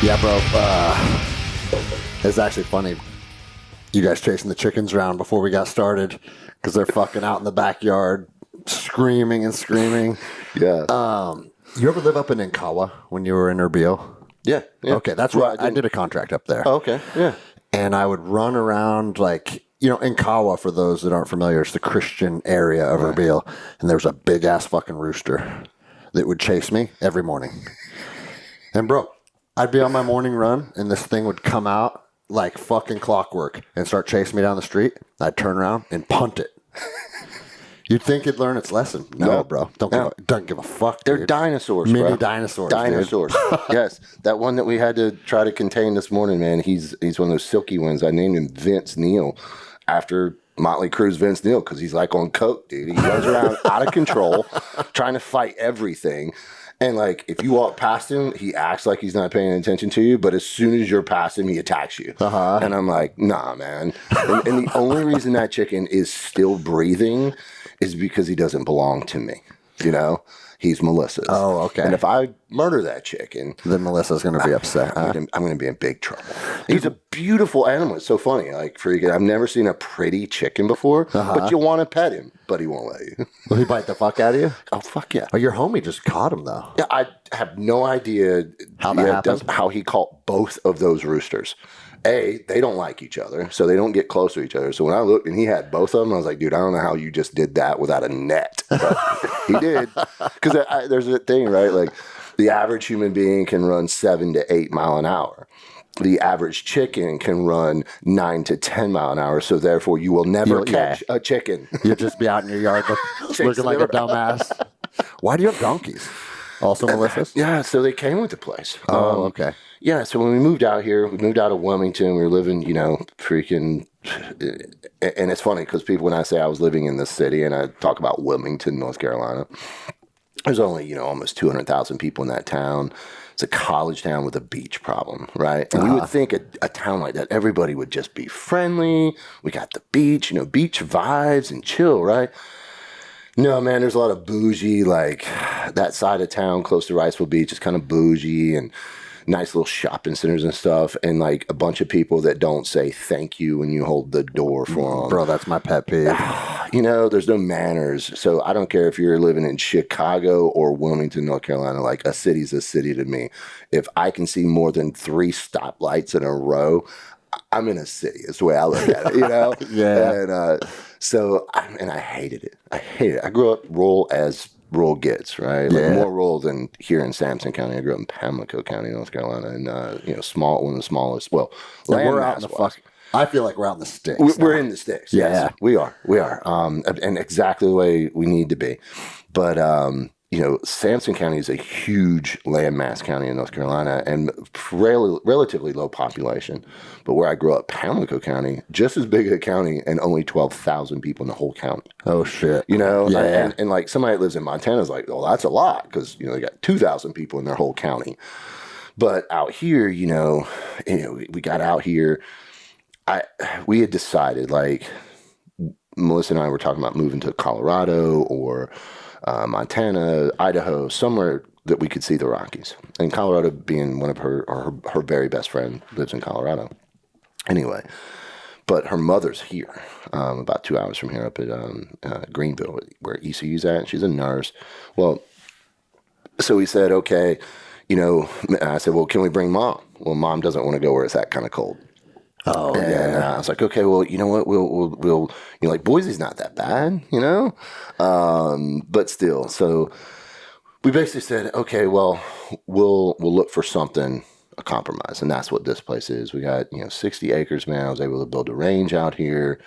Yeah, bro. It's actually funny. You guys chasing the chickens around before we got started because they're fucking out in the backyard screaming and screaming. Yeah. You ever live up in Inkawa when you were in Erbil? Yeah. Okay, that's where I did a contract up there. Oh, okay. Yeah. And I would run around like, Inkawa, for those that aren't familiar, it's the Christian area of Erbil. And there was a big ass fucking rooster that would chase me every morning. And bro, I'd be on my morning run and this thing would come out like fucking clockwork and start chasing me down the street. I'd turn around and punt it. You'd think it'd learn its lesson. No, bro. Don't give a fuck, dude. They're dinosaurs, Mini bro. dinosaurs, Dinosaurs. Yes. That one that we had to try to contain this morning, man, he's one of those silky ones. I named him Vince Neil after Motley Crue's Vince Neil because he's like on coke, dude. He runs around out of control trying to fight everything. And, like, if you walk past him, he acts like he's not paying attention to you. But as soon as you're past him, he attacks you. And I'm like, nah, man. And the only reason that chicken is still breathing is because he doesn't belong to me. He's Melissa's. Oh, okay. And if I murder that chicken, then Melissa's going to be upset. I'm going to be in big trouble. He's a beautiful animal. It's so funny. Like, freaking, I've never seen a pretty chicken before, but you want to pet him, but he won't let you. Will he bite the fuck out of you? Oh, fuck yeah. Oh, your homie just caught him, though. Yeah, I have no idea how that happened. How he caught both of those roosters. They don't like each other, so they don't get close to each other. So when I looked and he had both of them, I was like, dude, I don't know how you just did that without a net. But he did. Because there's a thing, right? Like, the average human being can run 7 to 8 mile an hour. The average chicken can run 9 to 10 mile an hour. So therefore, you will never catch a chicken. You'll just be out in your yard looking like a dumbass. Why do you have donkeys? Also Melissa's? Yeah, so they came with the place. Oh, okay. Yeah, so when we moved out here, we moved out of Wilmington. We were living, freaking... And it's funny because people, when I say I was living in this city and I talk about Wilmington, North Carolina, there's only, almost 200,000 people in that town. It's a college town with a beach problem, right? And you would think a town like that, everybody would just be friendly. We got the beach, beach vibes and chill, right? No, man, there's a lot of bougie, like that side of town close to Riceville Beach is kind of bougie and nice little shopping centers and stuff. And like a bunch of people that don't say thank you when you hold the door for them. Bro, that's my pet peeve. There's no manners. So I don't care if you're living in Chicago or Wilmington, North Carolina, like a city's a city to me. If I can see more than 3 stoplights in a row, I'm in a city. It's the way I look at it, Yeah. And I hated it. I hated it. I grew up rural as rural gets, right? Like more rural than here in Sampson County. I grew up in Pamlico County, North Carolina, and one of the smallest. Well, we're out in the fuck. I feel like we're out in the sticks. We're in the sticks. Yeah, yes, we are. And exactly the way we need to be. But Sampson County is a huge landmass county in North Carolina and relatively low population. But where I grew up, Pamlico County, just as big a county and only 12,000 people in the whole county. Oh, shit. And like somebody that lives in Montana is like, oh, that's a lot because, they got 2,000 people in their whole county. But out here, we got out here, we had decided, like, Melissa and I were talking about moving to Colorado or Montana, Idaho, somewhere that we could see the Rockies. And Colorado being one of her very best friend lives in Colorado. Anyway, but her mother's here, about 2 hours from here up at Greenville, where ECU's at. She's a nurse. Well, so we said, okay, I said, well, can we bring Mom? Well, Mom doesn't want to go where it's that kind of cold. Oh, and I was like, okay, well, you know what? We'll like Boise's not that bad, but still. So we basically said, okay, well, we'll look for something, a compromise. And that's what this place is. We got, 60 acres, man. I was able to build a range out here.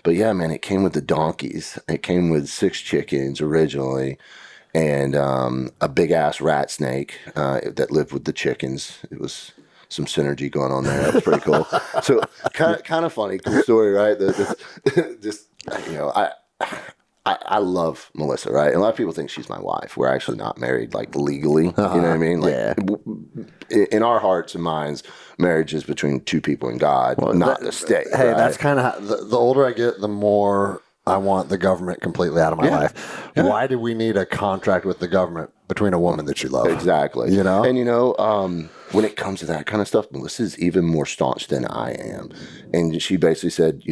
But yeah, man, it came with the donkeys. It came with 6 chickens originally and a big ass rat snake that lived with the chickens. It was some synergy going on there. That was pretty cool. So kind of funny, cool story, right? I love Melissa, right? And a lot of people think she's my wife. We're actually not married, like, legally. You know what I mean? Like, in our hearts and minds, marriage is between 2 people and God, not the state. Hey, right? that's kind of the older I get, the more I want the government completely out of my life. Yeah. Why do we need a contract with the government? between a woman that you love. Exactly. You know? And, when it comes to that kind of stuff, Melissa's even more staunch than I am. And she basically said,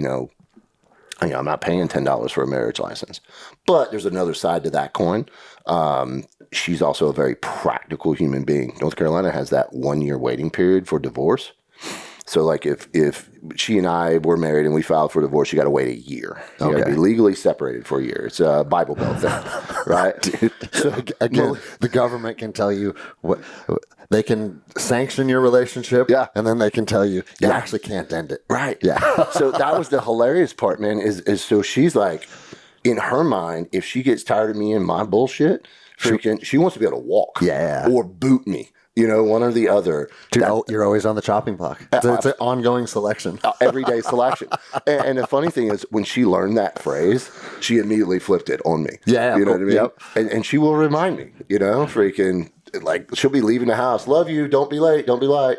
I'm not paying $10 for a marriage license. But there's another side to that coin. She's also a very practical human being. North Carolina has that 1 year waiting period for divorce. So, like, if she and I were married and we filed for divorce, you got to wait a year. You got to be legally separated for a year. It's a Bible Belt thing, right? Dude, so, again, the government can tell you what they can sanction your relationship, and then they can tell you you actually can't end it. Right. Yeah. So that was the hilarious part, man, is so she's like, in her mind, if she gets tired of me and my bullshit, she wants to be able to walk. Yeah. Or boot me. One or the other. Dude, you're always on the chopping block. It's an ongoing selection. Everyday selection. And the funny thing is, when she learned that phrase, she immediately flipped it on me. Yeah. You know what I mean? Yep. And she will remind me, freaking, like, she'll be leaving the house. Love you. Don't be late. Don't be late.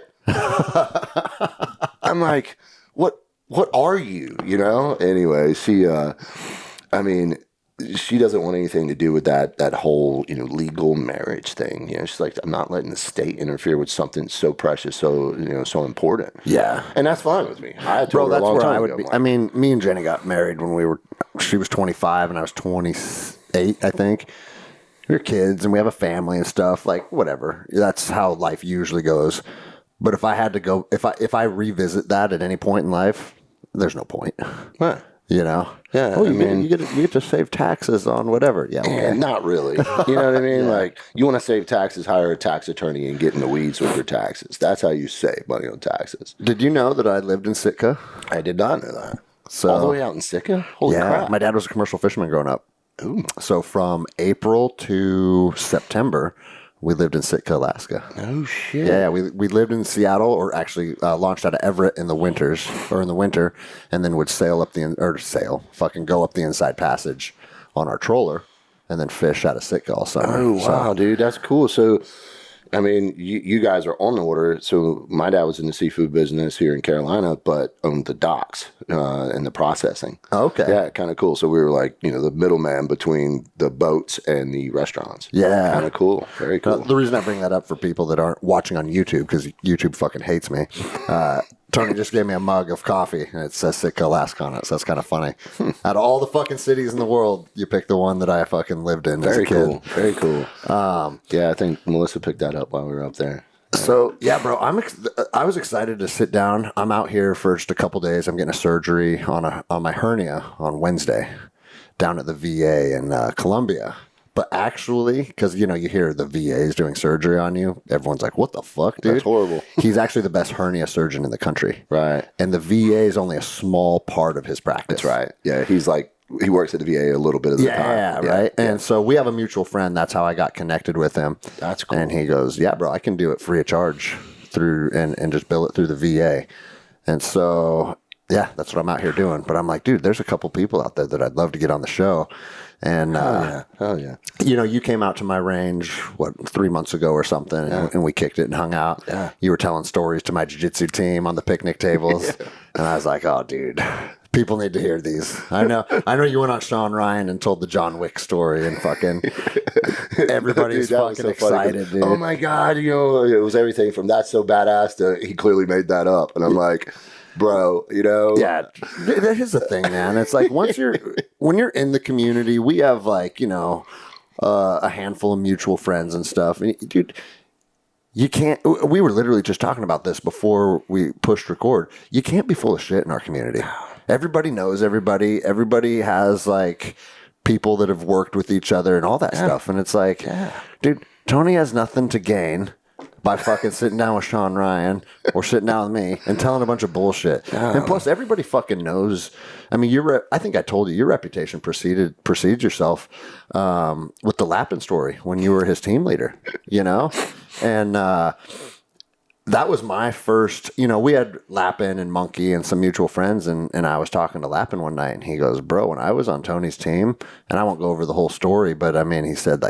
I'm like, what are you? Anyway, she doesn't want anything to do with that whole, legal marriage thing. She's like, I'm not letting the state interfere with something so precious, so, so important. Yeah. And that's fine with me. I told her a long time ago. I mean, me and Jenny got married when she was 25 and I was 28, I think. We were kids and we have a family and stuff, like, whatever. That's how life usually goes. But if I had to go, if I revisit that at any point in life, there's no point. What? Yeah. Oh, you get to save taxes on whatever. Yeah. Okay. Not really. You know what I mean? Like, you want to save taxes, hire a tax attorney and get in the weeds with your taxes. That's how you save money on taxes. Did you know that I lived in Sitka? I did not know that. So, all the way out in Sitka? Holy crap. My dad was a commercial fisherman growing up. Ooh. So from April to September, we lived in Sitka, Alaska. Oh, shit. Yeah, we lived in Seattle, or actually launched out of Everett in the winter, and then would go up the inside passage on our trawler, and then fish out of Sitka all summer. Oh, wow, dude, that's cool. So, you guys are on the water. So my dad was in the seafood business here in Carolina, but owned the docks and the processing. Okay. Yeah, kind of cool. So we were like, the middleman between the boats and the restaurants. Yeah. Kind of cool. Very cool. The reason I bring that up for people that aren't watching on YouTube, because YouTube fucking hates me, Tony just gave me a mug of coffee, and it says Sitka, Alaska on it, so that's kind of funny. Out of all the fucking cities in the world, you picked the one that I fucking lived in as a kid. Cool. Very cool. I think Melissa picked that up while we were up there. So, yeah, bro, I was excited to sit down. I'm out here for just a couple days. I'm getting a surgery on my hernia on Wednesday down at the VA in Columbia. But actually, because, you hear the VA is doing surgery on you, everyone's like, what the fuck, dude? That's horrible. He's actually the best hernia surgeon in the country. Right. And the VA is only a small part of his practice. That's right. Yeah, he works at the VA a little bit of the time. Yeah, right. Yeah. And so we have a mutual friend. That's how I got connected with him. That's cool. And he goes, yeah, bro, I can do it free of charge and just bill it through the VA. And so, yeah, that's what I'm out here doing. But I'm like, dude, there's a couple people out there that I'd love to get on the show. And, Hell yeah. You came out to my range, 3 months ago or something, and we kicked it and hung out. Yeah. You were telling stories to my jiu-jitsu team on the picnic tables. And I was like, oh, dude, people need to hear these. I know you went on Sean Ryan and told the John Wick story, and fucking everybody's dude, fucking so excited, dude. Oh my God, it was everything from that's so badass to he clearly made that up. And I'm like, bro, Yeah, that is the thing, man. It's like when you're in the community, we have a handful of mutual friends and stuff. And dude, you can't. We were literally just talking about this before we pushed record. You can't be full of shit in our community. Everybody knows everybody. Everybody has people that have worked with each other and all that stuff. And it's like, dude, Tony has nothing to gain by fucking sitting down with Sean Ryan or sitting down with me and telling a bunch of bullshit. And plus, everybody fucking knows. I mean, I think I told you, your reputation precedes yourself with the Lappin story when you were his team leader, And that was my first, we had Lappin and Monkey and some mutual friends, and I was talking to Lappin one night, and he goes, bro, when I was on Tony's team, and I won't go over the whole story, but I mean, he said,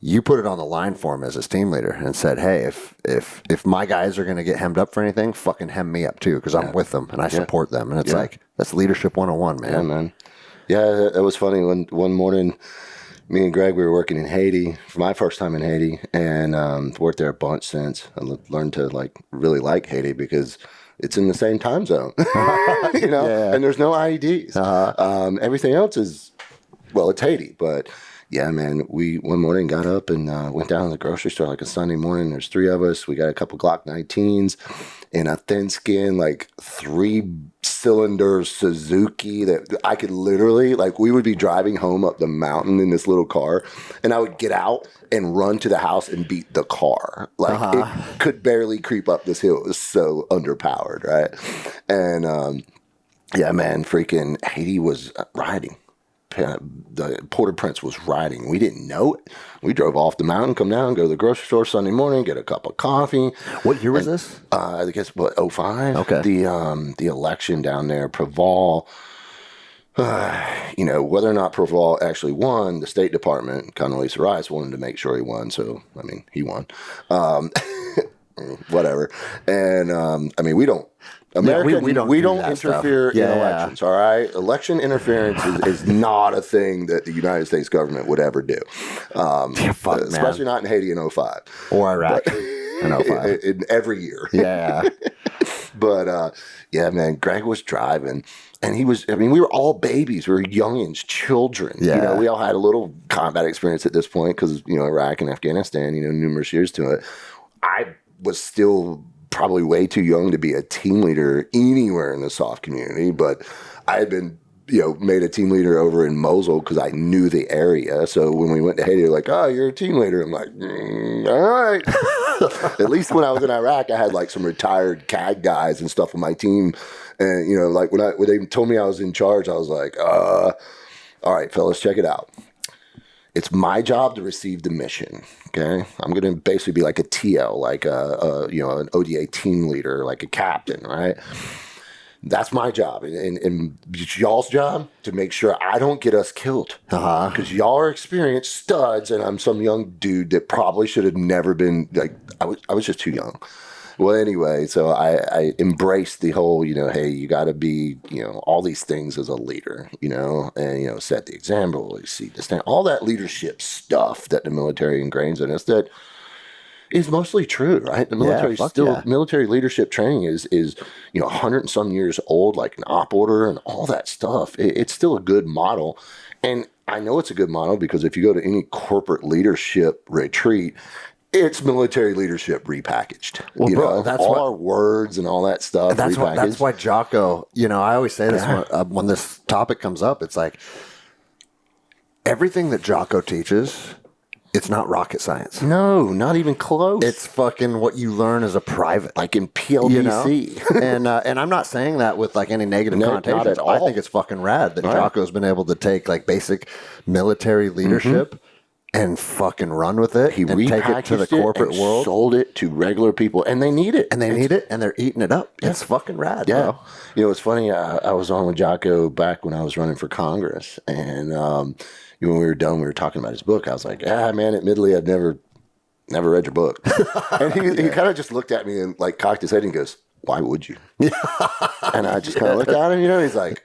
you put it on the line for him as his team leader and said, hey, if my guys are going to get hemmed up for anything, fucking hem me up too, because I'm with them and I support them. And it's that's leadership 101, man. Yeah, man. Yeah, it was funny when one morning Me and Greg, we were working in Haiti for my first time in Haiti, and worked there a bunch since. I learned to really like Haiti because it's in the same time zone, Yeah. and there's no IEDs. Everything else is, well, it's Haiti, but yeah, man, we one morning got up and went down to the grocery store like a Sunday morning. There's 3 of us. We got a couple Glock 19s and a thin skin, 3-cylinder Suzuki that I could literally, we would be driving home up the mountain in this little car, and I would get out and run to the house and beat the car. It could barely creep up this hill. It was so underpowered, right? And yeah, man, freaking Haiti was riding. The Port-au-Prince was riding. We didn't know it. We drove off the mountain, come down, go to the grocery store Sunday morning, get a cup of coffee. What year was this? I guess 05. Okay. The election down there, Proval. Whether or not Proval actually won, the State Department, Condoleezza Rice wanted to make sure he won. So he won. Whatever. And we don't. America, we don't interfere in elections, all right? Election interference is not a thing that the United States government would ever do. Especially not in Haiti in 05. Or Iraq in 05. In every year. Yeah. But, yeah, man, Greg was driving, and he was, we were all babies. We were youngins, children. Yeah. We all had a little combat experience at this point because, Iraq and Afghanistan, numerous years to it. I was still probably way too young to be a team leader anywhere in the soft community, but I had been, made a team leader over in Mosul because I knew the area. So when we went to Haiti, they're like, "Oh, you're a team leader." I'm like, "All right." At least when I was in Iraq, I had some retired CAD guys and stuff on my team, and when they told me I was in charge, I was like, "All right, fellas, check it out. It's my job to receive the mission. Okay, I'm going to basically be like a TL, an ODA team leader, like a captain, right? That's my job, and it's y'all's job to make sure I don't get us killed, because y'all are experienced studs, and I'm some young dude that probably should have never been I was just too young." Well, anyway, so I embraced the whole, hey, you got to be, all these things as a leader, and, set the example, see the stand, all that leadership stuff that the military ingrains in us that is mostly true, right? The military military leadership training is 100 and some years old, like an op order and all that stuff. It's still a good model. And I know it's a good model because if you go to any corporate leadership retreat, it's military leadership repackaged. Well, that's all our words and all that stuff. That's why Jocko. I always say this when this topic comes up. It's like everything that Jocko teaches. It's not rocket science. No, not even close. It's fucking what you learn as a private, like in PLDC. And I'm not saying that with any negative connotation. Not at all. I think it's fucking rad that Jocko's been able to take basic military leadership. And fucking run with it. He and take it to the corporate world. Sold it to regular people, and they need it. And they're eating it up. Yeah. It's fucking rad, bro. It's funny. I was on with Jocko back when I was running for Congress, and when we were done, we were talking about his book. I was like, man, admittedly, I've never read your book. And he kind of just looked at me and cocked his head and goes, "Why would you?" And I just kind of looked at him. He's like,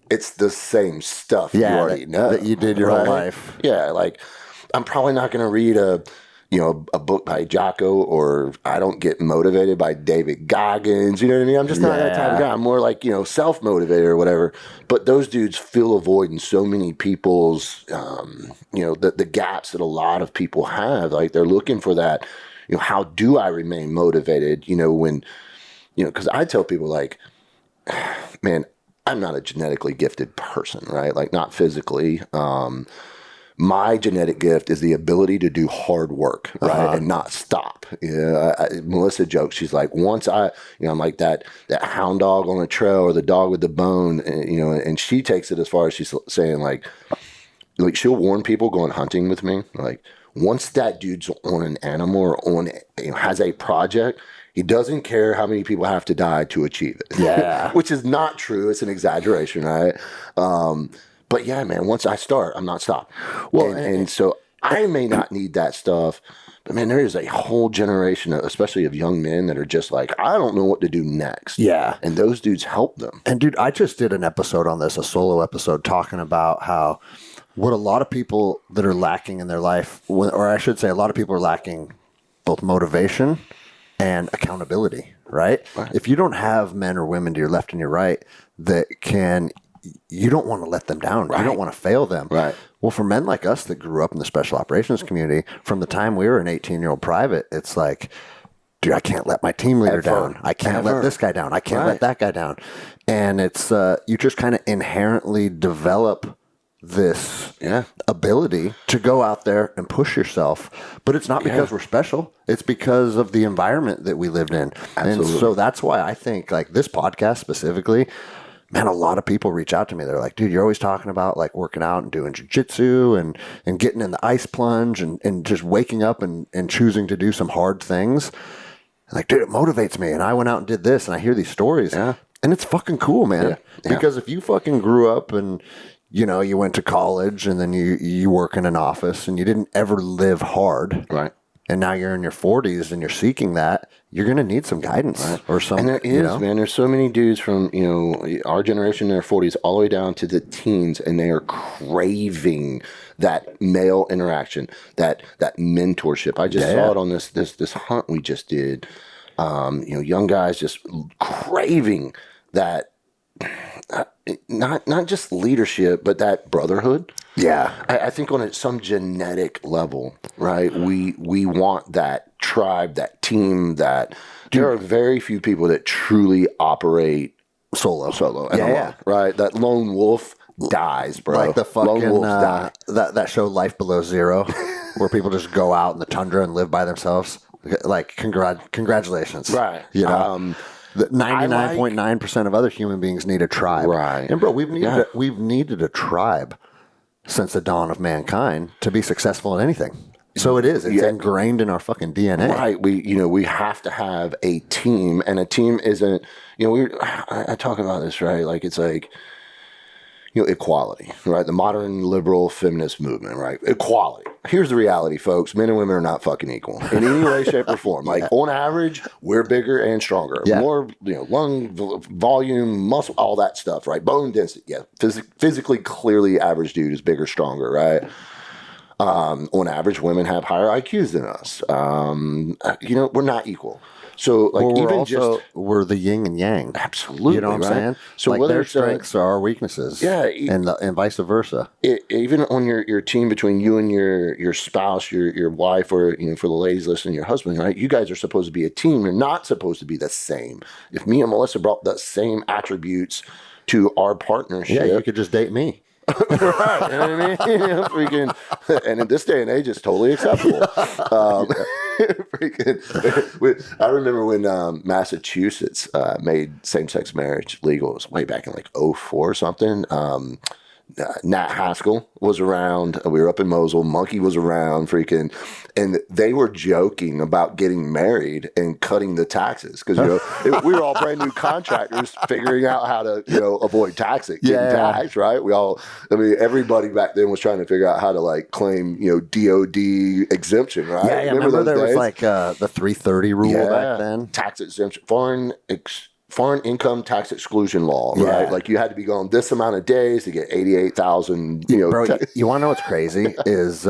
"It's the same stuff you already know that you did your whole life." Yeah, I'm probably not going to read a book by Jocko, or I don't get motivated by David Goggins. You know what I mean? I'm just not that type of guy. I'm more self-motivated or whatever. But those dudes fill a void in so many people's, the gaps that a lot of people have. They're looking for that, how do I remain motivated? Because I tell people man, I'm not a genetically gifted person, right? Not physically. My genetic gift is the ability to do hard work, right, and not stop. Melissa jokes. She's like, once I'm like that hound dog on the trail or the dog with the bone, and she takes it as far as she's saying, she'll warn people going hunting with me. Once that dude's on an animal or has a project, he doesn't care how many people have to die to achieve it. Yeah, which is not true. It's an exaggeration, right? But yeah, man, once I start, I'm not stopped. Well, and so I may not need that stuff, but man, there is a whole generation, especially of young men that are just I don't know what to do next. Yeah. And those dudes help them. And dude, I just did an episode on this, a solo episode, talking about how what a lot of people that are lacking in their life, or I should say a lot of people are lacking both motivation and accountability, right? If you don't have men or women to your left and your right that can, you don't want to let them down. You don't want to fail them. Right. Well, for men like us that grew up in the special operations community, from the time we were an 18-year-old private, it's like, dude, I can't let my team leader down. I can't let this guy down. I can't let that guy down. And it's, you just kind of inherently develop this ability to go out there and push yourself. But it's not because we're special. It's because of the environment that we lived in. Absolutely. And so that's why I think like this podcast specifically, man, a lot of people reach out to me. They're like, dude, you're always talking about like working out and doing jujitsu and getting in the ice plunge and just waking up and choosing to do some hard things. Like, dude, it motivates me. And I went out and did this and I hear these stories. And it's fucking cool, man. Because if you fucking grew up and you know, you went to college and then you work in an office and you didn't ever live hard. Right. And now you're in your 40s and you're seeking that, you're going to need some guidance or something. And there is, man. There's so many dudes from, you know, our generation in their 40s all the way down to the teens, and they are craving that male interaction, that mentorship. I just saw it on this hunt we just did. You know, young guys just craving that, not just leadership, but that brotherhood. Yeah. I think on some genetic level, right? We want that tribe, that team, that there are very few people that truly operate solo and alone, right? That lone wolf dies, bro. Like the fucking lone wolves die. that show Life Below Zero, where people just go out in the tundra and live by themselves. Like congratulations, right? You know. 99.9% of other human beings need a tribe. Right. And bro, we've needed a tribe since the dawn of mankind to be successful in anything. So it's ingrained in our fucking DNA. Right. We have to have a team, and a team isn't, I talk about this, right? Like, it's like, equality, right? The modern liberal feminist movement, right? Equality. Here's the reality, folks. Men and women are not fucking equal in any way, shape, or form. Like, on average, we're bigger and stronger. More, lung volume, muscle, all that stuff, right? Bone density. Yeah. Physically, clearly, average dude is bigger, stronger, right? On average, women have higher IQs than us. We're not equal. So, like, we're the yin and yang. Absolutely, you know what I'm saying? So, like, their strengths are our weaknesses, and vice versa. Even on your team, between you and your spouse, your wife, or for the ladies listening, your husband, right? You guys are supposed to be a team. You're not supposed to be the same. If me and Melissa brought the same attributes to our partnership, you could just date me. Right, you know what I mean? And in this day and age, it's totally acceptable. I remember when Massachusetts made same-sex marriage legal. It was way back in like 2004 or something. Nat Haskell was around. We were up in Mosul. Monkey was around, and they were joking about getting married and cutting the taxes because we were all brand new contractors figuring out how to avoid getting taxed, right? Everybody back then was trying to figure out how to like claim DOD exemption, right? Yeah, remember there was like the 330 rule back then, tax exemption, foreign income tax exclusion law, right? Like, you had to be gone this amount of days to get 88,000. Bro, you want to know what's crazy is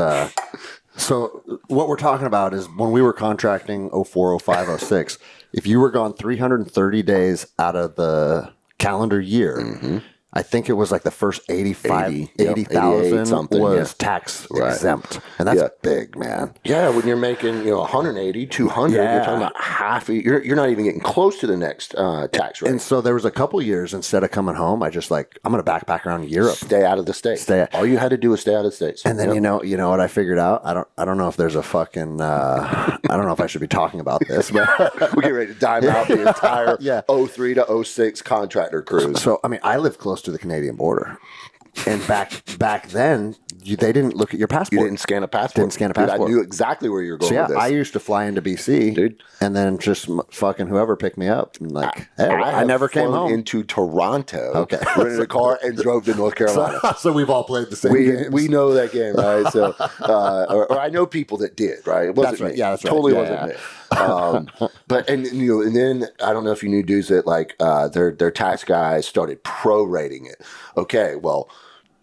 so what we're talking about is when we were contracting 04, 05, 06, if you were gone 330 days out of the calendar year, I think it was like the first 80,000 was tax exempt. And that's big, man. Yeah, when you're making 180, 200, you're talking about half. You're not even getting close to the next tax rate. And so there was a couple years, instead of coming home, I just I'm going to backpack around Europe. Stay out of the state. All you had to do was stay out of the States. And then you know what I figured out? I don't know if there's a fucking I don't know if I should be talking about this, but we get ready to dime out the entire 03 to 06 contractor cruise. So I live close to the Canadian border, and back then they didn't look at your passport. You didn't scan a passport. Dude, I knew exactly where you were going with this. I used to fly into BC, dude, and then just fucking whoever picked me up. And I never came home. Into Toronto. Rented a car and drove to North Carolina. So we've all played the same game. We know that game, right? So, or I know people that did, right? It wasn't me. Yeah, that's right. Totally wasn't me. But and then I don't know if you knew dudes that like their tax guys started prorating it. Okay, well,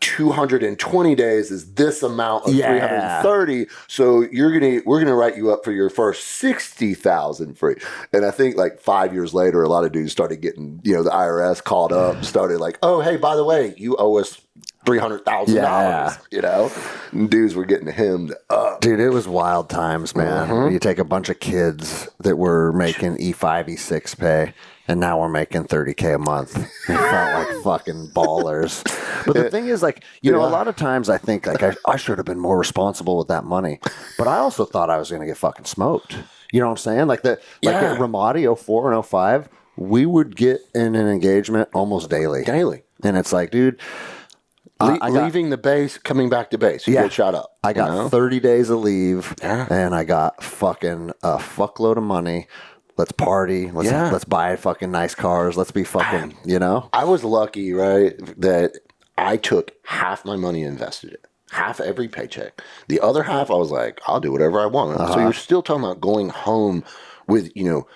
220 days is this amount of Yeah. 330. So we're gonna write you up for your first 60,000 free. And I think like 5 years later, a lot of dudes started getting, the IRS called up, started like, oh, hey, by the way, you owe us $300,000. And dudes were getting hemmed up. Dude, it was wild times, man. You take a bunch of kids that were making E5, E6 pay, and now we're making $30K a month. It felt like fucking ballers. But the thing is, like, a lot of times I think like I should have been more responsible with that money. But I also thought I was going to get fucking smoked. You know what I'm saying? Like at Ramadi 04 and 05, we would get in an engagement almost daily. And it's like, dude, leaving the base, coming back to base. You get shot up. I got 30 days of leave, and I got fucking a fuckload of money. Let's party. Let's buy fucking nice cars. Let's be fucking, I was lucky, right, that I took half my money and invested it. Half every paycheck. The other half, I was like, I'll do whatever I want. So you're still talking about going home with, you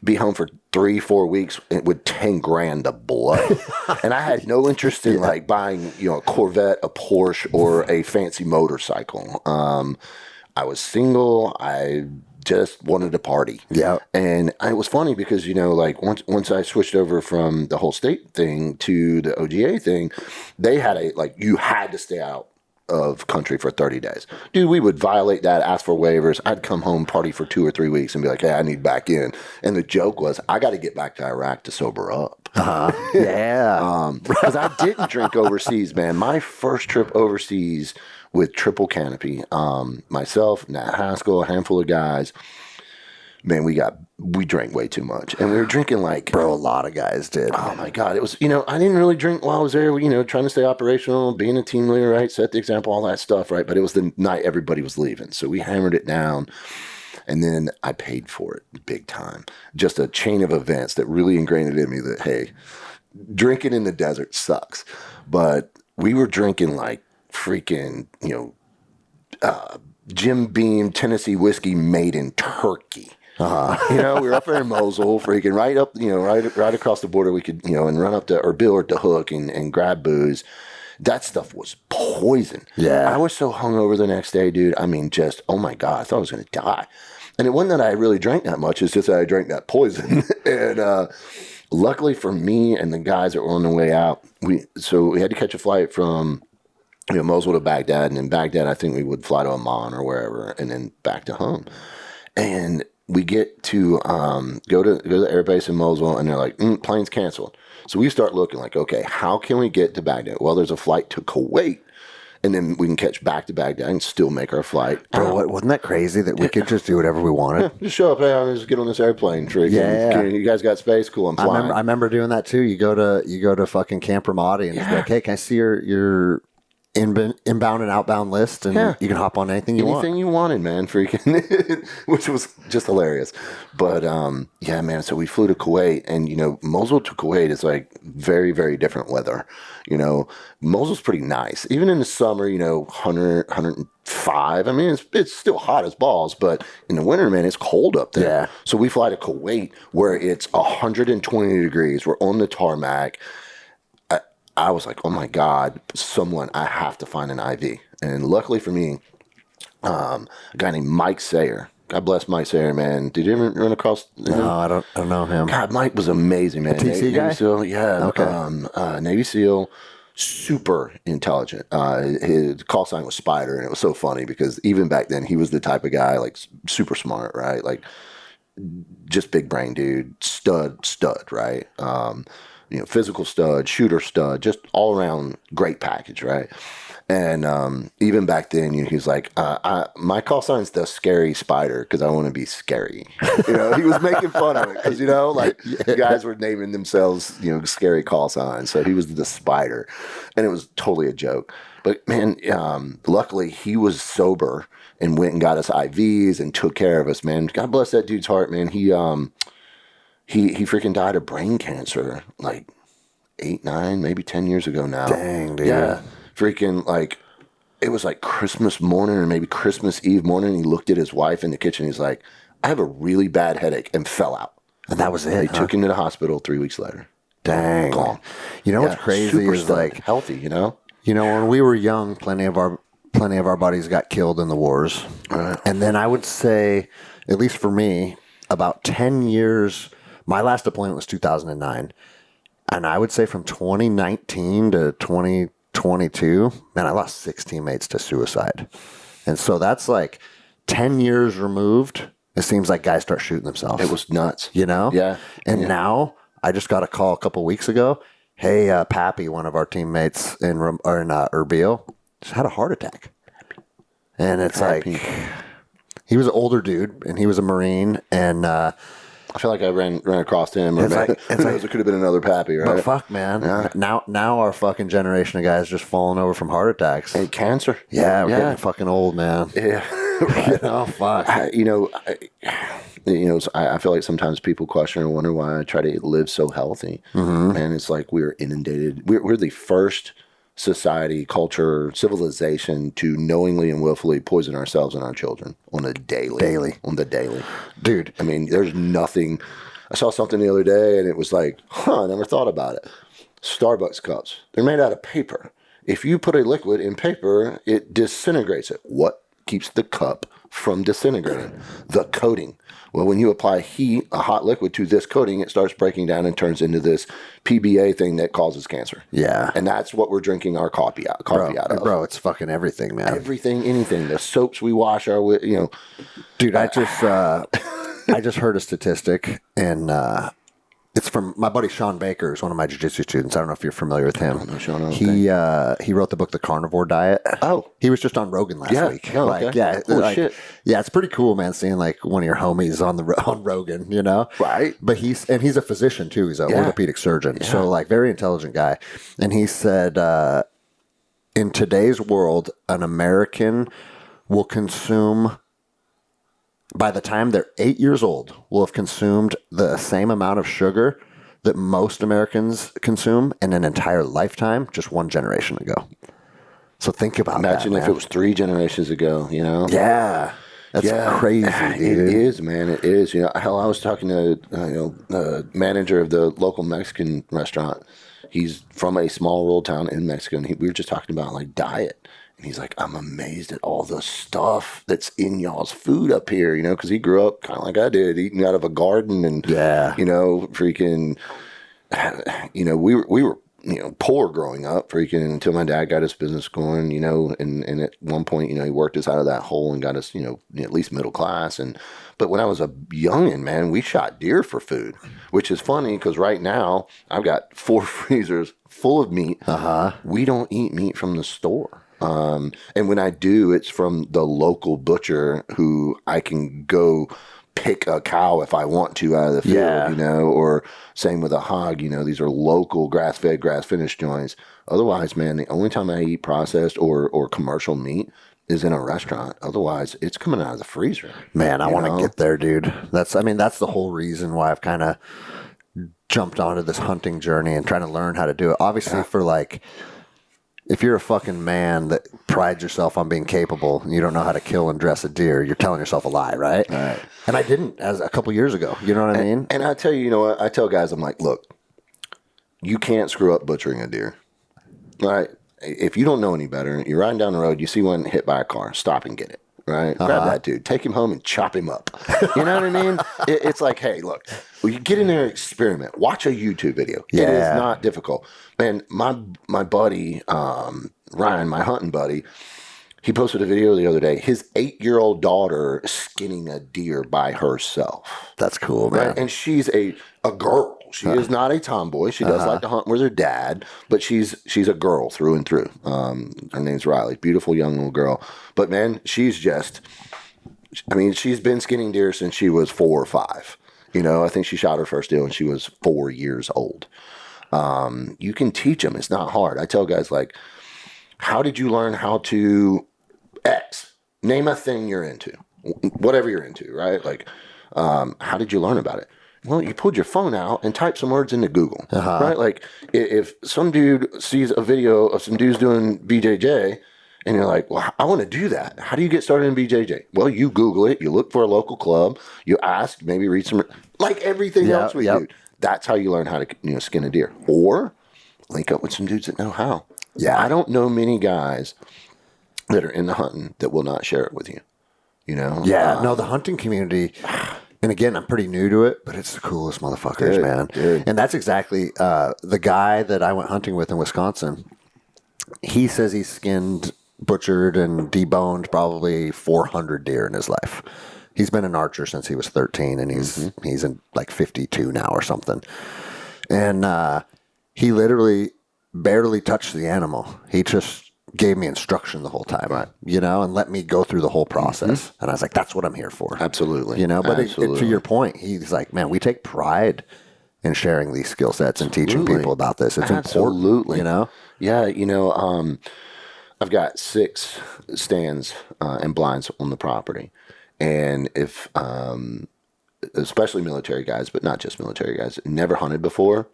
be home for 3-4 weeks with 10 grand of blood. And I had no interest in like buying, a Corvette, a Porsche, or a fancy motorcycle. I was single. I just wanted to party. Yeah. And it was funny because, like once I switched over from the whole state thing to the OGA thing, they had you had to stay out of country for 30 days. Dude, we would violate that, ask for waivers. I'd come home, party for 2 or 3 weeks and be like, hey, I need back in. And the joke was, I got to get back to Iraq to sober up. Yeah. Because I didn't drink overseas, man. My first trip overseas with Triple Canopy, myself, Nat Haskell, a handful of guys, man, we drank way too much. And we were drinking like... Bro, a lot of guys did. Oh, my God. It was, I didn't really drink while I was there, trying to stay operational, being a team leader, right? Set the example, all that stuff, right? But it was the night everybody was leaving. So we hammered it down. And then I paid for it big time. Just a chain of events that really ingrained it in me that, hey, drinking in the desert sucks. But we were drinking like freaking, Jim Beam Tennessee whiskey made in Turkey. We were up there in Mosul, freaking right up, right across the border. We could, and run up to Erbil or Hook and grab booze. That stuff was poison. Yeah. I was so hungover the next day, dude. I mean, just, oh my God, I thought I was going to die. And it wasn't that I really drank that much. It's just that I drank that poison. And luckily for me and the guys that were on the way out, we had to catch a flight from Mosul to Baghdad. And in Baghdad, I think we would fly to Amman or wherever and then back to home. And we get to go to the air base in Mosul, and they're like, plane's canceled. So we start looking like, okay, how can we get to Baghdad? Well, there's a flight to Kuwait, and then we can catch back to Baghdad and still make our flight. Bro, wasn't that crazy that we could just do whatever we wanted? Yeah, just show up, hey, I'll just get on this airplane. You guys got space? Cool, I'm flying. I remember doing that too. You go to fucking Camp Ramadi and just be like, hey, can I see your inbound and outbound list, and you can hop on anything you want. Anything you wanted, man, freaking, which was just hilarious. But yeah, man. So we flew to Kuwait, and Mosul to Kuwait is like very, very different weather. Mosul's pretty nice, even in the summer. 100, 105. I mean, it's still hot as balls, but in the winter, man, it's cold up there. Yeah. So we fly to Kuwait where it's 120 degrees. We're on the tarmac. I was like, oh my God, I have to find an IV. And luckily for me, a guy named Mike Sayer, God bless Mike Sayer, man. Did you ever run across him? No, I don't know him. God, Mike was amazing, man. TC guy? Navy SEAL, yeah. Okay. Navy SEAL, super intelligent. His call sign was Spider, and it was so funny because even back then, he was the type of guy, like, super smart, right? Like, just big brain dude, stud, right? Physical stud, shooter stud, just all around great package, right? And even back then, he was like, my call sign's the Scary Spider because I want to be scary. He was making fun of it because, guys were naming themselves, scary call signs. So he was the Spider, and it was totally a joke. But man, luckily he was sober and went and got us IVs and took care of us, man. God bless that dude's heart, man. He freaking died of brain cancer like 8, 9, maybe 10 years ago now. Dang, dude. Yeah. Freaking like, it was like Christmas morning or maybe Christmas Eve morning. He looked at his wife in the kitchen. He's like, I have a really bad headache, and fell out. And that was it. They took him to the hospital 3 weeks later. Dang. Gone. What's crazy super is stoned, like healthy, You know, when we were young, plenty of our buddies got killed in the wars. Right. And then I would say, at least for me, about 10 years, my last deployment was 2009. And I would say from 2019 to 2022, man, I lost 6 teammates to suicide. And so that's like 10 years removed. It seems like guys start shooting themselves. It was nuts. You know? Yeah. And now I just got a call a couple weeks ago. Hey, Pappy, one of our teammates in Erbil, just had a heart attack. And it's Pappy. like, he was an older dude, and he was a Marine, and I feel like I ran across him. Or it could have been another Pappy, right? but fuck, man. Yeah. Now our fucking generation of guys just falling over from heart attacks. And cancer. Yeah, we're getting fucking old, man. Yeah. You know, fuck. I feel like sometimes people question or wonder why I try to live so healthy. Mm-hmm. And it's like we're inundated. We're the first society, culture, civilization to knowingly and willfully poison ourselves and our children on the daily. Dude. I mean, there's nothing. I saw something the other day and it was like, I never thought about it. Starbucks cups. They're made out of paper. If you put a liquid in paper, it disintegrates it. What keeps the cup from disintegrating? The coating. Well, when you apply heat, a hot liquid to this coating, it starts breaking down and turns into this PBA thing that causes cancer. Yeah. And that's what we're drinking our coffee out of. Bro, it's fucking everything, man. Everything, anything. The soaps we wash our with, Dude, I just heard a statistic, and it's from my buddy Sean Baker, who's one of my jiu-jitsu students. I don't know if you're familiar with him. I don't know Sean, He wrote the book The Carnivore Diet. Oh. He was just on Rogan last week. Oh, okay. Shit. Yeah, it's pretty cool, man, seeing like one of your homies on Rogan, you know? Right. But he's a physician too. He's an orthopedic surgeon. Yeah. So like very intelligent guy. And he said in today's world, an American will consume, by the time they're 8 years old, will have consumed the same amount of sugar that most Americans consume in an entire lifetime just one generation ago. So think about that. Imagine if it was 3 generations ago, you know? Yeah. That's crazy, dude. It is, man. It is. You know, hell, I was talking to the manager of the local Mexican restaurant. He's from a small rural town in Mexico, and we were just talking about like diet. And he's like, I'm amazed at all the stuff that's in y'all's food up here, you know, because he grew up kind of like I did, eating out of a garden and, freaking, we were, poor growing up, freaking, until my dad got his business going, and at one point, he worked us out of that hole and got us, at least middle class. But when I was a youngin', man, we shot deer for food, which is funny because right now I've got 4 freezers full of meat. We don't eat meat from the store. And when I do, it's from the local butcher who I can go pick a cow if I want to out of the field, or same with a hog, these are local grass-fed, grass-finished joints. Otherwise, man, the only time I eat processed or commercial meat is in a restaurant. Otherwise, it's coming out of the freezer. Man, I want to get there, dude. That's the whole reason why I've kind of jumped onto this hunting journey and trying to learn how to do it. Obviously, for like, if you're a fucking man that prides yourself on being capable and you don't know how to kill and dress a deer, you're telling yourself a lie, right? Right. And I didn't as a couple years ago. You know what I mean? And I tell you, what? I tell guys, I'm like, look, you can't screw up butchering a deer. Right? If you don't know any better, you're riding down the road, you see one hit by a car, stop and get it. Right? Grab that dude, take him home and chop him up. You know what I mean? It's like, hey, look, well, you get in there and experiment. Watch a YouTube video. Yeah. It is not difficult. Man, my buddy, Ryan, my hunting buddy, he posted a video the other day. His 8-year-old daughter skinning a deer by herself. That's cool, man. Right? And she's a girl. She is not a tomboy. She does like to hunt with her dad, but she's a girl through and through. Her name's Riley. Beautiful young little girl. But man, she's been skinning deer since she was 4 or 5. I think she shot her first deer when she was 4 years old. You can teach them. It's not hard. I tell guys, like, how did you learn how to X? Name a thing you're into, whatever you're into, right? Like, how did you learn about it? Well, you pulled your phone out and typed some words into Google, right? Like, if some dude sees a video of some dudes doing BJJ, and you're like, well, I want to do that. How do you get started in BJJ? Well, you Google it. You look for a local club. You ask, maybe read some, like everything else we do. That's how you learn how to, skin a deer. Or link up with some dudes that know how. Yeah. I don't know many guys that are in the hunting that will not share it with you. You know? Yeah, no, the hunting community, and again, I'm pretty new to it, but it's the coolest motherfuckers, man. Dude. And that's exactly the guy that I went hunting with in Wisconsin. He says he's skinned, butchered, and deboned probably 400 deer in his life. He's been an archer since he was 13, and he's in like 52 now or something. And he literally barely touched the animal. He just gave me instruction the whole time, Right. you know, and let me go through the whole process. And I was like, that's what I'm here for. Absolutely. You know, but Absolutely. to your point, he's like, man, we take pride in sharing these skill sets and teaching Absolutely. people about this. It's Absolutely. important, you know? Yeah, I've got 6 stands and blinds on the property. And if, especially military guys, but not just military guys, never hunted before,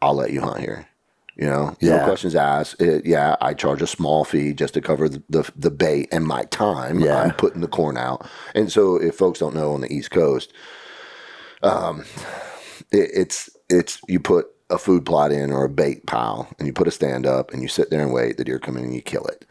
I'll let you hunt here. You know, no questions asked. I charge a small fee just to cover the bait and my time. Yeah. I'm putting the corn out. And so if folks don't know, on the East Coast, it's you put a food plot in or a bait pile, and you put a stand up, and you sit there and wait. The deer come in and you kill it.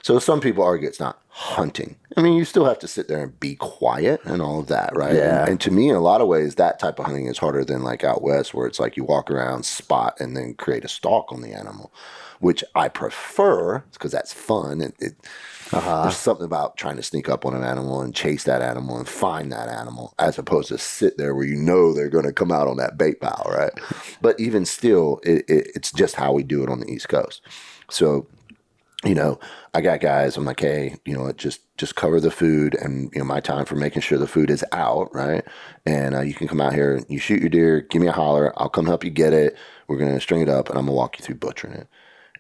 So some people argue it's not hunting. I mean, you still have to sit there and be quiet and all of that, right? Yeah. And to me, in a lot of ways, that type of hunting is harder than like out west, where it's like you walk around, spot, and then create a stalk on the animal, which I prefer because that's fun. There's something about trying to sneak up on an animal and chase that animal and find that animal, as opposed to sit there where you know they're going to come out on that bait pile, right? But even still, it's just how we do it on the East Coast. So, you know, I got guys, I'm like, hey, you know what, just cover the food, and, you know, my time for making sure the food is out, right? And you can come out here, you shoot your deer, give me a holler, I'll come help you get it. We're going to string it up, and I'm going to walk you through butchering it.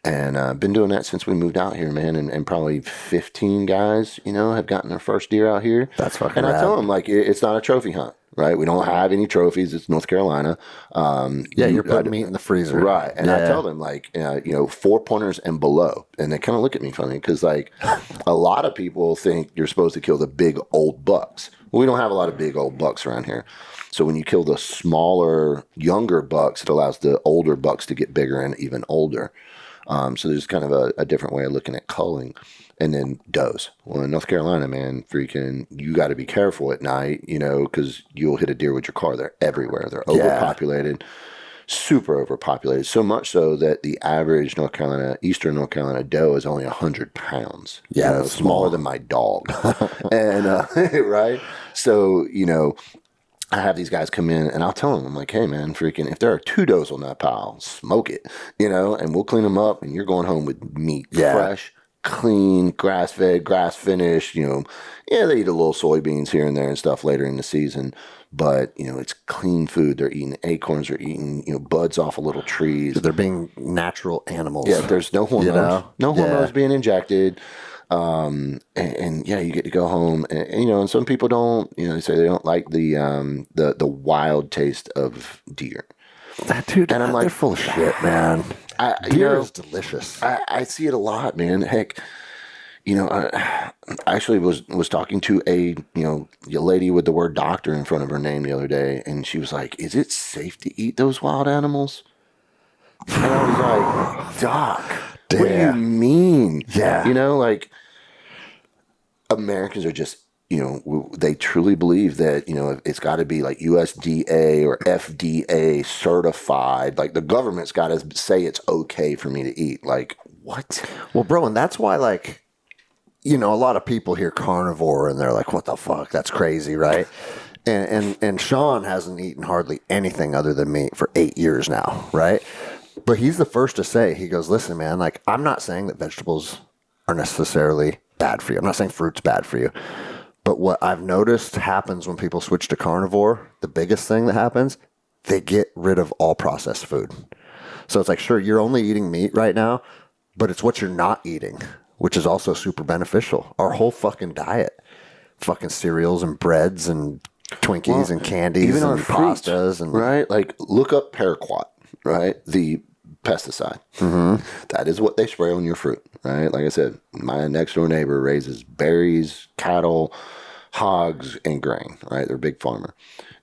And I've been doing that since we moved out here, man. And probably 15 guys, you know, have gotten their first deer out here. That's fucking And I rad. tell them, like, it's not a trophy hunt, right? We don't have any trophies. It's North Carolina. You're putting meat in the freezer. Right. And I tell them, like, you know, 4 pointers and below. And they kind of look at me funny because, like, a lot of people think you're supposed to kill the big old bucks. Well, we don't have a lot of big old bucks around here. So when you kill the smaller, younger bucks, it allows the older bucks to get bigger and even older. So there's kind of a different way of looking at culling. And then does. Well, in North Carolina, man, freaking, you got to be careful at night, you know, because you'll hit a deer with your car. They're everywhere. They're overpopulated, super overpopulated. So much so that the average Eastern North Carolina doe is only 100 pounds. Yeah, you know, that's smaller small. than my dog. And, right? So, you know, I have these guys come in, and I'll tell them, I'm like, hey, man, freaking, if there are 2 does on that pile, smoke it, you know, and we'll clean them up, and you're going home with meat, fresh, clean, grass-fed, grass-finished, you know. Yeah, they eat a little soybeans here and there and stuff later in the season, but, you know, it's clean food. They're eating acorns, they're eating, you know, buds off of little trees. They're being natural animals. Yeah, there's no hormones, You know? no hormones Yeah. being injected. And yeah, you get to go home, and you know, and some people don't, you know, they say they don't like the wild taste of deer. That dude, And I'm like, they're full of shit, man. You Deer know, is delicious. I see it a lot, man. Heck, you know, I actually was talking to a lady with the word doctor in front of her name the other day, and she was like, "Is it safe to eat those wild animals?" And I was like, "Doc, what do you mean?" Yeah. You know, like, Americans are just, you know, they truly believe that, you know, it's got to be like USDA or FDA certified. Like, the government's got to say it's okay for me to eat. Like, what? Well, bro, and that's why, like, you know, a lot of people hear carnivore and they're like, what the fuck? That's crazy, right? And Sean hasn't eaten hardly anything other than meat for 8 years now, right? But he's the first to say, he goes, listen, man, like, I'm not saying that vegetables are necessarily bad for you. I'm not saying fruit's bad for you. But what I've noticed happens when people switch to carnivore, the biggest thing that happens, they get rid of all processed food. So it's like, sure, you're only eating meat right now, but it's what you're not eating, which is also super beneficial. Our whole fucking diet, fucking cereals and breads and Twinkies and candies Even and our fruits, pastas. And right? Like, look up paraquat, right? The pesticide. That is what they spray on your fruit, right? Like I said, my next door neighbor raises berries, cattle, hogs and grain, right? They're a big farmer.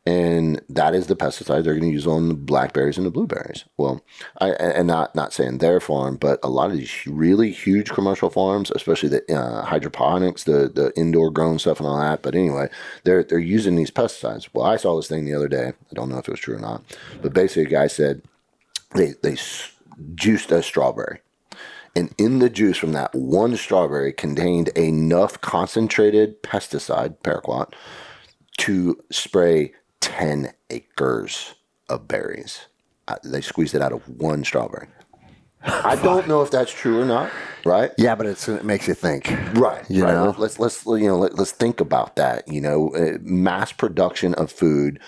And that is the pesticide they're going to use on the blackberries and the blueberries. Well, and not saying their farm, but a lot of these really huge commercial farms, especially the hydroponics, the indoor grown stuff and all that. But anyway, they're using these pesticides. Well, I saw this thing the other day. I don't know if it was true or not, but basically, a guy said they juiced a strawberry. And in the juice from that one strawberry contained enough concentrated pesticide, paraquat, to spray 10 acres of berries. They squeezed it out of one strawberry. I don't know if that's true or not, right? Yeah, but it makes you think. Right. You right. know? Let's think about that. Mass production of food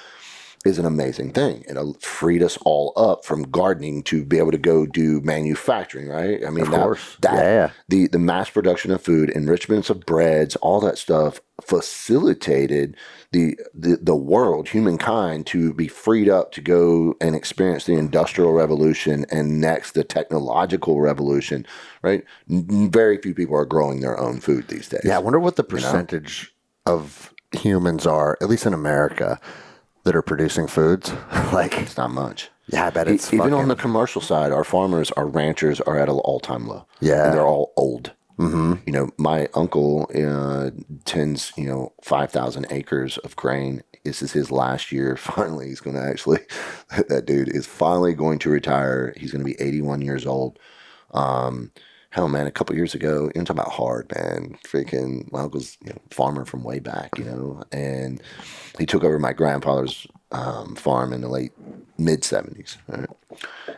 is an amazing thing. It freed us all up from gardening to be able to go do manufacturing, right? I mean, Of course. The mass production of food, enrichments of breads, all that stuff facilitated the world, humankind, to be freed up to go and experience the Industrial Revolution and next the technological revolution, right? Very few people are growing their own food these days. Yeah, I wonder what the percentage of humans are, at least in America, that are producing foods. Like, It's not much. yeah, I bet it's Even on fucking- the commercial side, our farmers, our ranchers are at an all-time low. Yeah. And they're all old. Mm-hmm. My uncle tends, 5,000 acres of grain. This is his last year. Finally, he's going to actually, that dude is finally going to retire. He's going to be 81 years old. Hell, man, a couple years ago, you're talking about hard, man. Freaking, my uncle's farmer from way back, and he took over my grandfather's farm in the late mid-70s. Right?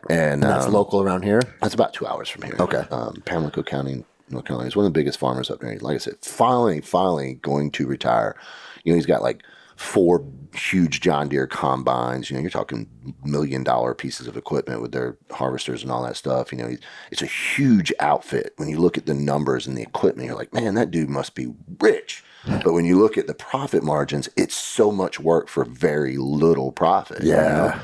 And that's local around here. that's about 2 hours from here. Okay. Pamlico County, North Carolina. He's one of the biggest farmers up there. Like I said, finally going to retire. He's got like 4 huge John Deere combines. You're talking $1 million pieces of equipment with their harvesters and all that stuff. It's a huge outfit. When you look at the numbers and the equipment, you're like, man, that dude must be rich. But when you look at the profit margins, it's so much work for very little profit. Yeah.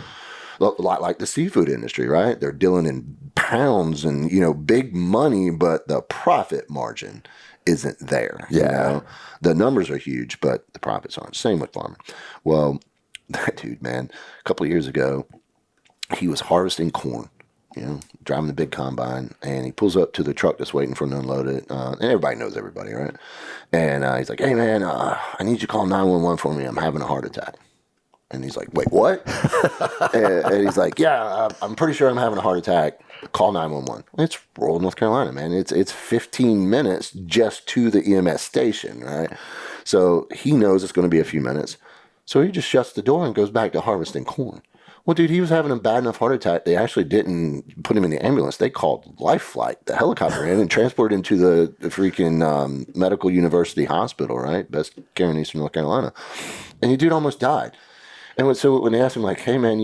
A lot like the seafood industry, right? They're dealing in pounds and, big money, but the profit margin isn't there. Yeah. The numbers are huge, but the profits aren't. Same with farming. Well, that dude, man, a couple of years ago, he was harvesting corn, driving the big combine, and he pulls up to the truck that's waiting for him to unload it. And everybody knows everybody, right? And he's like, hey, man, I need you to call 911 for me. I'm having a heart attack. And he's like, wait, what? and he's like, yeah, I'm pretty sure I'm having a heart attack. Call 911. It's rural North Carolina, man. It's 15 minutes just to the EMS station, right? So he knows it's going to be a few minutes. So he just shuts the door and goes back to harvesting corn. Well, dude, he was having a bad enough heart attack. They actually didn't put him in the ambulance. They called Life Flight, the helicopter in, and transported him to the freaking Medical University Hospital, right? Best care in Eastern North Carolina. And the dude almost died. And so when they asked him, like, hey, man,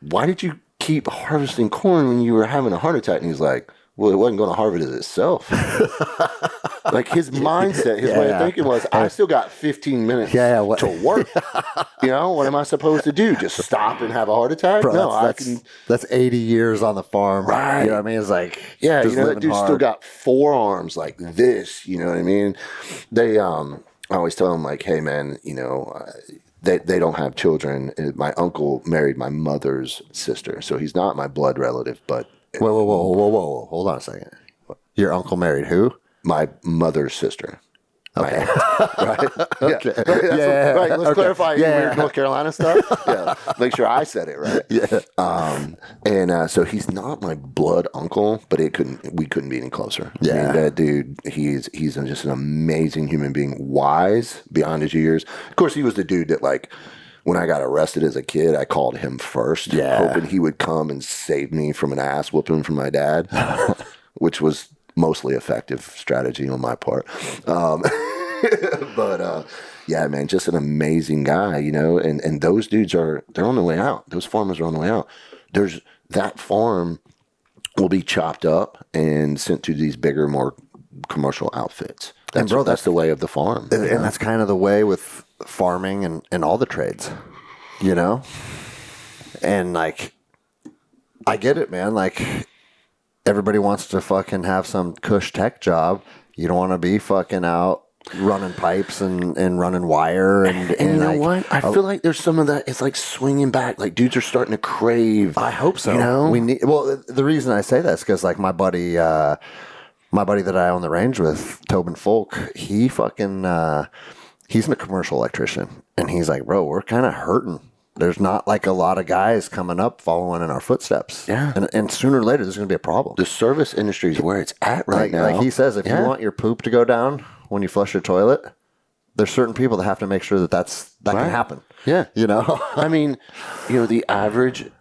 why did you keep harvesting corn when you were having a heart attack? And he's like, well, it wasn't going to harvest it itself. Like his mindset, his way of thinking was, I still got 15 minutes to work. What am I supposed to do? Just stop and have a heart attack? Bro, No, that's 80 years on the farm. Right. You know what I mean? It's like, yeah, just that living dude hard. still got forearms like this. You know what I mean? They, I always tell them, like, hey, man, they don't have children. My uncle married my mother's sister, so he's not my blood relative, but Whoa. Hold on a second. Your uncle married who? my mother's sister. Okay. Right? Okay. Right. Let's Okay. clarify Yeah. North Carolina stuff. Yeah. Make sure I said it right. Yeah. So he's not my blood uncle, but we couldn't be any closer. I Yeah. mean, that dude, he's just an amazing human being, wise beyond his years. Of course, he was the dude that, like, when I got arrested as a kid, I called him first, hoping he would come and save me from an ass whooping from my dad, which was mostly effective strategy on my part. But yeah, man, just an amazing guy, and those dudes they're on the way out. Those farmers are on the way out. That farm will be chopped up and sent to these bigger, more commercial outfits. That's the way of the farm. And that's kind of the way with farming and all the trades, And, like, I get it, man. Like, everybody wants to fucking have some cush tech job. You don't want to be fucking out running pipes and running wire and you know like, what? I feel like there's some of that. It's like swinging back. Like dudes are starting to crave. I hope so. You know? We need. Well, the reason I say that is because like my buddy that I own the range with, Tobin Folk, he fucking he's a commercial electrician, and he's like, bro, we're kind of hurting. There's not like a lot of guys coming up following in our footsteps. Yeah. And sooner or later, there's going to be a problem. The service industry is where it's at right now. Like he says, if you want your poop to go down when you flush your toilet, there's certain people that have to make sure that can happen. Yeah. You know? I mean, the average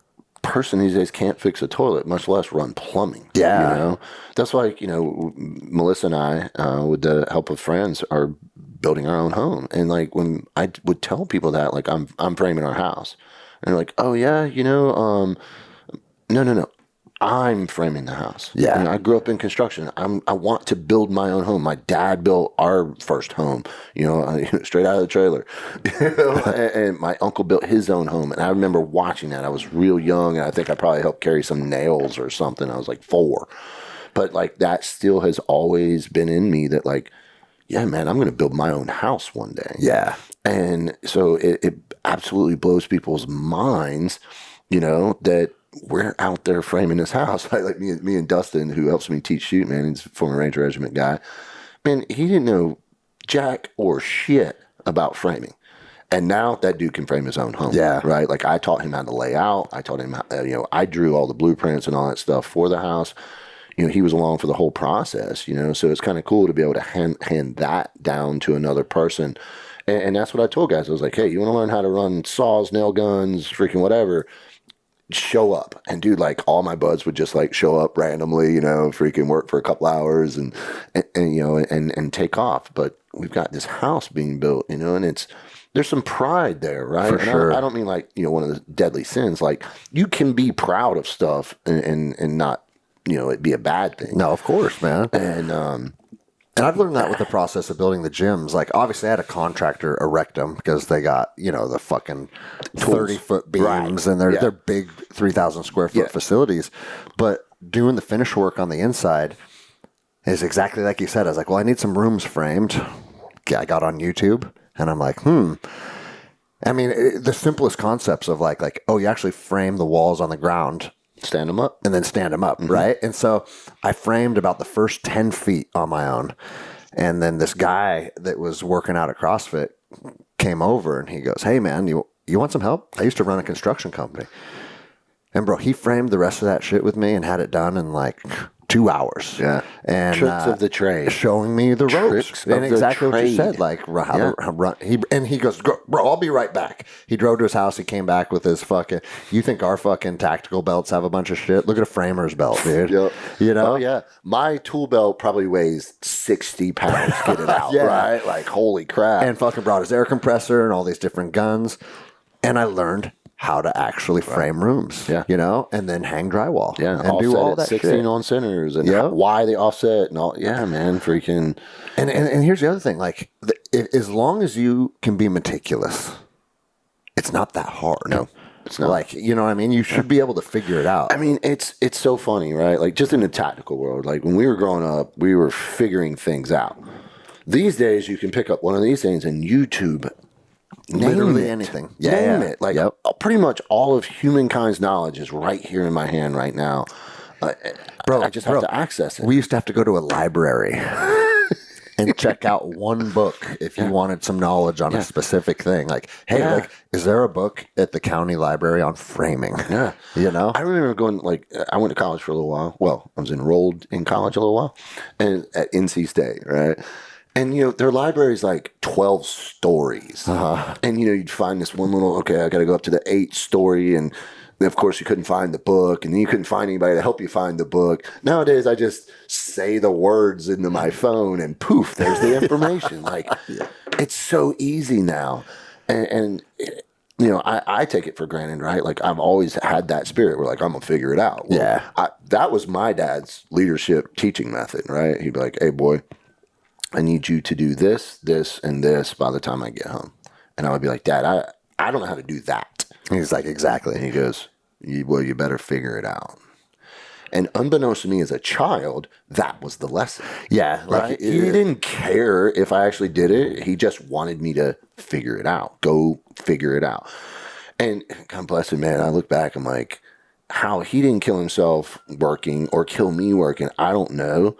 person these days can't fix a toilet, much less run plumbing. Yeah. You know? That's why, Melissa and I, with the help of friends, are building our own home. And like when I would tell people that, like I'm framing our house, and they're like, oh yeah, no, I'm framing the house. Yeah. I grew up in construction. I want to build my own home. My dad built our first home, straight out of the trailer. And my uncle built his own home. And I remember watching that. I was real young, and I think I probably helped carry some nails or something. I was like 4. But like that still has always been in me that like, yeah, man, I'm going to build my own house one day. Yeah. And so it absolutely blows people's minds, that we're out there framing this house. Like me and Dustin, who helps me teach shoot, man, he's a former Ranger Regiment guy. Man, he didn't know jack or shit about framing. And now that dude can frame his own home. Yeah. Right? Like I taught him how to lay out. I taught him how, I drew all the blueprints and all that stuff for the house. He was along for the whole process, so it's kind of cool to be able to hand that down to another person. And that's what I told guys. I was like, hey, you want to learn how to run saws, nail guns, freaking whatever, show up. And dude, like all my buds would just like show up randomly, freaking work for a couple hours and take off. But we've got this house being built, and there's some pride there, right? For sure. I don't mean like, one of the deadly sins. Like you can be proud of stuff and not, it'd be a bad thing. No, of course, man. And I've learned that with the process of building the gyms. Like, obviously, I had a contractor erect them because they got, the fucking 30-foot beams, and they're big 3,000 square foot facilities. But doing the finish work on the inside is exactly like you said. I was like, well, I need some rooms framed. I got on YouTube, and I'm like, I mean, the simplest concepts of like, oh, you actually frame the walls on the ground. Stand them up. And then stand them up, right? And so I framed about the first 10 feet on my own. And then this guy that was working out at CrossFit came over, and he goes, hey, man, you want some help? I used to run a construction company. And, bro, he framed the rest of that shit with me and had it done in like 2 hours. Yeah. And tricks of the trade. Showing me the ropes. And exactly what you said, like how to run. He goes, bro, I'll be right back. He drove to his house. He came back with his fucking, you think our fucking tactical belts have a bunch of shit? Look at a framer's belt, dude. Yep. Oh, yeah. My tool belt probably weighs 60 pounds. Get it out, right? Like, holy crap. And fucking brought his air compressor and all these different guns. And I learned how to actually frame rooms, and then hang drywall, and do all that 16 shit. On centers, and why they offset, and all. Yeah, man, freaking. And here's the other thing: like, as long as you can be meticulous, it's not that hard. No, it's not. Like, you know what I mean? You should be able to figure it out. I mean, it's so funny, right? Like, just in the tactical world, like when we were growing up, we were figuring things out. These days, you can pick up one of these things and YouTube. Literally anything. Name it. Like pretty much all of humankind's knowledge is right here in my hand right now. I just have to access it. We used to have to go to a library and check out one book if you wanted some knowledge on a specific thing. Like, hey, like, is there a book at the county library on framing? Yeah. I remember going, like, I went to college for a little while. Well, I was enrolled in college a little while, and at NC State, right? And, their library's like 12 stories. And, you'd find this one little, okay, I got to go up to the 8th story. And of course, you couldn't find the book. And then you couldn't find anybody to help you find the book. Nowadays, I just say the words into my phone and poof, there's the information. Like, it's so easy now. And I take it for granted, right? Like, I've always had that spirit where, like, I'm going to figure it out. Well, that was my dad's leadership teaching method, right? He'd be like, hey, boy, I need you to do this, this, and this by the time I get home. And I would be like, Dad, I don't know how to do that. And he's like, exactly. And he goes, well, you better figure it out. And unbeknownst to me as a child, that was the lesson. Yeah. Like, Right? He didn't care if I actually did it. He just wanted me to figure it out. Go figure it out. And God bless him, man. I look back, I'm like, how he didn't kill himself working or kill me working, I don't know.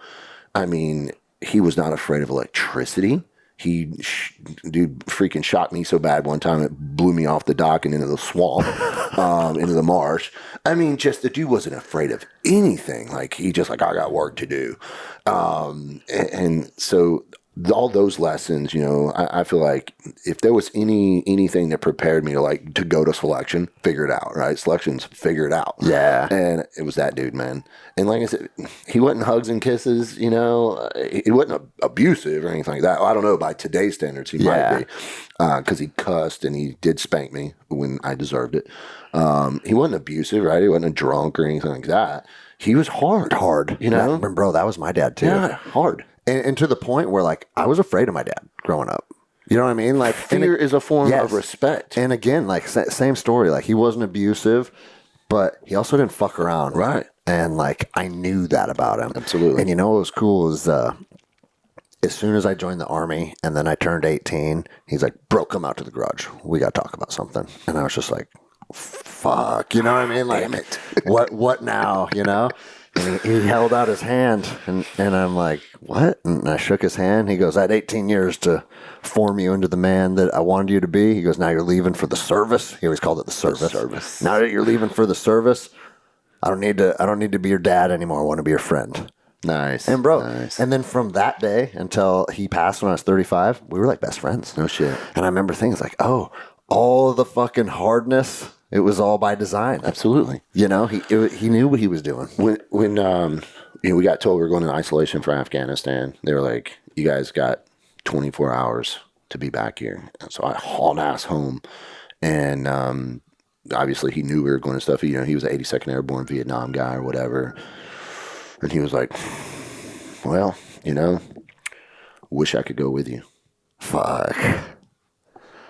I mean, he was not afraid of electricity. Dude freaking shot me so bad one time it blew me off the dock and into the swamp, into the marsh. I mean, just the dude wasn't afraid of anything. Like, he just like, I got work to do. And so all those lessons, I feel like if there was anything that prepared me to go to selection, figure it out, right? Selections, figure it out. Yeah. And it was that dude, man. And like I said, he wasn't hugs and kisses, he wasn't abusive or anything like that. I don't know, by today's standards, he might be, because he cussed and he did spank me when I deserved it. He wasn't abusive, right? He wasn't a drunk or anything like that. He was hard, Bro, that was my dad too. Yeah, hard. And to the point where, like, I was afraid of my dad growing up. You know what I mean? Like, fear is a form of respect. And again, like, same story. Like, he wasn't abusive, but he also didn't fuck around. Right. And, like, I knew that about him. Absolutely. And what was cool is as soon as I joined the Army and then I turned 18, he's like, bro, come out to the garage. We got to talk about something. And I was just like, fuck. You know what I mean? Like, Damn it. what now, And he held out his hand, and I'm like, what? And I shook his hand. He goes, I had 18 years to form you into the man that I wanted you to be. He goes, now you're leaving for the service. He always called it the service. Now that you're leaving for the service, I don't need to be your dad anymore. I want to be your friend. Nice. And bro, nice. And then from that day until he passed when I was 35, we were like best friends. No shit. And I remember things like, oh, all of the fucking hardness, it was all by design. Absolutely. He knew what he was doing. When we got told we were going in isolation for Afghanistan, they were like, you guys got 24 hours to be back here. And so I hauled ass home. And obviously he knew we were going to stuff. He was an 82nd Airborne Vietnam guy or whatever. And he was like, well, wish I could go with you. Fuck.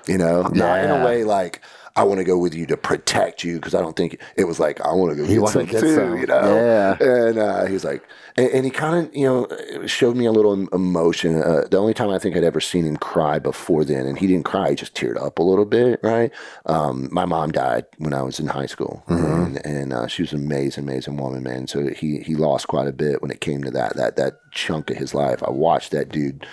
Not in a way like, I want to go with you to protect you, because I don't think it was like, I want to go get some too, Yeah. And he was like, and he kind of, showed me a little emotion. The only time I think I'd ever seen him cry before then, and he didn't cry, he just teared up a little bit, right? My mom died when I was in high school, and she was an amazing woman, man. So he lost quite a bit when it came to that chunk of his life. I watched that dude,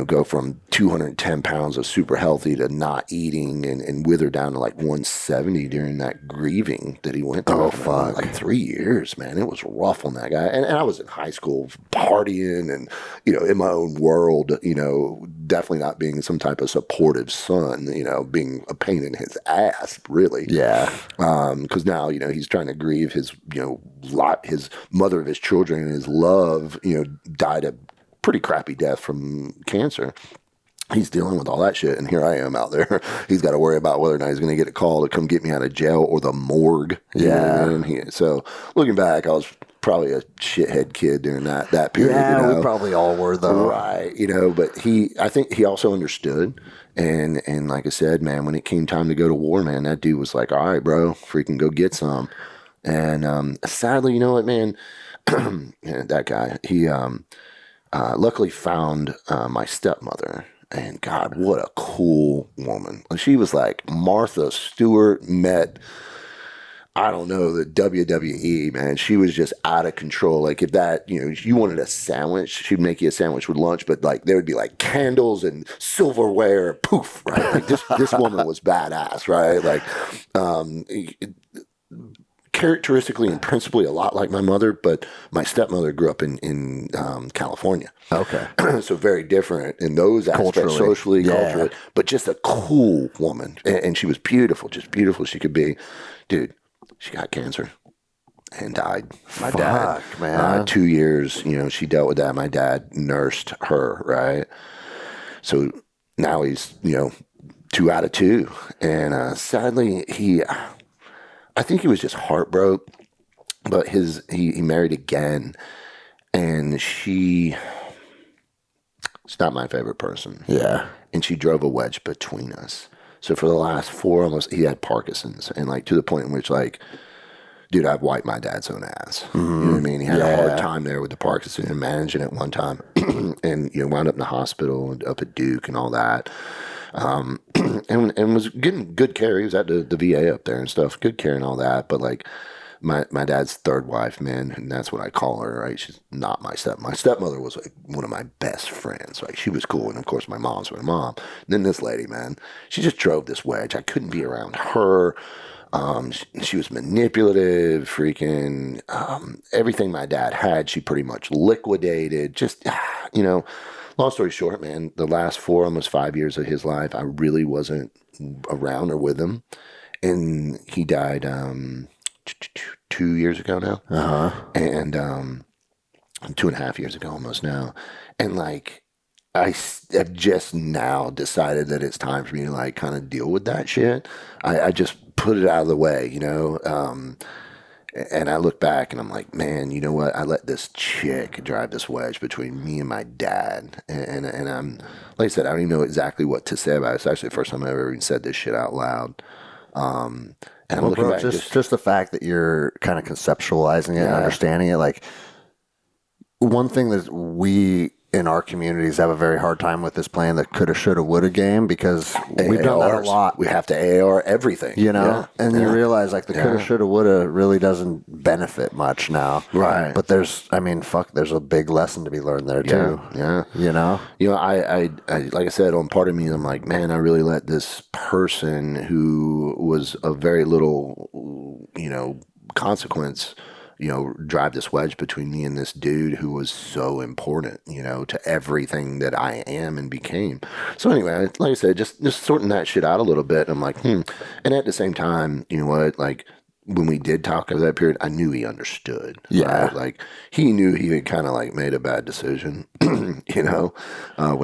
go from 210 pounds of super healthy to not eating and wither down to like 170 during that grieving that he went through. Oh, fuck. Like 3 years, man. It was rough on that guy. And I was in high school partying and, in my own world, definitely not being some type of supportive son, being a pain in his ass, really. Yeah. Because now, he's trying to grieve his, his mother of his children and his love, died a pretty crappy death from cancer. He's dealing with all that shit, and here I am out there. He's got to worry about whether or not he's going to get a call to come get me out of jail or the morgue. So looking back, I was probably a shithead kid during that period. Yeah, we probably all were, though. Right, but I think he also understood. And like I said, man, when it came time to go to war, man, that dude was like, all right, bro, freaking go get some. And sadly, you know what, man? That guy, he luckily found my stepmother, and God, what a cool woman. She was like Martha Stewart met, I don't know, the WWE, man. She was just out of control. Like, if that, you wanted a sandwich, she'd make you a sandwich with lunch, but like there would be like candles and silverware, poof, right? Like this woman was badass, right? Like, characteristically and principally a lot like my mother, but my stepmother grew up in California. Okay. So very different in those aspects, socially, culturally, but just a cool woman. And she was beautiful, just beautiful as she could be. Dude, she got cancer and died. My dad, man. 2 years, she dealt with that. My dad nursed her, right? So now he's, 2 out of 2. And sadly, I think he was just heartbroken, but he married again, and she's not my favorite person. Yeah. And she drove a wedge between us. So for the last 4, he had Parkinson's, and like to the point in which like dude, I've wiped my dad's own ass. You know what I mean? He had a hard time there with the Parkinson and managing it one time, and wound up in the hospital and up at Duke and all that. And was getting good care. He was at the VA up there and stuff, good care and all that. But like my dad's third wife, man, and that's what I call her, right? She's not my stepmother was like one of my best friends. Like she was cool, and of course my mom's my mom. And then this lady, man, she just drove this wedge. I couldn't be around her. She was manipulative, freaking everything my dad had. She pretty much liquidated. Just long story short, man, the last 4, almost 5 years of his life, I really wasn't around or with him. And he died 2 years ago now. And 2.5 years ago almost now. And like, I have just now decided that it's time for me to like kind of deal with that shit. I just put it out of the way, and I look back and I'm like, man, you know what? I let this chick drive this wedge between me and my dad. And I'm, like I said, I don't even know exactly what to say about it. It's actually the first time I've ever even said this shit out loud. And I'm looking bro, back. Just the fact that you're kind of conceptualizing it and understanding it. Like, one thing that we in our communities have a very hard time with is playing the coulda, shoulda, woulda game, because we've done that a lot. We have to AR everything, and you realize like the coulda, shoulda, woulda really doesn't benefit much now, right? But there's a big lesson to be learned there too. I like I said, on part of me, I'm like, man, I really let this person who was a very little, consequence, drive this wedge between me and this dude who was so important, to everything that I am and became. So anyway, like I said, just sorting that shit out a little bit. I'm like, And at the same time, you know what? Like, when we did talk over that period, I knew he understood. Yeah. Right? Like, he knew he had kind of like made a bad decision, when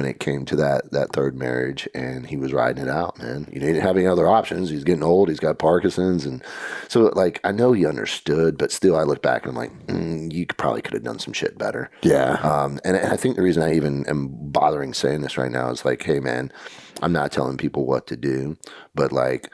it came to that third marriage, and he was riding it out, man. He didn't have any other options. He's getting old. He's got Parkinson's. And so, like, I know he understood, but still I look back and I'm like, you probably could have done some shit better. Yeah. And I think the reason I even am bothering saying this right now is like, hey, man, I'm not telling people what to do, but like,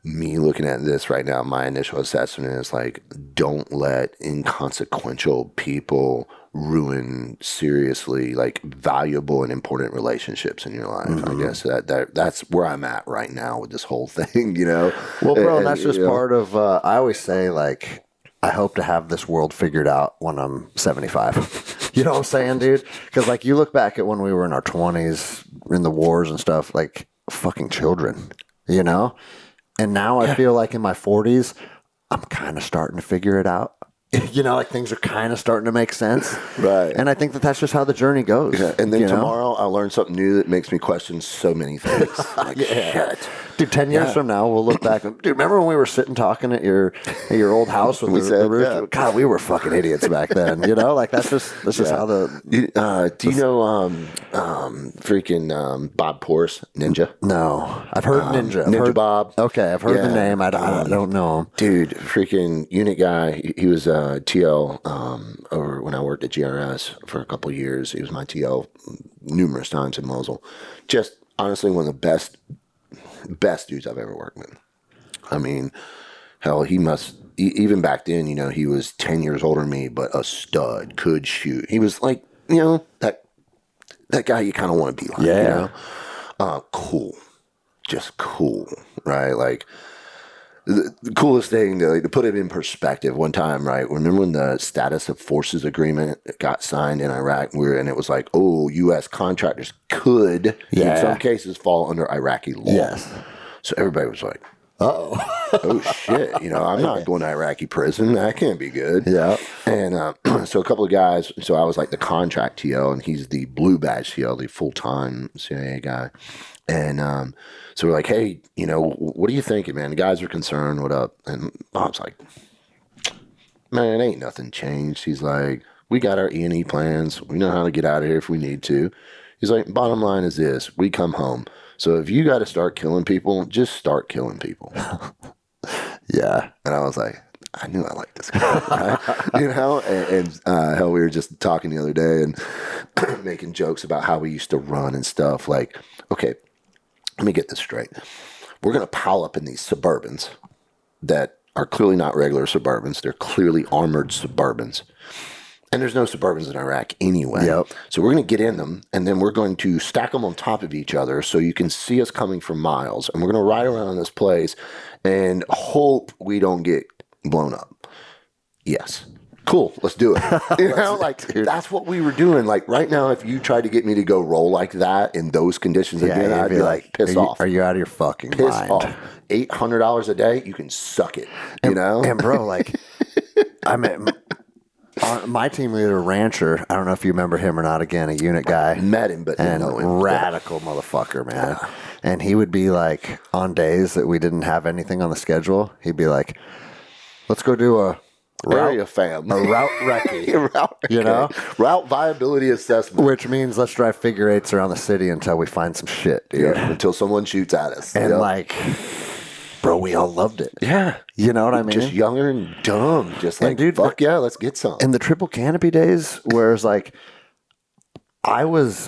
me looking at this right now, my initial assessment is like, don't let inconsequential people ruin seriously like valuable and important relationships in your life. I guess that's where I'm at right now with this whole thing, Well, bro, and that's just part of, I always say like, I hope to have this world figured out when I'm 75. You know what I'm saying, dude? Because like, you look back at when we were in our 20s in the wars and stuff, like fucking children, And now I feel like in my 40s, I'm kind of starting to figure it out. Like things are kind of starting to make sense. Right. And I think that that's just how the journey goes. Yeah. And then tomorrow I'll learn something new that makes me question so many things. Like, shit. Dude, 10 years from now, we'll look back. Dude, remember when we were sitting talking at your old house with the roof? Yeah. God, we were fucking idiots back then. Like that's just how the. Do you know freaking Bob Porras, Ninja? No, I've heard Ninja. Ninja Bob. Okay, I've heard the name. I don't know him. Dude, freaking unit guy. He was TL over when I worked at GRS for a couple of years. He was my TL numerous times in Mosul. Just honestly one of the best dudes I've ever worked with. I mean, hell, he must, even back then, he was 10 years older than me, but a stud, could shoot. He was like, that guy you kind of want to be like, cool. Just cool, right? Like, the coolest thing to put it in perspective, one time, right? Remember when the status of forces agreement got signed in Iraq, and it was like, oh, U.S. contractors could, in some cases, fall under Iraqi law. Yes. So everybody was like, oh shit, I'm not going to Iraqi prison. That can't be good. Yeah. And so a couple of guys, so I was like the contract TL, and he's the blue badge TL, the full-time CIA guy. And so we're like, hey, what are you thinking, man? The guys are concerned. What up? And Bob's like, man, ain't nothing changed. He's like, we got our E&E plans. We know how to get out of here if we need to. He's like, bottom line is this. We come home. So if you got to start killing people, just start killing people. Yeah. And I was like, I knew I liked this guy, right? And hell, we were just talking the other day and making jokes about how we used to run and stuff. Like, okay, let me get this straight. We're going to pile up in these Suburbans that are clearly not regular Suburbans. They're clearly armored Suburbans. And there's no Suburbans in Iraq anyway. Yep. So we're going to get in them, and then we're going to stack them on top of each other so you can see us coming for miles. And we're going to ride around this place and hope we don't get blown up. Yes. Cool. Let's do it. You know, like, that's what we were doing. Like, right now, if you tried to get me to go roll like that in those conditions again, I'd be like, piss off. Are you out of your fucking Piss mind? off. $800 a day, you can suck it. You know? And bro, like, I mean, my team leader, Rancher, I don't know if you remember him or not, again, a unit guy. Met him, but didn't know him. Radical motherfucker, man. Yeah. And he would be like, on days that we didn't have anything on the schedule, he'd be like, let's go do a Area fam. A route recce. You know? Route viability assessment. Which means let's drive figure eights around the city until we find some shit, dude. Yeah, until someone shoots at us. And like, bro, we all loved it. Yeah. You know what I mean? Just younger and dumb. Just like, dude, fuck yeah, let's get some. In the triple canopy days, whereas like, I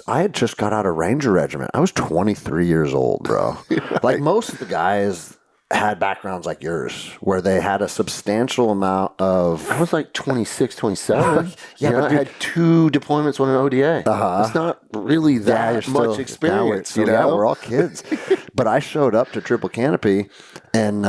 had just got out of Ranger Regiment. I was 23 years old, bro. Right. Like most of the guys had backgrounds like yours, where they had a substantial amount of... I was like 26, 27. Yeah, but I had 2 deployments on an ODA. It's not really that much experience. Yeah, we're all kids. But I showed up to Triple Canopy, and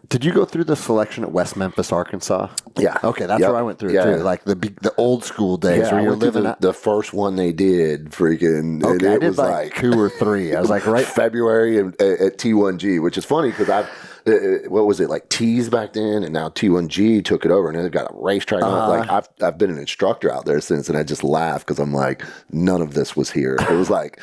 did you go through the selection at West Memphis, Arkansas? Yeah. Okay, that's where I went through it too. Like the old school days where you're living... The first one they did, freaking... Okay, I did like 2 or 3. I was like, right... February at T1G, which is funny because what was it, like T's back then, and now T1G took it over, and then they've got a racetrack. Like I've been an instructor out there since, and I just laugh because I'm like, none of this was here. It was like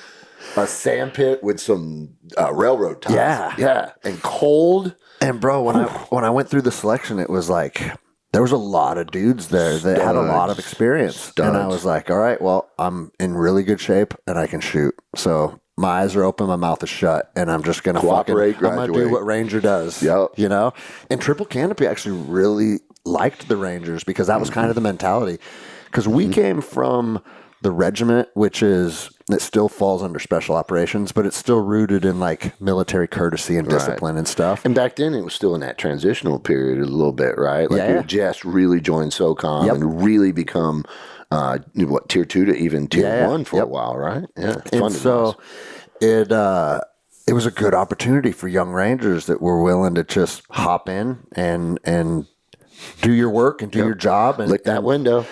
a sand pit with some railroad ties. Yeah, and cold. And bro, when I went through the selection, it was like there was a lot of dudes there that had a lot of experience, and I was like, all right, well, I'm in really good shape and I can shoot, so. My eyes are open, my mouth is shut, and I'm just gonna cooperate. I'm gonna do what Ranger does. Yep. You know? And Triple Canopy actually really liked the Rangers because that was kind of the mentality. Because we came from the regiment, it still falls under special operations, but it's still rooted in like military courtesy and discipline and stuff. And back then it was still in that transitional period a little bit, right? Like you had just really joined SOCOM and really become tier 2 to even tier 1 for a while, right? Yeah. And so it was a good opportunity for young Rangers that were willing to just hop in and do your work and do your job and lick that window.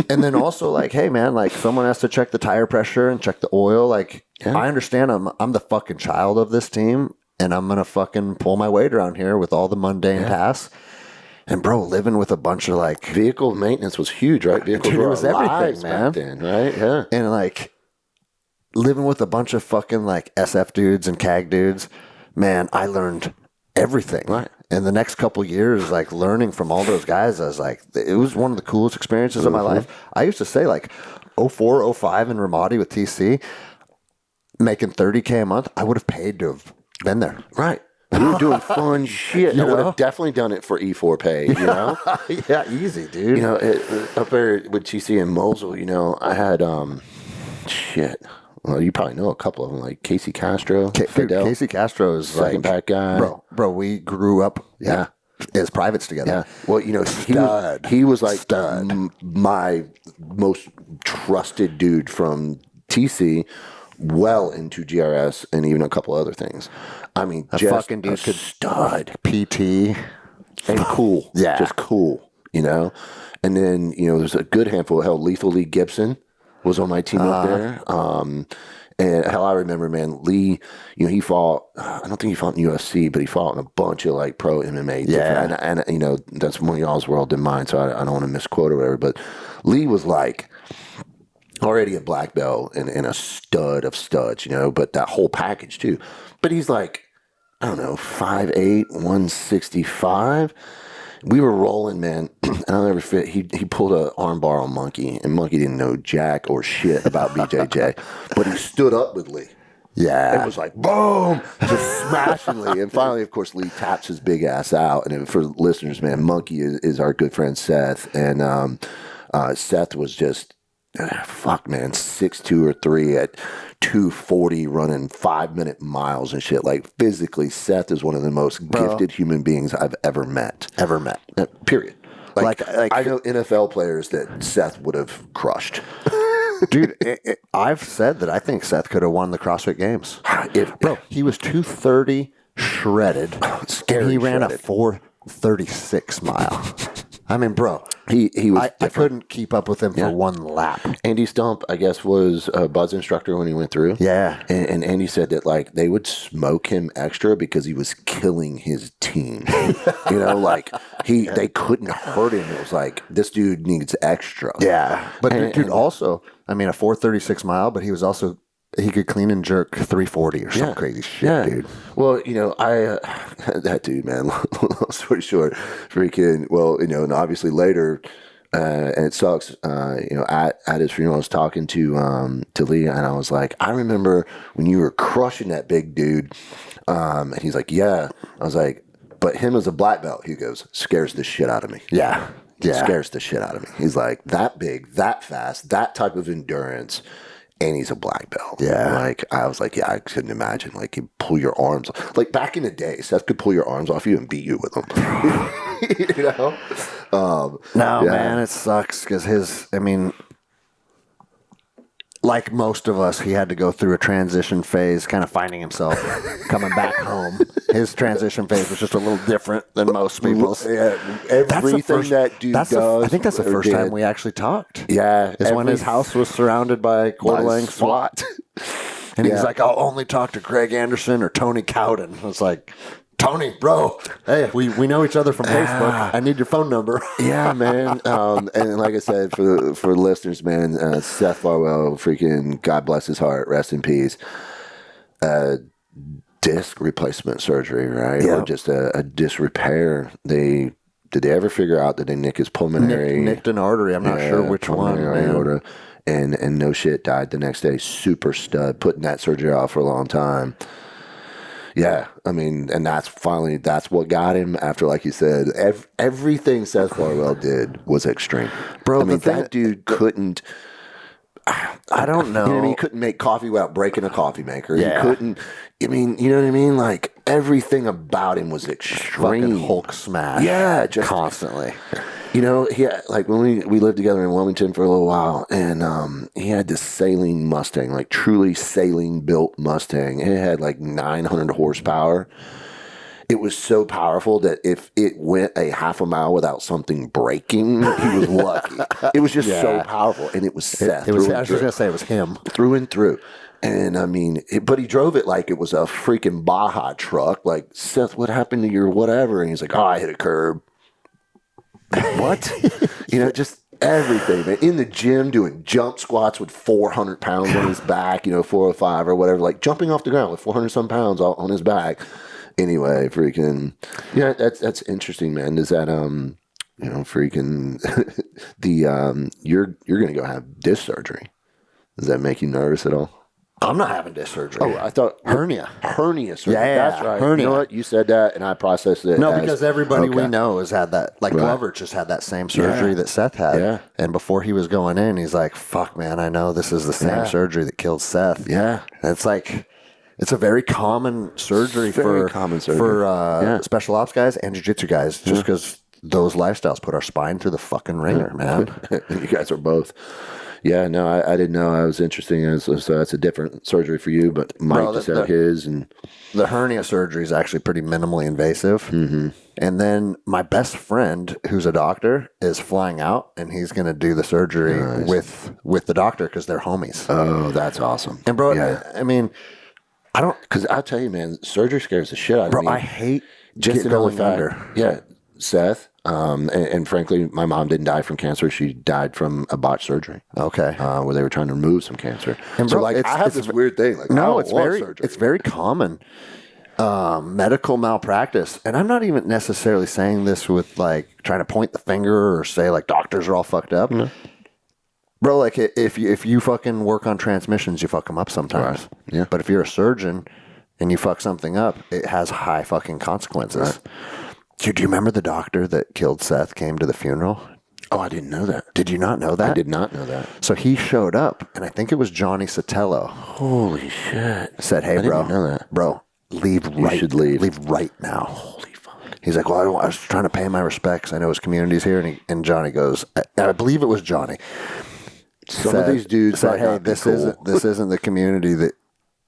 And then also like, hey man, like someone has to check the tire pressure and check the oil. Like I understand I'm the fucking child of this team, and I'm gonna fucking pull my weight around here with all the mundane tasks. And bro, living with a bunch of like vehicle maintenance was huge, right? Vehicles was everything, man. Back then, right? Yeah. And like living with a bunch of fucking like SF dudes and CAG dudes, man, I learned everything. Right. And the next couple years, like learning from all those guys, I was like, it was one of the coolest experiences of my life. I used to say like 04, 05 in Ramadi with TC, making $30K a month, I would have paid to have been there. Right. We were doing fun shit. I would have definitely done it for E4 pay, you know? Yeah, easy, dude. You know, up there with TC in Mosul, you know, I had, well, you probably know a couple of them, like Casey Castro. Fidel. Casey Castro is second back guy. Bro, we grew up as privates together. Yeah. Well, you know, he was like my most trusted dude from TC well into GRS and even a couple other things. I mean, that just fucking dude could stud. PT. And cool. Yeah. Just cool, you know? And then, you know, there's a good handful. Hell, Lethal Lee Gibson was on my team up there. And hell, I remember, man, Lee, you know, he fought, I don't think he fought in UFC, but he fought in a bunch of like pro MMA. Yeah. And you know, that's one of y'all's world than mine, so I don't want to misquote or whatever. But Lee was like already a black belt and a stud of studs, you know, but that whole package too. But he's like, I don't know, 5'8", 165. We were rolling, man, and I'll never forget. He pulled an armbar on Monkey, and Monkey didn't know jack or shit about BJJ, but he stood up with Lee. Yeah. And was like, boom, just smashing Lee. And finally, of course, Lee taps his big ass out. And for listeners, man, Monkey is our good friend Seth, and Seth was just fuck, man, 6'2" or 3" at 240 running 5-minute miles and shit. Like, physically, Seth is one of the most gifted human beings I've ever met. Period. Like I know NFL players that Seth would have crushed. Dude, I've said that I think Seth could have won the CrossFit Games. Bro, he was 230 shredded, and he ran a 436 mile. I mean, bro, he was. I couldn't keep up with him for one lap. Andy Stump, I guess, was Bud's instructor when he went through. Yeah, and Andy said that like they would smoke him extra because he was killing his team. You know, like they couldn't hurt him. It was like, this dude needs extra. Yeah, but dude, also, I mean, a 436 mile, but he could clean and jerk 340 or some crazy shit, dude. Well, you know, that dude, man, long story short, freaking, well, you know, and obviously later, and it sucks, you know, at his funeral, I was talking to Lee, and I was like, I remember when you were crushing that big dude, and he's like, yeah. I was like, but him as a black belt, he goes, scares the shit out of me. Yeah. Scares the shit out of me. He's like, that big, that fast, that type of endurance. And he's a black belt. Yeah. Like, I was like, yeah, I couldn't imagine. Like, he'd pull your arms. Like, back in the day, Seth could pull your arms off you and beat you with them. You know? Man, it sucks because like most of us, he had to go through a transition phase, kind of finding himself, coming back home. His transition phase was just a little different than most people's. Yeah, everything that dude does. I think that's the first time we actually talked. Yeah. Is when his house was surrounded by quarter-length SWAT. And he's like, I'll only talk to Greg Anderson or Tony Cowden. I was like, Tony, bro, hey, we know each other from Facebook. I need your phone number. Yeah, man. And like I said, for listeners, man, Seth Farwell, freaking God bless his heart, rest in peace. Disc replacement surgery, right? Yeah. Or just a disc repair. Did they ever figure out that they nick his pulmonary? Nicked an artery. I'm not sure which one. Aorta, and no shit, died the next day. Super stud, putting that surgery off for a long time. Yeah, I mean, and that's what got him after, like you said, everything Seth Farwell did was extreme. Bro, I mean, that dude couldn't. I don't know. You know what I mean? He couldn't make coffee without breaking a coffee maker. Yeah. He couldn't. I mean, you know what I mean? Like, everything about him was extreme. Fucking Hulk smash. Yeah, just constantly. You know, he had, like when we lived together in Wilmington for a little while, and he had this saline Mustang, like truly saline built Mustang. It had like 900 horsepower. It was so powerful that if it went a half a mile without something breaking, he was lucky. It was just so powerful, and it was Seth. I was just gonna say it was him through and through. And I mean, but he drove it like it was a freaking Baja truck. Like, Seth, what happened to your whatever? And he's like, oh, I hit a curb. What? You know, just everything, man. In the gym, doing jump squats with 400 pounds on his back, 405 or whatever, like jumping off the ground with 400 some pounds on his back. Anyway, freaking, yeah, that's interesting, man. Does that, freaking, you're going to go have disc surgery. Does that make you nervous at all? I'm not having disc surgery. Oh, I thought hernia surgery. Yeah, that's right. hernia. You know what? You said that, and I processed it. No, because everybody we know has had that. Like Glover just had that same surgery that Seth had. Yeah. And before he was going in, he's like, "Fuck, man, I know this is the same surgery that killed Seth." Yeah, and it's like, it's a very common surgery for special ops guys and jiu-jitsu guys, just because those lifestyles put our spine through the fucking ringer, man. You guys are both. Yeah, no, I didn't know. I was interesting. So that's a different surgery for you, but Mike just had his. And the hernia surgery is actually pretty minimally invasive. Mm-hmm. And then my best friend, who's a doctor, is flying out, and he's going to do the surgery with the doctor because they're homies. Oh, that's awesome. And bro, I mean, I don't, because I'll tell you, man, surgery scares the shit out of me. Bro, I hate just going under. Yeah, Seth. And frankly, my mom didn't die from cancer. She died from a botched surgery. Okay. Where they were trying to remove some cancer. And so, bro, like, I have this weird thing. Like, no, it's very common. Medical malpractice. And I'm not even necessarily saying this with, like, trying to point the finger or say, like, doctors are all fucked up. Mm-hmm. Bro, like, if you fucking work on transmissions, you fuck them up sometimes. Right. Yeah. But if you're a surgeon and you fuck something up, it has high fucking consequences. Right. Dude, do you remember the doctor that killed Seth came to the funeral? Oh, I didn't know that. Did you not know that? I did not know that. So he showed up, and I think it was Johnny Sotelo. Holy shit. Said, hey, I bro. didn't know that. Bro, leave right. You should leave. Leave right now. Holy fuck. He's like, well, I was trying to pay my respects. I know his community's here. And Johnny goes, I believe it was Johnny. Some of these dudes said, hey, this isn't the community that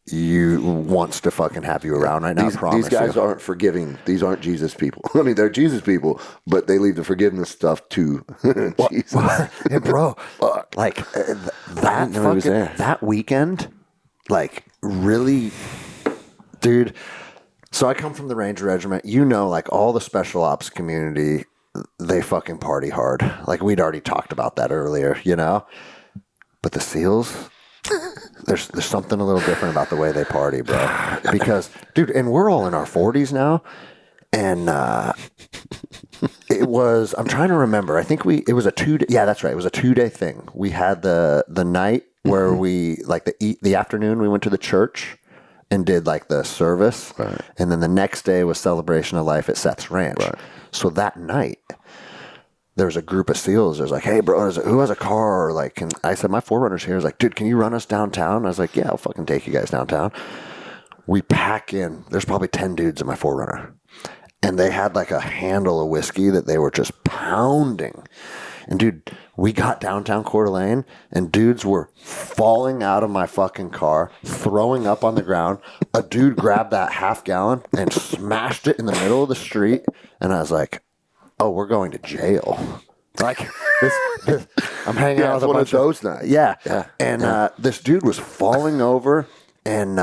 you wants to fucking have you around right now. These guys aren't forgiving. These aren't Jesus people. I mean, they're Jesus people, but they leave the forgiveness stuff to Jesus. And bro, like that weekend, like really, dude. So I come from the Ranger Regiment. You know, like all the special ops community, they fucking party hard. Like we'd already talked about that earlier, you know. But the SEALs, there's something a little different about the way they party, bro. Because, dude, and we're all in our 40s now, and it was. I'm trying to remember. I think it was a 2 day. Yeah, that's right. It was a 2-day thing. We had the night where we like the afternoon. We went to the church and did like the service, right. And then the next day was celebration of life at Seth's Ranch. Right. So that night, there was a group of SEALs. There's like, hey, bro, who has a car? Or like, I said, my Forerunner's here. I was like, dude, can you run us downtown? I was like, yeah, I'll fucking take you guys downtown. We pack in. There's probably 10 dudes in my Forerunner. And they had like a handle of whiskey that they were just pounding. And dude, we got downtown Coeur d'Alene, and dudes were falling out of my fucking car, throwing up on the ground. A dude grabbed that half gallon and smashed it in the middle of the street. And I was like, oh, we're going to jail. Like, this I'm hanging out with a bunch of those nights. Yeah. And this dude was falling over and,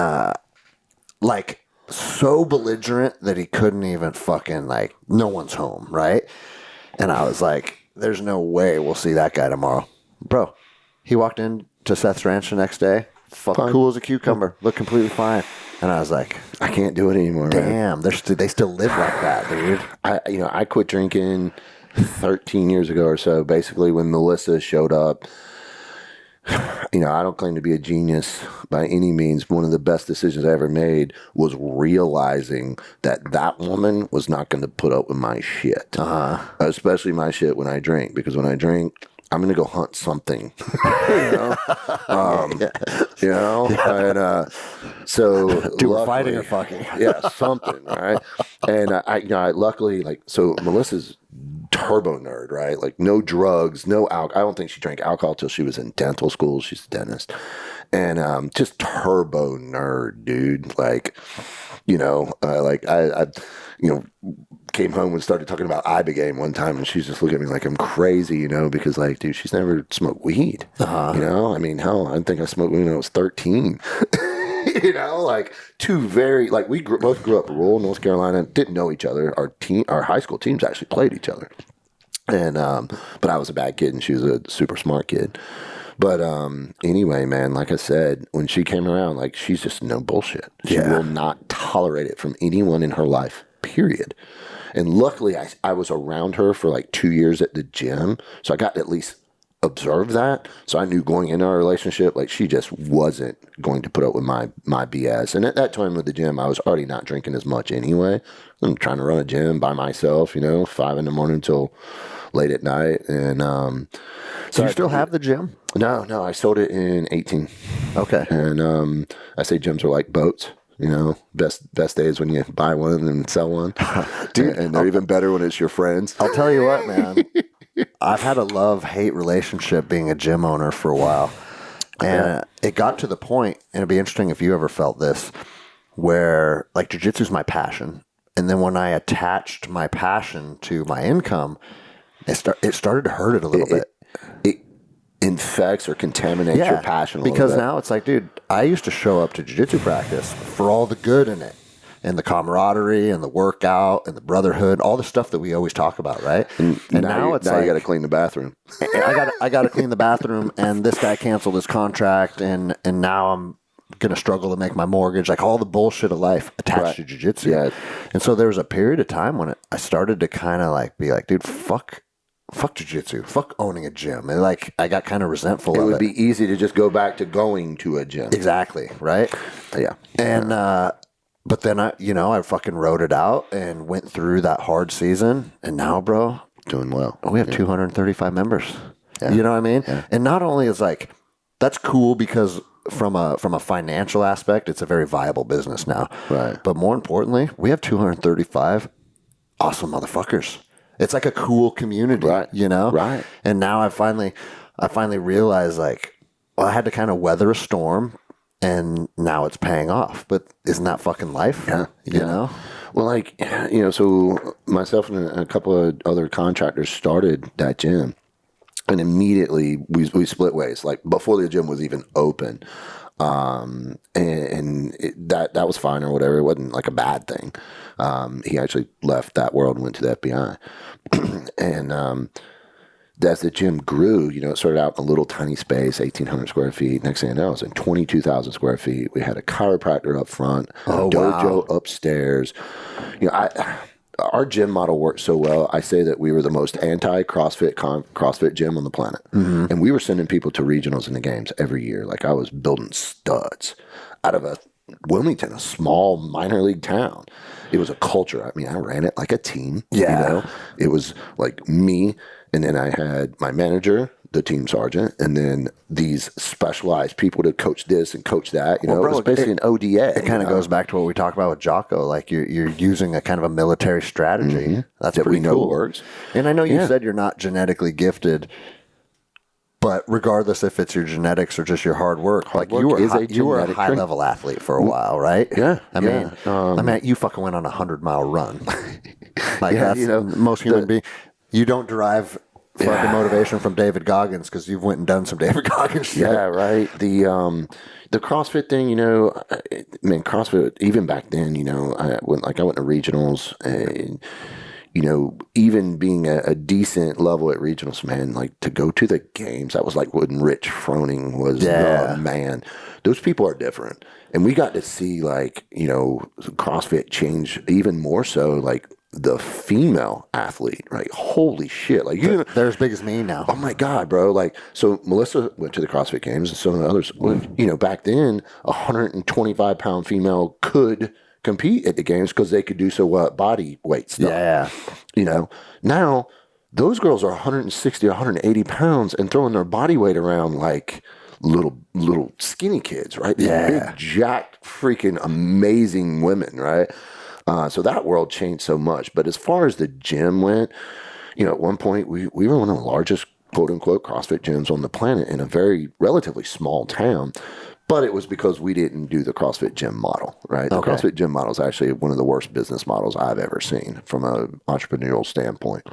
like, so belligerent that he couldn't even fucking, like, no one's home, right? And I was like, there's no way we'll see that guy tomorrow. Bro, he walked in to Seth's Ranch the next day, fucking cool as a cucumber, looked completely fine. And I was like, I can't do it anymore. Damn, they still live like that, dude. I quit drinking 13 years ago or so. Basically, when Melissa showed up, I don't claim to be a genius by any means. One of the best decisions I ever made was realizing that woman was not going to put up with my shit, especially my shit when I drink. Because when I drink, I'm going to go hunt something, And so dude, we're fighting or fucking. Yeah, something, right? And I luckily, like, so Melissa's turbo nerd, right? Like no drugs, no alcohol. I don't think she drank alcohol till she was in dental school. She's a dentist. And just turbo nerd, dude. Like, I came home and started talking about Ibogaine one time, and she's just looking at me like I'm crazy, because like, dude, she's never smoked weed. I mean, hell, I think I smoked weed when I was 13. Like two very, like we both grew up rural North Carolina, didn't know each other. Our high school teams actually played each other. And, but I was a bad kid and she was a super smart kid. But, anyway, man, like I said, when she came around, like she's just no bullshit. She will not tolerate it from anyone in her life, period. And luckily I was around her for like 2 years at the gym. So I got to at least observe that. So I knew going into our relationship, like she just wasn't going to put up with my BS. And at that time with the gym, I was already not drinking as much anyway. I'm trying to run a gym by myself, 5 a.m. till late at night. And So you still have the gym? No, I sold it in 18. Okay. And I say gyms are like boats. Best days when you buy one and sell one. Dude, and they're even better when it's your friends. I'll tell you what, man. I've had a love-hate relationship being a gym owner for a while. And it got to the point, and it'd be interesting if you ever felt this, where like jiu-jitsu's my passion. And then when I attached my passion to my income, it started to hurt it a little bit. It infects or contaminates your passion a little because bit. now it's like, dude, I used to show up to jiu-jitsu practice for all the good in it. And the camaraderie and the workout and the brotherhood, all the stuff that we always talk about, right? And now it's like, you got to clean the bathroom. I got to clean the bathroom, and this guy canceled his contract, and now I'm gonna struggle to make my mortgage. Like all the bullshit of life attached to jiu-jitsu. Yeah. And so there was a period of time when I started to kind of like be like, dude, fuck jiu-jitsu, fuck owning a gym, and like I got kind of resentful of it. It would be easy to just go back to going to a gym. Exactly, right? Yeah. And but then I fucking wrote it out and went through that hard season. And now, bro, doing well. We have 235 members. Yeah. You know what I mean? Yeah. And not only is like, that's cool because from a financial aspect, it's a very viable business now. Right. But more importantly, we have 235 awesome motherfuckers. It's like a cool community, Right. you know? Right. And now I finally realized, like, well, I had to kind of weather a storm, and now it's paying off. But isn't that fucking life? Yeah. You know? Well, like, so myself and a couple of other contractors started that gym, and immediately we split ways, like before the gym was even open. That was fine or whatever. It wasn't like a bad thing. He actually left that world and went to the FBI. And as the gym grew, it started out in a little tiny space, 1,800 square feet. Next thing I know, it was in 22,000 square feet. We had a chiropractor up front, a dojo upstairs. Our gym model worked so well. I say that we were the most CrossFit gym on the planet. Mm-hmm. And we were sending people to regionals in the games every year. Like, I was building studs out of Wilmington, a small minor league town. It was a culture. I mean, I ran it like a team. Yeah. It was like me, and then I had my manager, the team sergeant, and then these specialized people to coach this and coach that. It was basically an ODA. It kind of goes back to what we talked about with Jocko. Like, you're using a kind of a military strategy. Mm-hmm. That's that pretty we know cool. works. And I know you said you're not genetically gifted, but regardless if it's your genetics or just your hard work, you were a high level athlete for a while, right? Yeah. I mean, you fucking went on 100-mile run. Like, that's most human beings. You don't derive fucking motivation from David Goggins because you've went and done some David Goggins shit. Yeah, right. The CrossFit thing, CrossFit, even back then, I went to regionals, and even being a decent level at regionals, man, like, to go to the games, that was like when Rich Froning was the man. Those people are different. And we got to see, like, CrossFit change even more so, like, the female athlete, right? Holy shit. Like, they're as big as me now. Oh my God, bro. Like, so Melissa went to the CrossFit games, and some of the others, back then, 125-pound female could compete at the games because they could do body weight stuff. Yeah. Now those girls are 160, 180 pounds and throwing their body weight around like little skinny kids, right? These big, jacked, freaking amazing women, right? So that world changed so much. But as far as the gym went, at one point we were one of the largest, quote unquote, CrossFit gyms on the planet in a very relatively small town. But it was because we didn't do the CrossFit gym model, right? The CrossFit gym model is actually one of the worst business models I've ever seen from an entrepreneurial standpoint.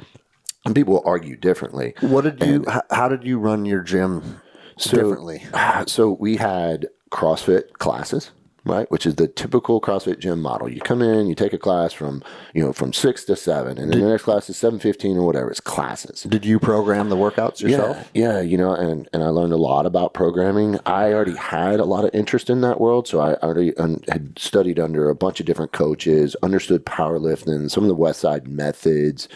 And people will argue differently. How did you run your gym differently? So we had CrossFit classes, right? Which is the typical CrossFit gym model. You come in, you take a class from 6 to 7, and then the next class is 7:15 or whatever. It's classes. Did you program the workouts yourself? Yeah, and I learned a lot about programming. I already had a lot of interest in that world, so I already had studied under a bunch of different coaches, understood powerlifting, some of the West Side methods,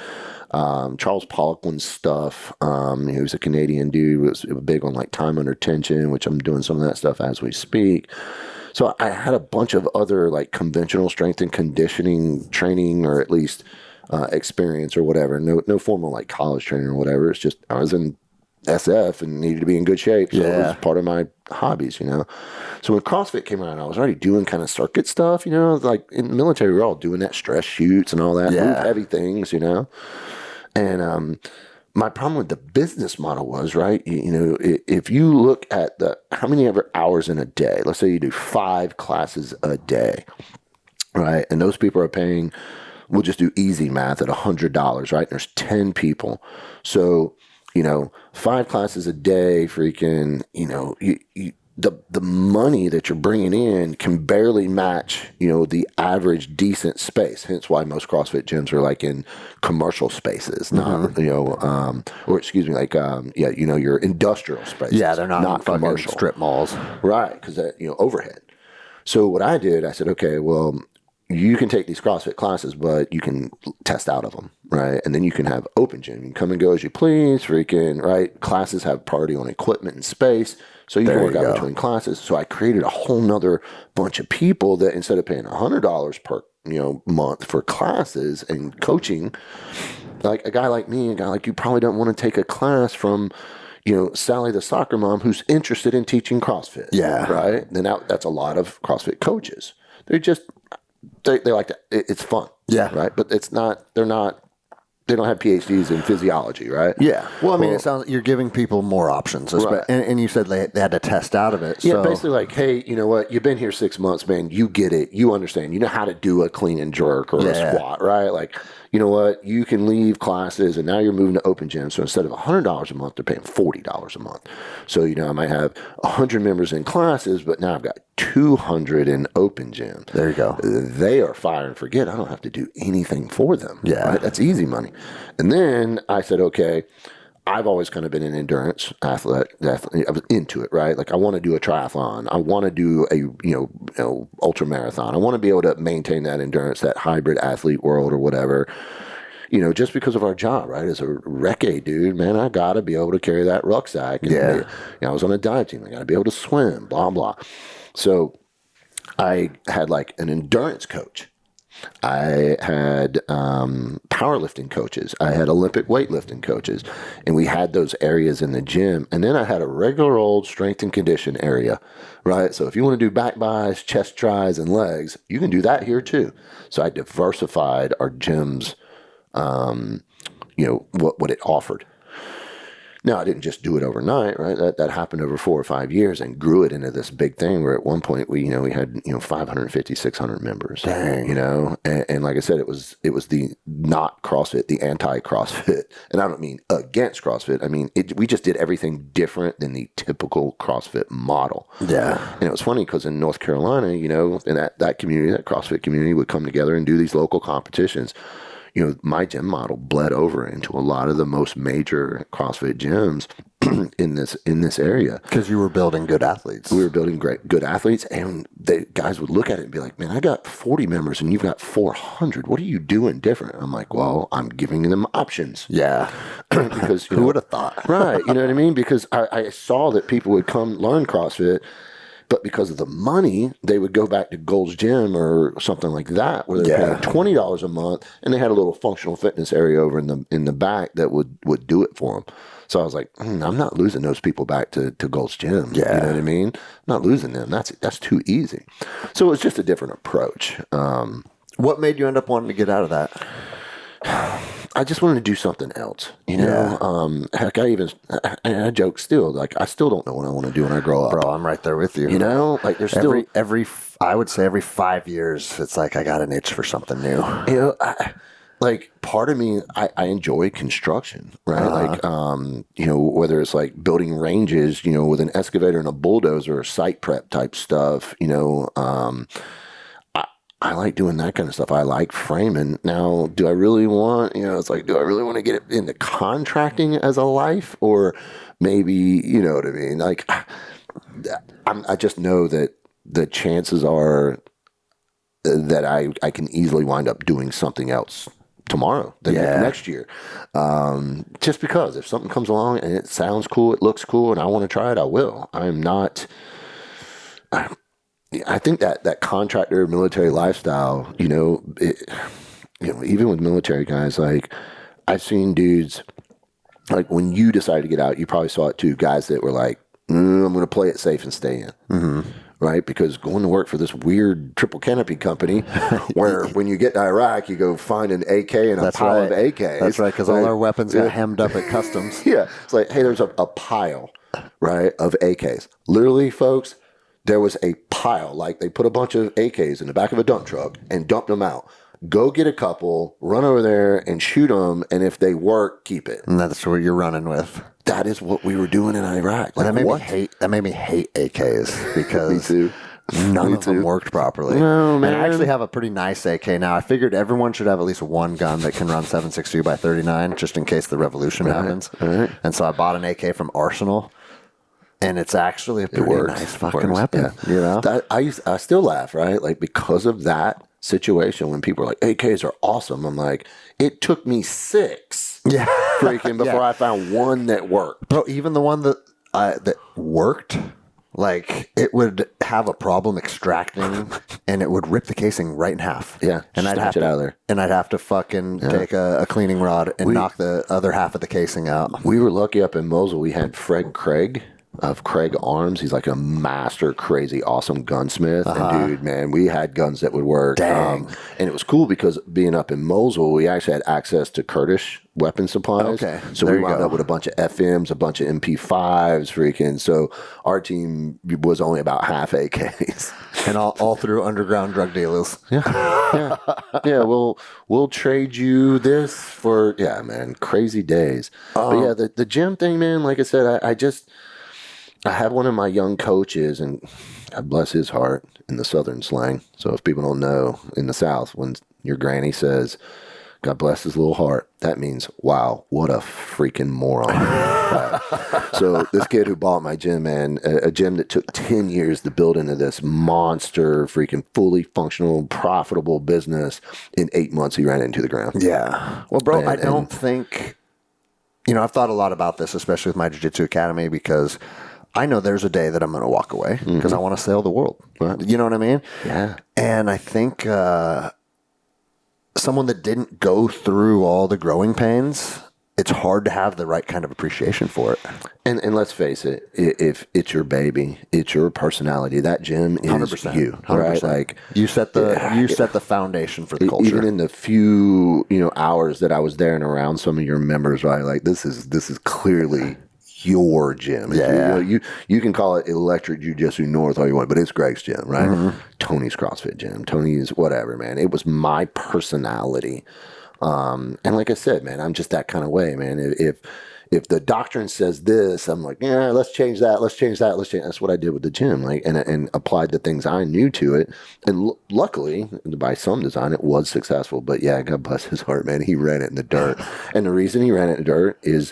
Charles Poliquin's stuff. He was a Canadian dude, was big on like time under tension, which I'm doing some of that stuff as we speak. So I had a bunch of other like conventional strength and conditioning training, or at least experience or whatever. No formal like college training or whatever. It's just I was in SF and needed to be in good shape. So it was part of my hobbies, So when CrossFit came around, I was already doing kind of circuit stuff, like in the military, we were all doing that stress shoots and all that, move heavy things, And my problem with the business model was, right, if you look at how many ever hours in a day, let's say you do 5 classes a day, right, and those people are paying, we'll just do easy math at $100, right, there's 10 people, so, 5 classes a day, freaking, the money that you're bringing in can barely match, the average decent space. Hence why most CrossFit gyms are like in commercial spaces, not, or excuse me, like, your industrial spaces. Yeah, they're not commercial strip malls. Right, because overhead. So what I did, I said, okay, well, you can take these CrossFit classes, but you can test out of them, right? And then you can have open gym. You can come and go as you please, freaking, right? Classes have priority on equipment and space, so you can work out between classes. So I created a whole nother bunch of people that instead of paying $100 per month for classes and coaching, like a guy like me, a guy like you probably don't want to take a class from, Sally the soccer mom who's interested in teaching CrossFit. Yeah. Right? Then that's a lot of CrossFit coaches. They're just, they like to, it's fun. Yeah. Right? But they don't have PhDs in physiology, right? Yeah. Well, I mean, it sounds like you're giving people more options. Right. And you said they had to test out of it. Yeah, So. basically like, hey, you know what? You've been here 6 months, man. You get it. You understand. You know how to do a clean and jerk or a squat, right? Like, you know what? You can leave classes and now you're moving to open gym. So instead of $100 a month, they're paying $40 a month. So, I might have 100 members in classes, but now I've got 200 in open gym. There you go. They are fire and forget. I don't have to do anything for them. Yeah. Right? That's easy money. And then I said, okay, I've always kind of been an endurance athlete. I was into it, right? Like I want to do a triathlon. I want to do a, ultra marathon. I want to be able to maintain that endurance, that hybrid athlete world or whatever, just because of our job, right? As a recce dude, man, I got to be able to carry that rucksack. And, I was on a dive team. I got to be able to swim, blah, blah. So I had like an endurance coach. I had powerlifting coaches. I had Olympic weightlifting coaches. And we had those areas in the gym. And then I had a regular old strength and condition area, right? So if you want to do back buys, chest tries, and legs, you can do that here too. So I diversified our gym's, what it offered. Now, I didn't just do it overnight, right? That happened over 4 or 5 years and grew it into this big thing where at one point we had 550, 600 members. Dang. And like I said, it was the not CrossFit, the anti-CrossFit. And I don't mean against CrossFit. I mean, we just did everything different than the typical CrossFit model. Yeah. And it was funny because in North Carolina, in that community, that CrossFit community would come together and do these local competitions. My gym model bled over into a lot of the most major CrossFit gyms in this area. Because you were building good athletes. We were building good athletes, and the guys would look at it and be like, man, I got 40 members and you've got 400. What are you doing different? I'm like, well, I'm giving them options. Yeah. Because who would have thought? Right. You know what I mean? Because I saw that people would come learn CrossFit, but because of the money, they would go back to Gold's Gym or something like that, where they're paying $20 a month, and they had a little functional fitness area over in the back that would do it for them. So I was like, I'm not losing those people back to Gold's Gym. Yeah. You know what I mean? Not losing them. That's too easy. So it was just a different approach. What made you end up wanting to get out of that? I just wanted to do something else, Heck, I joke still, like, I still don't know what I want to do when I grow up. Bro, I'm right there with you. Like, there's still... I would say every 5 years, it's like I got an itch for something new. Like, part of me, I enjoy construction, right? Like, whether it's like building ranges, with an excavator and a bulldozer or site prep type stuff, I like doing that kind of stuff. I like framing. Now, do I really want, it's like, do I really want to get into contracting as a life? Or maybe, you know what I mean? Like, I just know that the chances are that I can easily wind up doing something else tomorrow, next year. Just because if something comes along and it sounds cool, it looks cool, and I want to try it, I will. I think that contractor military lifestyle, even with military guys, like I've seen dudes, like when you decided to get out, you probably saw it too, guys that were like, I'm going to play it safe and stay in. Mm-hmm. Right? Because going to work for this weird triple canopy company where when you get to Iraq, you go find an AK and a pile of AKs. That's right, because all our weapons got hemmed up at customs. Yeah. It's like, hey, there's a pile, right, of AKs. Literally, folks, there was a pile. Like they put a bunch of AKs in the back of a dump truck and dumped them out. Go get a couple, run over there and shoot them, and if they work, keep it. And that's what you're running with. That is what we were doing in Iraq. Like, that made me hate AKs because Me too. none of them worked properly. No, man. And I actually have a pretty nice AK now. I figured everyone should have at least one gun that can run 7.62 by 39 just in case the revolution happens. Right. And so I bought an AK from Arsenal. And it's actually a pretty nice fucking weapon. Yeah. I still laugh, right? Like because of that situation when people are like, AKs are awesome. I'm like, it took me 6 freaking before I found one that worked. Bro, even the one that worked Like it would have a problem extracting, and it would rip the casing right in half. Yeah, and I'd have it to out of there. and I'd have to fucking take a cleaning rod and knock the other half of the casing out. We were lucky up in Mosul. We had Fred Craig of Craig Arms. He's like a master, crazy, awesome gunsmith. And dude, man, we had guns that would work. Dang. And it was cool because being up in Mosul, we actually had access to Kurdish weapon supplies. Okay, So there we you wound go. up with a bunch of FMs, a bunch of MP5s, freaking. So our team was only about half AKs. And all through underground drug dealers. Yeah, we'll trade you this for man, crazy days. But yeah, the gym thing, man. Like I said, I had one of my young coaches, and God bless his heart, in the Southern slang. So if people don't know, in the South, when your granny says, God bless his little heart, that means, wow, what a freaking moron. Right. So this kid who bought my gym, man, a gym that took 10 years to build into this monster, freaking fully functional, profitable business, in 8 months, he ran it into the ground. Yeah. Well, bro, I don't think, I've thought a lot about this, especially with my jiu-jitsu academy, because I know there's a day that I'm going to walk away because I want to sail the world. Right. You know what I mean? Yeah. And I think someone that didn't go through all the growing pains, it's hard to have the right kind of appreciation for it. And let's face it, if it's your baby, it's your personality. That gym is 100%, you, 100%. right? Like you set the foundation for the culture. even in the few hours that I was there and around some of your members, right? Like this is clearly your gym. Yeah. You can call it Electric Jiu-Jitsu North all you want, but it's Greg's gym, right? Tony's CrossFit gym, Tony's whatever, man. It was my personality. And like I said, man, I'm just that kind of way, man. If the doctrine says this, I'm like, yeah, let's change that. Let's change that. Let's change. That's what I did with the gym, like, and applied the things I knew to it. And luckily, by some design, it was successful. But yeah, God bless his heart, man. He ran it in the dirt, and the reason he ran it in the dirt is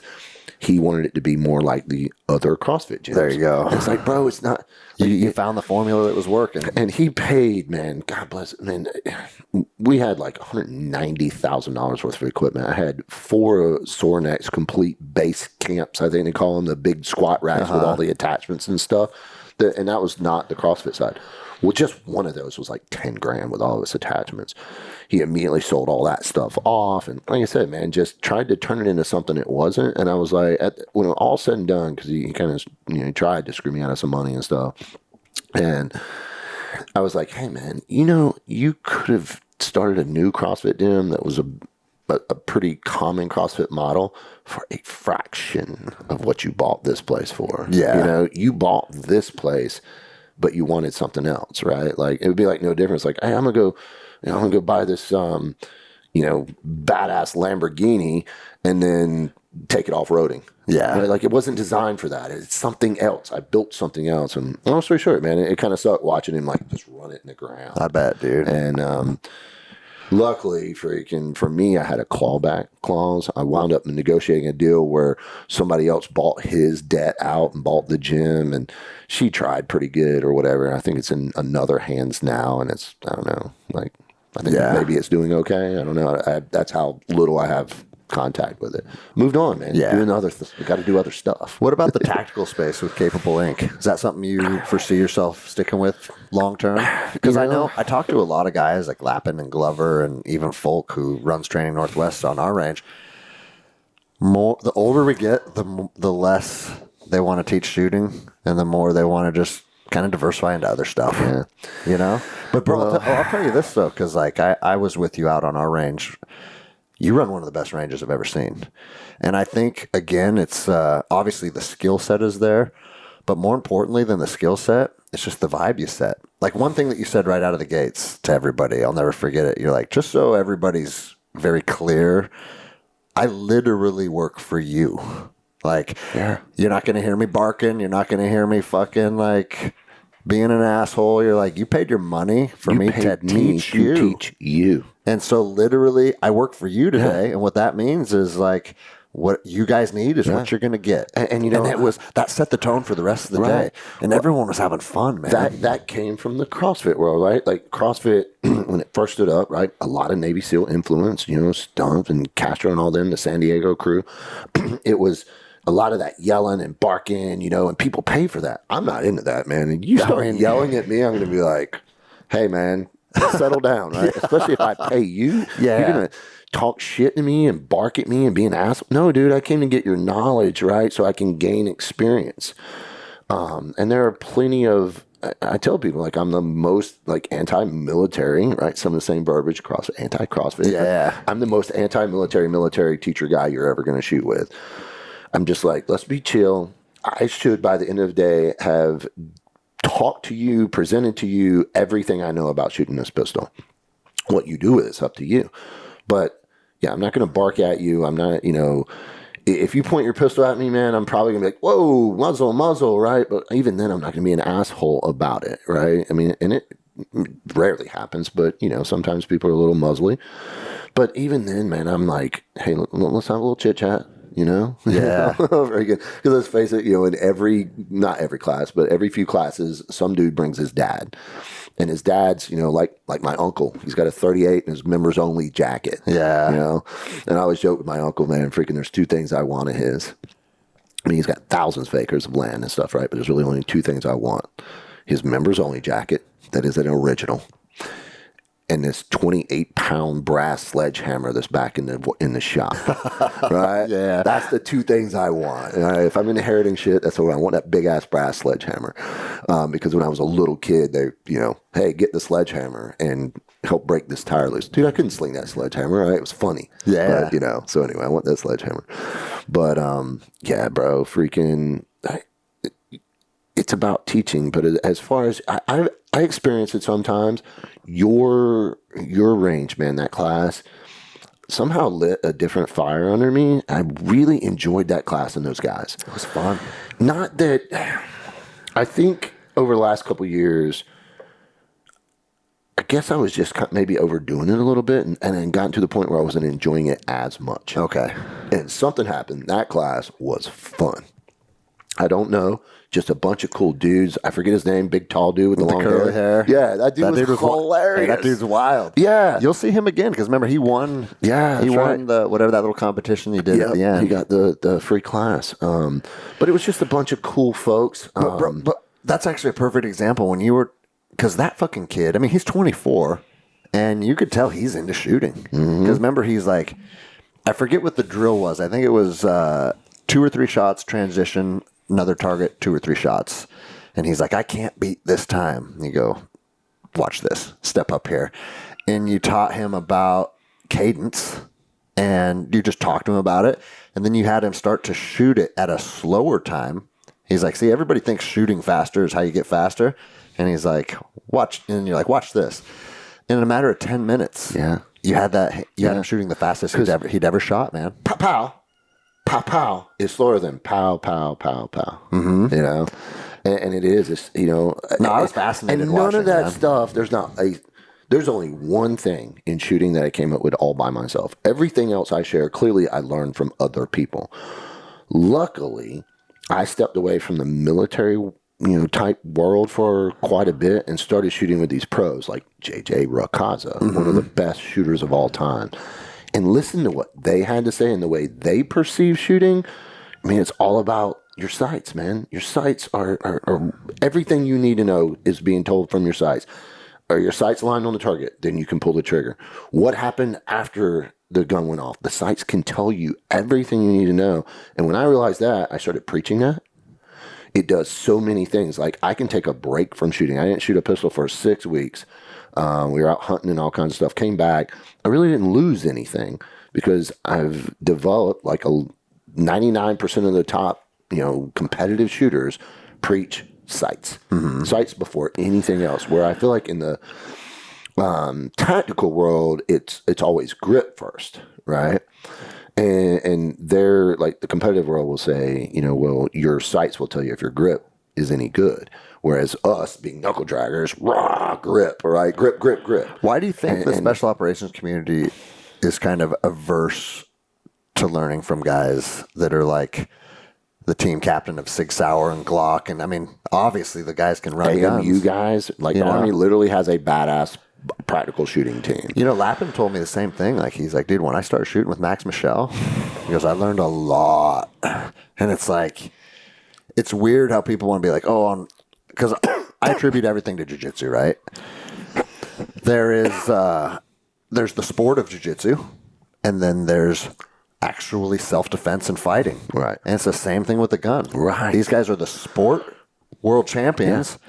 he wanted it to be more like the other CrossFit gyms. There you go. And it's like, bro, it's not. You found the formula that was working. And he paid, man, God bless, man. We had like $190,000 worth of equipment. I had 4 Sornex complete base camps, I think they call them, the big squat racks with all the attachments and stuff. And that was not the CrossFit side. Well, just one of those was like 10 grand with all of its attachments. He immediately sold all that stuff off. And like I said, man, just tried to turn it into something it wasn't. And I was like, when all said and done, because he kind of, he tried to screw me out of some money and stuff. And I was like, hey, man, you could have started a new CrossFit gym that was a pretty common CrossFit model for a fraction of what you bought this place for. Yeah. You bought this place, but you wanted something else, right? Like it would be like no difference. Like, hey, I'm gonna go buy this, badass Lamborghini and then take it off roading. Yeah. Right? Like it wasn't designed for that. It's something else. I built something else. And long story short, man, it kind of sucked watching him like just run it in the ground. I bet, dude. And luckily for me, I had a clawback clause. I wound up negotiating a deal where somebody else bought his debt out and bought the gym, and she tried pretty good or whatever. And I think it's in another hands now, and it's, I don't know, like I think maybe it's doing okay. I don't know. That's how little I have contact with it. Moved on, man. Yeah. Doing we got to do other stuff. What about the tactical space with Capable Inc.? Is that something you foresee yourself sticking with long term? Because I know I talked to a lot of guys like Lappin and Glover and even Folk who runs Training Northwest on our range. The older we get, the less they want to teach shooting, and the more they want to just kind of diversify into other stuff. Yeah. But bro, I'll tell you this though, because like I was with you out on our range. You run one of the best ranges I've ever seen. And I think, again, it's obviously the skill set is there, but more importantly than the skill set, it's just the vibe you set. Like one thing that you said right out of the gates to everybody, I'll never forget it. You're like, just so everybody's very clear, I literally work for you. Like, you're not going to hear me barking. You're not going to hear me fucking like being an asshole. You're like, you paid your money for me to teach you. Teach you. And so literally I work for you today. And what that means is like, what you guys need is what you're going to get. And that set the tone for the rest of the day. And everyone was having fun, man. That came from the CrossFit world, right? Like CrossFit, when it first stood up, right? A lot of Navy SEAL influence, Stump and Castro and all them, the San Diego crew. It was a lot of that yelling and barking, you know, and people pay for that. I'm not into that, man. And you start yelling at me, I'm going to be like, hey, man, settle down, right? Especially if I pay you. Yeah. You're going to talk shit to me and bark at me and be an asshole. No, dude, I came to get your knowledge, right? So I can gain experience. And there are plenty of, I tell people, like, I'm the most, like, anti-military, right? Some of the same verbiage across anti-CrossFit. Yeah. I'm the most military teacher guy you're ever going to shoot with. I'm just like, let's be chill. I should, by the end of the day, have talked to you, presented to you everything I know about shooting this pistol. What you do with it's up to you. But, yeah, I'm not going to bark at you. I'm not, you know... If you point your pistol at me, man, I'm probably going to be like, whoa, muzzle, right? But even then, I'm not going to be an asshole about it, right? I mean, and it rarely happens, but, you know, sometimes people are a little muzzly. But even then, man, I'm like, hey, let's have a little chit-chat, you know? Yeah. Very good. Because let's face it, you know, in not every class, but every few classes, some dude brings his dad. And his dad's, you know, like my uncle. He's got a 38 and his members only jacket. Yeah. You know? And I always joke with my uncle, man, freaking there's two things I want of his. I mean, he's got thousands of acres of land and stuff, right? But there's really only two things I want. His members only jacket, that is an original. And this 28-pound brass sledgehammer that's back in the shop, right? Yeah. That's the two things I want. If I'm inheriting shit, that's what I want, that big-ass brass sledgehammer. Because when I was a little kid, they, you know, hey, get the sledgehammer and help break this tire loose. Dude, I couldn't sling that sledgehammer, right? It was funny. Yeah. But, you know, so anyway, I want that sledgehammer. But, yeah, bro, freaking... It's about teaching, but as far as I experience it sometimes, your range, man, that class somehow lit a different fire under me. I really enjoyed that class and those guys. It was fun. Not that I think over the last couple of years, I guess I was just maybe overdoing it a little bit and then gotten to the point where I wasn't enjoying it as much. Okay. And something happened. That class was fun. I don't know. Just a bunch of cool dudes. I forget his name. Big, tall dude with the long curly hair. Yeah, that dude was hilarious. Hey, that dude's wild. Yeah. You'll see him again because remember, he won. Yeah, he that's won the whatever that little competition he did at the end. He got the free class. But it was just a bunch of cool folks. But that's actually a perfect example when you were, because that fucking kid, I mean, he's 24, and you could tell he's into shooting. Because remember, he's like, I forget what the drill was. I think it was 2 or 3 shots, transition, another target, 2 or 3 shots. And he's like, I can't beat this time. And you go, watch this, step up here. And you taught him about cadence, and you just talked to him about it. And then you had him start to shoot it at a slower time. He's like, see, everybody thinks shooting faster is how you get faster. And he's like, watch. And you're like, watch this. In a matter of 10 minutes, you had that. You had him shooting the fastest he'd ever shot, man. Pow, pow. Pow, pow is slower than pow, pow, pow, pow. You know? And it is. It's, you know. No, I was fascinated And none of that man. stuff, there's only one thing in shooting that I came up with all by myself. Everything else I share, clearly I learned from other people. Luckily, I stepped away from the military, you know, type world for quite a bit and started shooting with these pros like JJ Rakaza, one of the best shooters of all time. And listen to what they had to say and the way they perceive shooting. I mean, it's all about your sights, man. Your sights are everything you need to know is being told from your sights. Are your sights lined on the target? Then you can pull the trigger. What happened after the gun went off? The sights can tell you everything you need to know. And when I realized that, I started preaching that. It does so many things. Like, I can take a break from shooting. I didn't shoot a pistol for 6 weeks. We were out hunting and all kinds of stuff. Came back. I really didn't lose anything because I've developed like 99% of the top, you know, competitive shooters preach sights. Sights before anything else. Where I feel like in the tactical world, it's always grip first, right? And they're like the competitive world will say, you know, well, your sights will tell you if your grip is any good. Whereas us being knuckle draggers, raw grip, right? Grip, grip, grip. Why do you think the special operations community is kind of averse to learning from guys that are like the team captain of Sig Sauer and Glock? And I mean, obviously the guys can run guns. AMU guys, like the Army literally has a badass practical shooting team. You know, Lappin told me the same thing. Like, he's like, dude, when I started shooting with Max Michel, he goes, I learned a lot. And And it's like, it's weird how people want to be like, oh, because I attribute everything to jiu-jitsu, right? There's the sport of jiu-jitsu, and then there's actually self-defense and fighting. Right. And it's the same thing with the gun. Right. These guys are the sport world champions,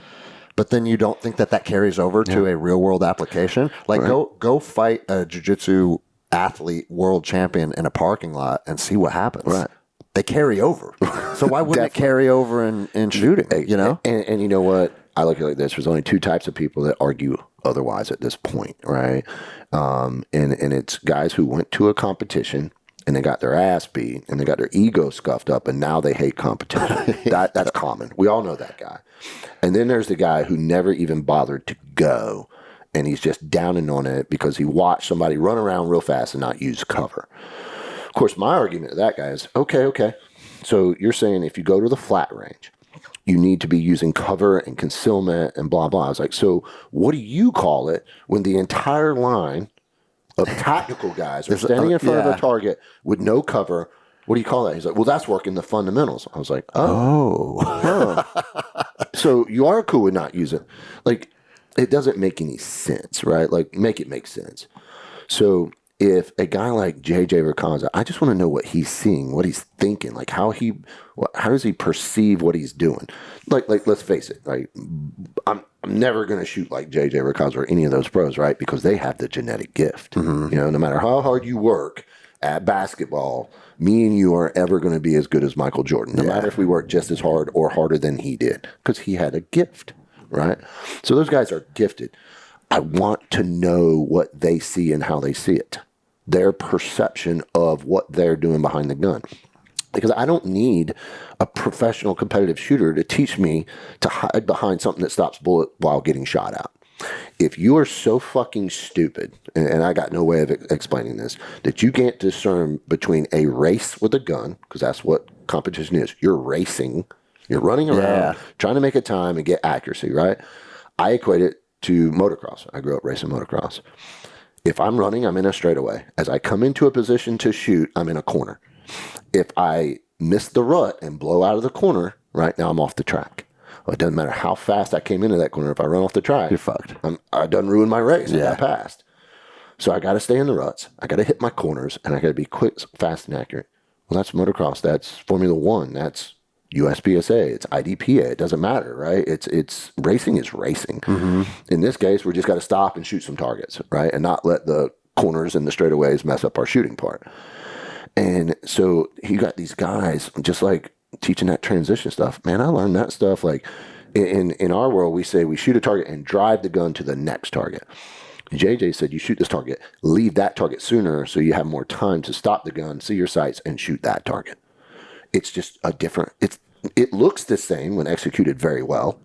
but then you don't think that carries over to a real-world application? Like, go fight a jiu-jitsu athlete world champion in a parking lot and see what happens. Right. They carry over. So why wouldn't it carry over in shooting, you know? And you know what? I look at it like this. There's only two types of people that argue otherwise at this point, right? And it's guys who went to a competition and they got their ass beat and they got their ego scuffed up and now they hate competition. That's common. We all know that guy. And then there's the guy who never even bothered to go and he's just downing on it because he watched somebody run around real fast and not use cover. Of course, my argument to that guy is, okay. So you're saying if you go to the flat range, you need to be using cover and concealment and blah, blah. I was like, so what do you call it when the entire line of tactical guys are standing in front of their target with no cover? What do you call that? He's like, well, that's working the fundamentals. I was like, oh. So you are cool with not using it. Like, it doesn't make any sense, right? Like, make it make sense. So if a guy like JJ Rakanza, I just want to know what he's seeing, what he's thinking, like how does he perceive what he's doing? Like let's face it, like I'm never going to shoot like JJ Rakanza or any of those pros, right? Because they have the genetic gift. You know, no matter how hard you work at basketball, me and you are ever going to be as good as Michael Jordan, no matter if we work just as hard or harder than he did, because he had a gift, right? So those guys are gifted. I want to know what they see and how they see it, their perception of what they're doing behind the gun. Because I don't need a professional competitive shooter to teach me to hide behind something that stops bullet while getting shot out. If you are so fucking stupid, and I got no way of explaining this, that you can't discern between a race with a gun, because that's what competition is. You're racing. You're running around, trying to make a time and get accuracy, right? I equate it to motocross. I grew up racing motocross. If I'm running, I'm in a straightaway. As I come into a position to shoot, I'm in a corner. If I miss the rut and blow out of the corner, right now I'm off the track. Well, it doesn't matter how fast I came into that corner. If I run off the track, you're fucked. I done ruined my race. I got passed. So I got to stay in the ruts. I got to hit my corners, and I got to be quick, fast, and accurate. Well, that's motocross. That's Formula One. That's USPSA, it's IDPA, it doesn't matter, right? It's racing is racing. In this case, we just got to stop and shoot some targets, right? And not let the corners and the straightaways mess up our shooting part. And so you got these guys just like teaching that transition stuff. Man, I learned that stuff like in our world, we say we shoot a target and drive the gun to the next target. JJ said you shoot this target, leave that target sooner so you have more time to stop the gun, see your sights, and shoot that target. It's just a different, it looks the same when executed very well,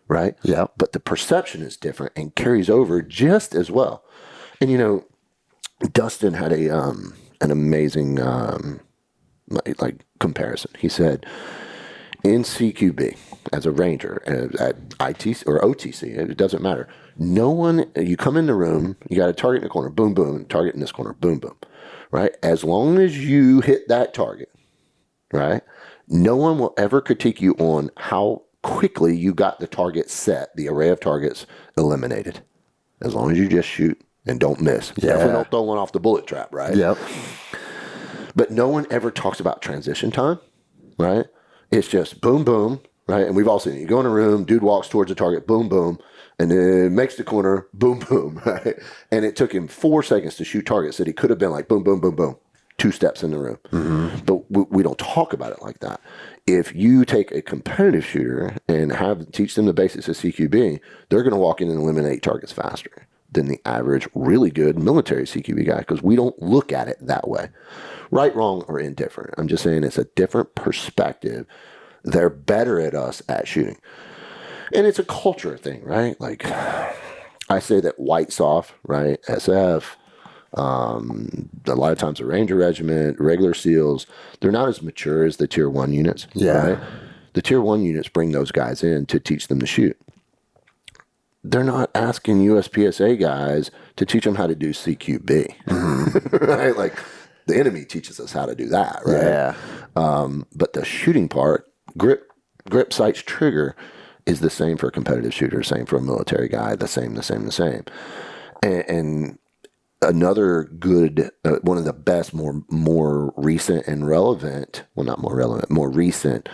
right? Yeah. But the perception is different and carries over just as well. And, you know, Dustin had an amazing, like comparison. He said, in CQB, as a ranger, at ITC or OTC, it doesn't matter. No one, you come in the room, you got a target in the corner, boom, boom, target in this corner, boom, boom, right? As long as you hit that target, right? No one will ever critique you on how quickly you got the target set, the array of targets eliminated. As long as you just shoot and don't miss. Definitely don't throw one off the bullet trap, right? Yep. But no one ever talks about transition time, right? It's just boom, boom, right? And we've all seen it. You go in a room, dude walks towards the target, boom, boom, and then makes the corner, boom, boom, right? And it took him 4 seconds to shoot targets that he could have been like boom, boom, boom, boom. 2 steps in the room. But we don't talk about it like that. If you take a competitive shooter and teach them the basics of CQB, they're going to walk in and eliminate targets faster than the average really good military CQB guy, because we don't look at it that way. Right, wrong, or indifferent. I'm just saying it's a different perspective. They're better at us at shooting. And it's a culture thing, right? Like I say that white's off, right? SF, a lot of times the Ranger Regiment, regular SEALs, they're not as mature as the Tier 1 units. Yeah. Right? The Tier 1 units bring those guys in to teach them to shoot. They're not asking USPSA guys to teach them how to do CQB. Right? Like, the enemy teaches us how to do that, right? Yeah. But the shooting part, grip, sights, trigger, is the same for a competitive shooter, same for a military guy, the same. And another good, one of the best, more recent and relevant, well, not more relevant, more recent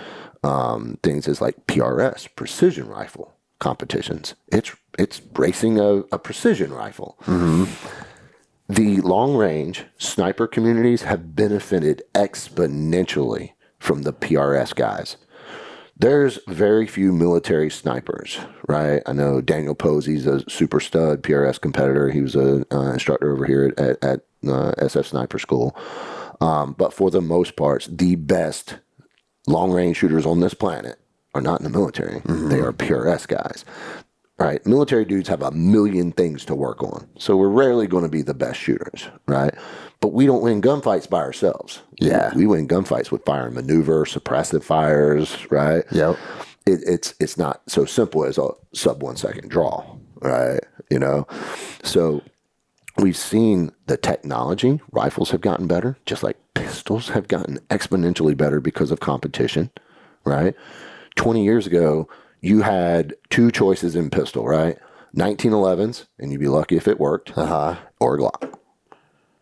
things is like PRS, precision rifle competitions. It's racing a precision rifle. The long range sniper communities have benefited exponentially from the PRS guys. There's very few military snipers, right? I know Daniel Posey's a super stud PRS competitor. He was an instructor over here at SF Sniper School. But for the most part, the best long-range shooters on this planet are not in the military. They are PRS guys, right? Military dudes have a million things to work on. So we're rarely going to be the best shooters, right? But we don't win gunfights by ourselves. Yeah. We win gunfights with fire and maneuver, suppressive fires, right? Yep. It's not so simple as a sub 1 second draw, right? You know? So we've seen the technology. Rifles have gotten better, just like pistols have gotten exponentially better because of competition, right? 20 years ago, you had two choices in pistol, right? 1911s, and you'd be lucky if it worked, or a Glock.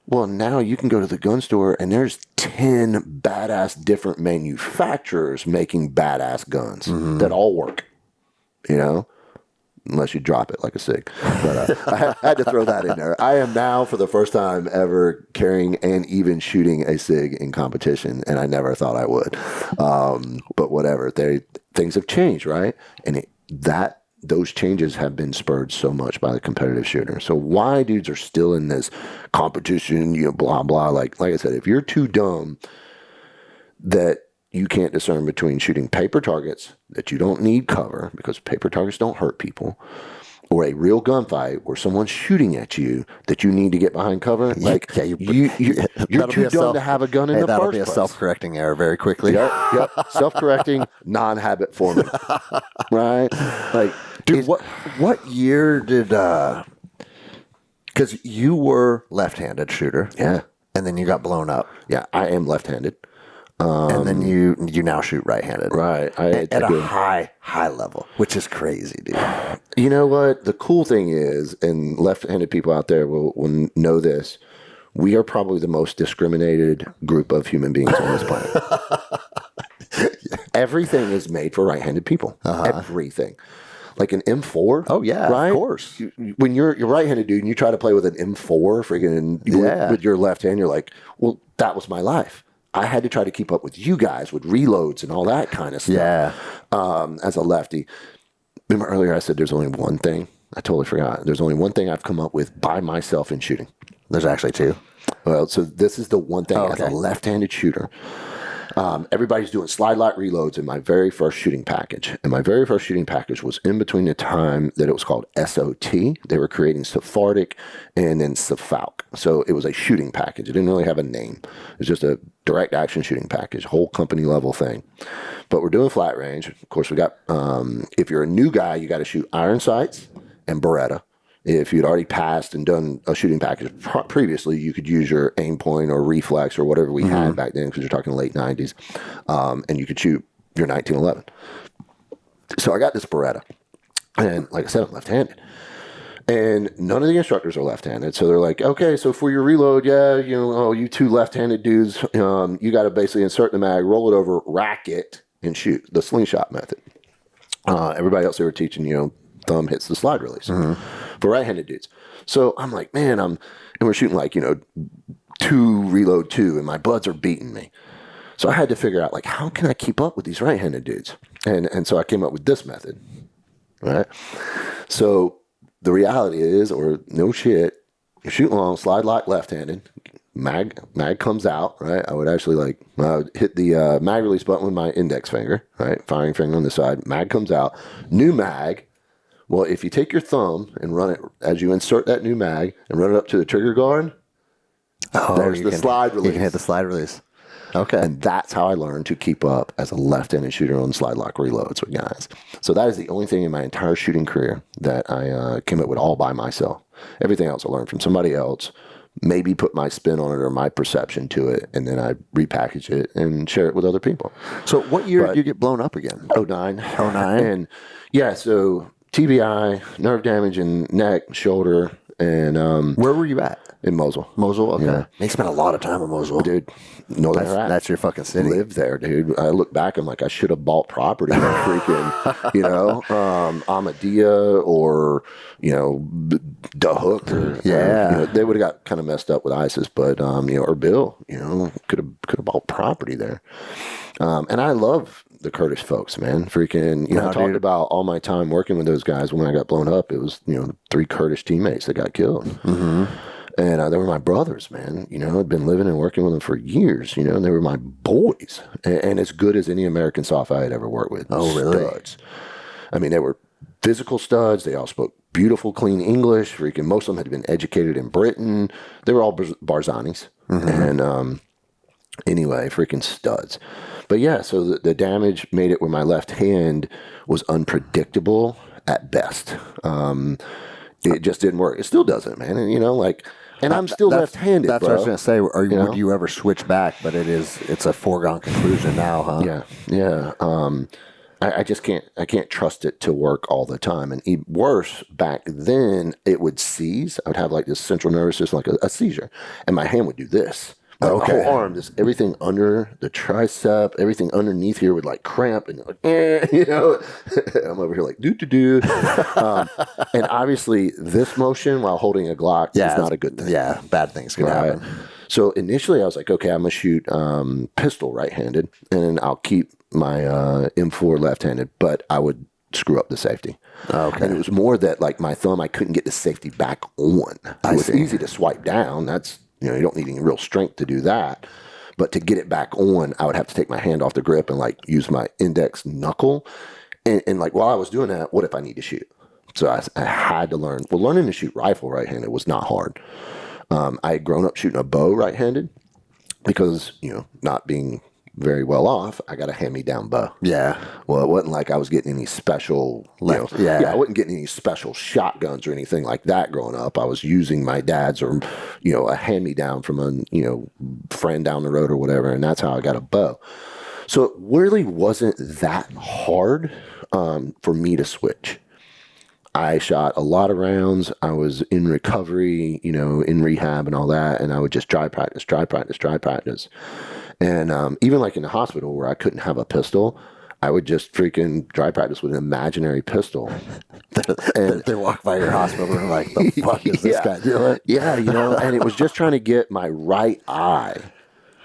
Well, now you can go to the gun store and there's 10 badass different manufacturers making badass guns that all work, you know, unless you drop it like a SIG. But I had to throw that in there. I am now, for the first time ever, carrying and even shooting a SIG in competition, and I never thought I would. But whatever, things have changed, right? And those changes have been spurred so much by the competitive shooter. So why dudes are still in this competition, you know, blah, blah. Like I said, if you're too dumb that you can't discern between shooting paper targets that you don't need cover because paper targets don't hurt people, or a real gunfight where someone's shooting at you that you need to get behind cover, like you're too dumb to have a gun in the that'll first be a place. Self-correcting error very quickly. Yep. Self-correcting, non-habit forming. Right? Like, dude, what year did because you were left-handed shooter. Yeah. And then you got blown up. Yeah, I am left-handed. And then you now shoot right-handed. Right. At a high level, which is crazy, dude. You know what? The cool thing is, and left-handed people out there will know this, we are probably the most discriminated group of human beings on this planet. Everything is made for right-handed people. Everything. Like an M4. Oh, yeah, right? Of course. When you're right-handed dude and you try to play with an M4 with your left hand, you're like, well, that was my life. I had to try to keep up with you guys with reloads and all that kind of stuff. Yeah. As a lefty. Remember earlier I said there's only one thing? I totally forgot. There's only one thing I've come up with by myself in shooting. There's actually two. Well, so this is the one thing as a left-handed shooter. Everybody's doing slide lock reloads in my very first shooting package. And my very first shooting package was in between the time that it was called SOT. They were creating Sephardic and then Suffolk. So it was a shooting package. It didn't really have a name. It was just a direct action shooting package, whole company level thing. But we're doing flat range. Of course, we got, if you're a new guy, you got to shoot iron sights and Beretta. If you'd already passed and done a shooting package previously, you could use your aim point or reflex or whatever we had back then, because you're talking late 90s, and you could shoot your 1911. So I got this Beretta, and like I said, I'm left-handed. And none of the instructors are left-handed, so they're like, okay, so for your reload, you two left-handed dudes, you got to basically insert the mag, roll it over, rack it, and shoot, the slingshot method. Everybody else they were teaching, thumb hits the slide release for right-handed dudes. So I'm like, man, and we're shooting like, 2 reload 2, and my buds are beating me. So I had to figure out, like, how can I keep up with these right-handed dudes? And so I came up with this method, right? So the reality is, or no shit, you're shooting along, slide lock left-handed, mag comes out, right? I would actually hit the mag release button with my index finger, right? Firing finger on the side, mag comes out, new mag. Well, if you take your thumb and run it as you insert that new mag and run it up to the trigger guard, there's the slide release. You can hit the slide release. Okay. And that's how I learned to keep up as a left-handed shooter on slide lock reloads with guys. So that is the only thing in my entire shooting career that I came up with all by myself. Everything else I learned from somebody else, maybe put my spin on it or my perception to it, and then I repackage it and share it with other people. So what year did you get blown up again? 09. 09? And yeah, so TBI, nerve damage in neck, shoulder, and Where were you at? in Mosul. Mosul? Okay. Yeah. They spent a lot of time in Mosul. Dude, know that That's your fucking city. Live there, dude. I look back, I'm like, I should have bought property in freaking, you know, Ahmadiyya or, you know, Dahook or, Yeah. you know, they would have got kind of messed up with ISIS, but, you know, Erbil, you know, could have bought property there. And I love the Kurdish folks, man. Freaking, you know, I talked about all my time working with those guys. When I got blown up, it was, you know, 3 Kurdish teammates that got killed. Mm-hmm. And they were my brothers, man. You know, I'd been living and working with them for years, you know, and they were my boys. And as good as any American soft I had ever worked with. Oh, really? Studs. I mean, they were physical studs. They all spoke beautiful, clean English. Freaking, most of them had been educated in Britain. They were all Barzanis. Mm-hmm. And anyway, freaking studs. But yeah, so the damage made it where my left hand was unpredictable at best. It just didn't work. It still doesn't, man. And, you know, like... And I'm still left-handed, That's bro. what I was going to say. know? Would you ever switch back? But it's a foregone conclusion now, huh? Yeah, yeah. I just can't trust it to work all the time. And even worse, back then, it would seize. I would have like this central nervous system, like a seizure. And my hand would do this. Like Okay. My whole arm, this everything under the tricep, everything underneath here would like cramp and like, you know, I'm over here like do. And obviously, this motion while holding a Glock is not a good thing. Yeah, bad things can happen. So initially, I was like, okay, I'm gonna shoot pistol right-handed, and I'll keep my M4 left-handed, but I would screw up the safety. Okay. And it was more that like my thumb, I couldn't get the safety back on. It was easy to swipe down. That's, you know, you don't need any real strength to do that. But to get it back on, I would have to take my hand off the grip and like use my index knuckle. And like while I was doing that, what if I need to shoot? So I had to learn. Well, learning to shoot rifle right-handed was not hard. I had grown up shooting a bow right-handed because, you know, not being very well off, I got a hand-me-down bow. Yeah. Well, it wasn't like I was getting any special, I wasn't getting any special shotguns or anything like that growing up. I was using my dad's or, you know, a hand-me-down from a, you know, friend down the road or whatever, and that's how I got a bow. So it really wasn't that hard for me to switch. I shot a lot of rounds. I was in recovery, you know, in rehab and all that, and I would just dry practice. And even like in the hospital where I couldn't have a pistol, I would just freaking dry practice with an imaginary pistol. And they walk by your hospital and like, the fuck is this guy doing? Yeah, you know, and it was just trying to get my right eye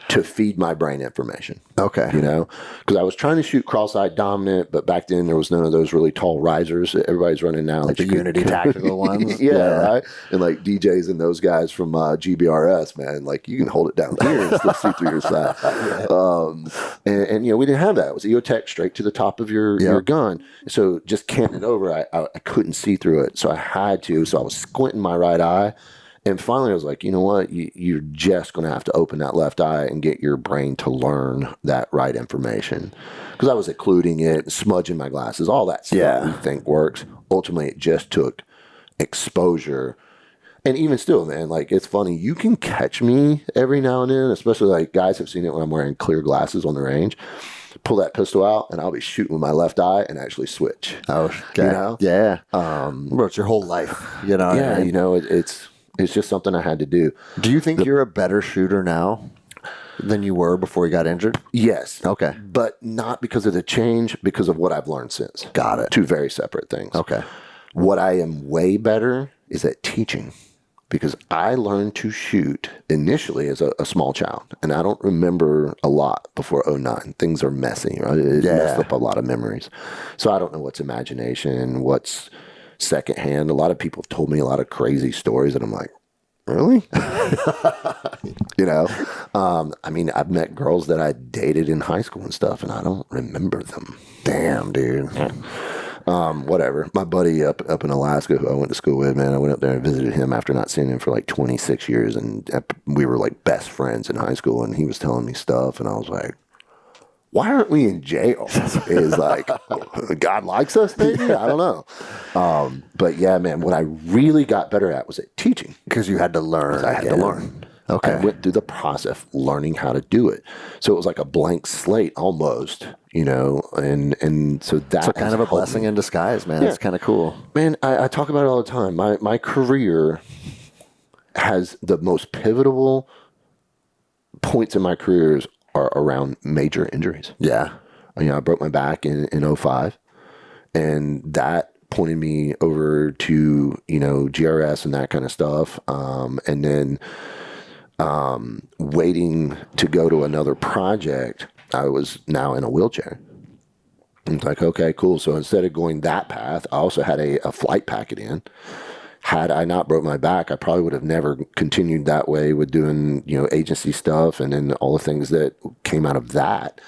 to feed my brain information. Okay. You know, because I was trying to shoot cross-eyed dominant, but back then there was none of those really tall risers that everybody's running now. Like the Unity tactical ones. Yeah, right? And like DJs and those guys from GBRS, man, like you can hold it down here and still see through your side. And you know, we didn't have that. It was EOTech straight to the top of your gun. So just canting it over, I couldn't see through it. So I had to. So I was squinting my right eye. And finally, I was like, you know what? You're just going to have to open that left eye and get your brain to learn that right information. Because I was occluding it, smudging my glasses, all that stuff we think works. Ultimately, it just took exposure. And even still, man, like, it's funny. You can catch me every now and then, especially like guys have seen it when I'm wearing clear glasses on the range. Pull that pistol out, and I'll be shooting with my left eye and actually switch. Oh, okay. You know? Yeah. Bro, it's your whole life. You know? Yeah, you know, it's just something I had to do. Do you think you're a better shooter now than you were before you got injured? Yes. Okay. But not because of the change, because of what I've learned since. Got it. Two very separate things. Okay. What I am way better is at teaching, because I learned to shoot initially as a small child, and I don't remember a lot before 09. Things are messy, right? It messed up a lot of memories. So I don't know what's imagination, what's secondhand. A lot of people have told me a lot of crazy stories, and I'm like, really? You know? I mean, I've met girls that I dated in high school and stuff, and I don't remember them. Damn, dude. Whatever. My buddy up in Alaska, who I went to school with, man, I went up there and visited him after not seeing him for like 26 years, and we were like best friends in high school, and he was telling me stuff, and I was like, why aren't we in jail? Is like, God likes us, maybe? I don't know. But yeah, man, what I really got better at was at teaching. Because you had to learn. I had to learn. Okay. I went through the process of learning how to do it. So it was like a blank slate almost, you know, and so that's kind of a blessing in disguise, man. It's kind of cool. Man, I talk about it all the time. My career has the most pivotal points in my careers are around major injuries. Yeah. You know, I broke my back in 05, and that pointed me over to, you know, GRS and that kind of stuff. And then waiting to go to another project, I was now in a wheelchair. And it's like, okay, cool. So instead of going that path, I also had a flight packet in. Had I not broke my back, I probably would have never continued that way with doing, you know, agency stuff and then all the things that came out of that,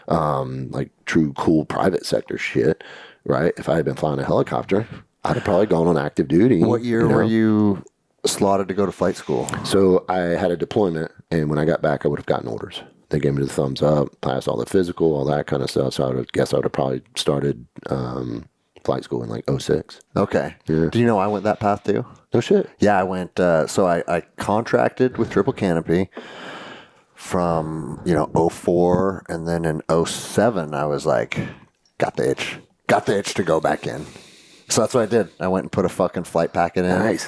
like true cool private sector shit, right? If I had been flying a helicopter, I'd have probably gone on active duty. What year were you slotted to go to flight school? So I had a deployment, and when I got back, I would have gotten orders. They gave me the thumbs up, passed all the physical, all that kind of stuff. So I would have probably started flight school in like 06. Okay. Yeah. Do you know I went that path too? No shit. Yeah, I went. So I contracted with Triple Canopy from 04, and then in 07 I was like, got the itch to go back in. So that's what I did. I went and put a fucking flight packet in. Nice.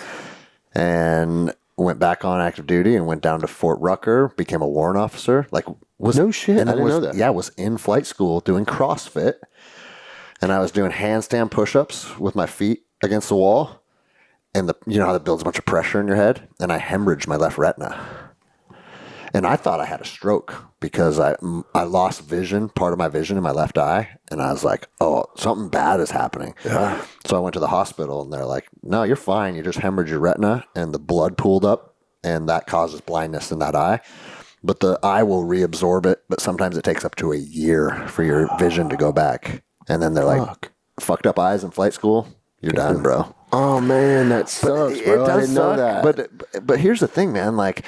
And went back on active duty and went down to Fort Rucker, became a warrant officer. Like, no shit. I didn't know that. Yeah, was in flight school doing CrossFit. And I was doing handstand push-ups with my feet against the wall. And you know how that builds a bunch of pressure in your head? And I hemorrhaged my left retina. And I thought I had a stroke because I lost vision, part of my vision in my left eye. And I was like, oh, something bad is happening. Yeah. So I went to the hospital and they're like, no, you're fine. You just hemorrhaged your retina and the blood pooled up and that causes blindness in that eye. But the eye will reabsorb it. But sometimes it takes up to a year for your vision to go back. And then they're like, fucked up eyes in flight school. You're done, bro. Oh, man, that sucks, bro. I didn't know that. But here's the thing, man. Like,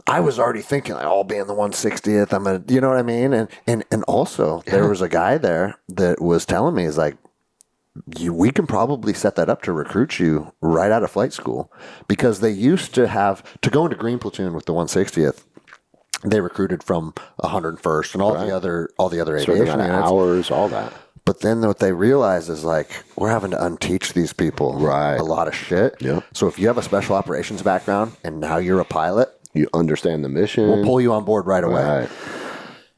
I was already thinking, like, I'll be in the 160th. I'm gonna, you know what I mean? And also, there was a guy there that was telling me, is like, we can probably set that up to recruit you right out of flight school, because they used to have to go into Green Platoon with the 160th. They recruited from 101st and all the other aviation units. Hours, all that. But then what they realize is, like, we're having to unteach these people a lot of shit. Yep. So if you have a special operations background and now you're a pilot, you understand the mission, we'll pull you on board right away. Right.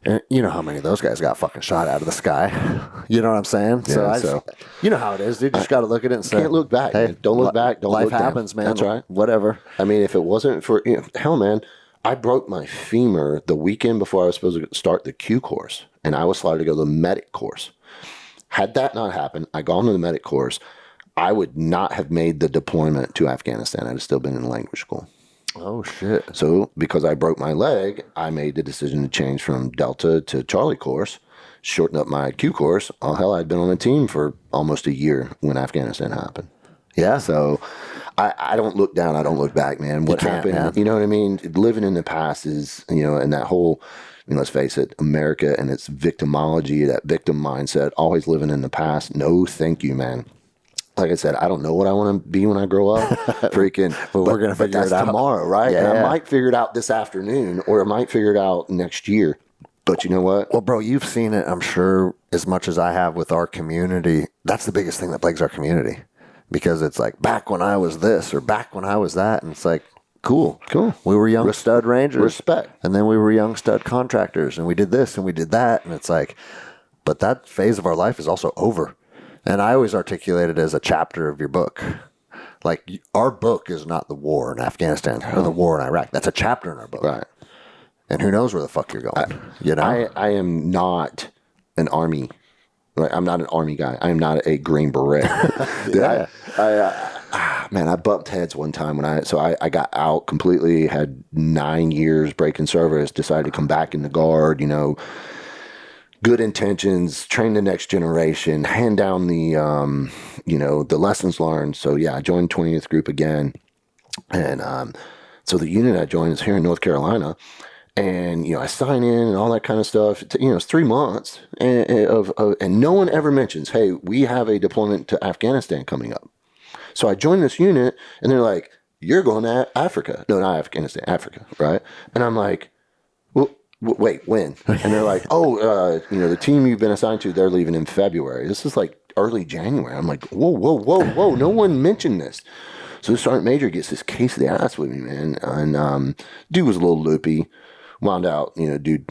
And you know how many of those guys got fucking shot out of the sky? You know what I'm saying? Yeah, so you know how it is, dude. You just got to look at it and say, can't look back. Hey, Man. Don't look back. Don't life look down. happens, man. That's right. Whatever. I mean, if it wasn't for, hell, man, I broke my femur the weekend before I was supposed to start the Q course, and I was slotted to go to the medic course. Had that not happened, I gone to the medic course, I would not have made the deployment to Afghanistan. I'd have still been in language school. Oh, shit. So because I broke my leg, I made the decision to change from Delta to Charlie course, shorten up my Q course. Oh, hell, I'd been on a team for almost a year when Afghanistan happened. Yeah. So I don't look down. I don't look back, man. What happened? Man. You know what I mean? Living in the past is, and that whole, let's face it, America and its victimology, that victim mindset, always living in the past. No, thank you, man. Like I said, I don't know what I want to be when I grow up. Freaking. but we're going to figure it out tomorrow, right? Yeah, and I might figure it out this afternoon, or I might figure it out next year. But you know what? Well, bro, you've seen it, I'm sure, as much as I have with our community. That's the biggest thing that plagues our community. Because it's like, back when I was this or back when I was that. And it's like, cool. We were young stud rangers. Respect. And then we were young stud contractors. And we did this and we did that. And it's like, but that phase of our life is also over. And I always articulate it as a chapter of your book. Like, our book is not the war in Afghanistan or the war in Iraq. That's a chapter in our book. Right. And who knows where the fuck you're going. I am not an army. Like, I'm not an army guy. I am not a Green Beret. Yeah. Man, I bumped heads one time when I got out completely, had 9 years breaking service, decided to come back in the guard, good intentions, train the next generation, hand down the, the lessons learned. So yeah, I joined 20th Group again. And so the unit I joined is here in North Carolina. And, I sign in and all that kind of stuff. It's 3 months and no one ever mentions, hey, we have a deployment to Afghanistan coming up. So I joined this unit and they're like, you're going to Africa. No, not Afghanistan, Africa. Right. And I'm like, well, wait, when? And they're like, the team you've been assigned to, they're leaving in February. This is like early January. I'm like, whoa. No one mentioned this. So the sergeant major gets this case of the ass with me, man. And dude was a little loopy. Wound out, dude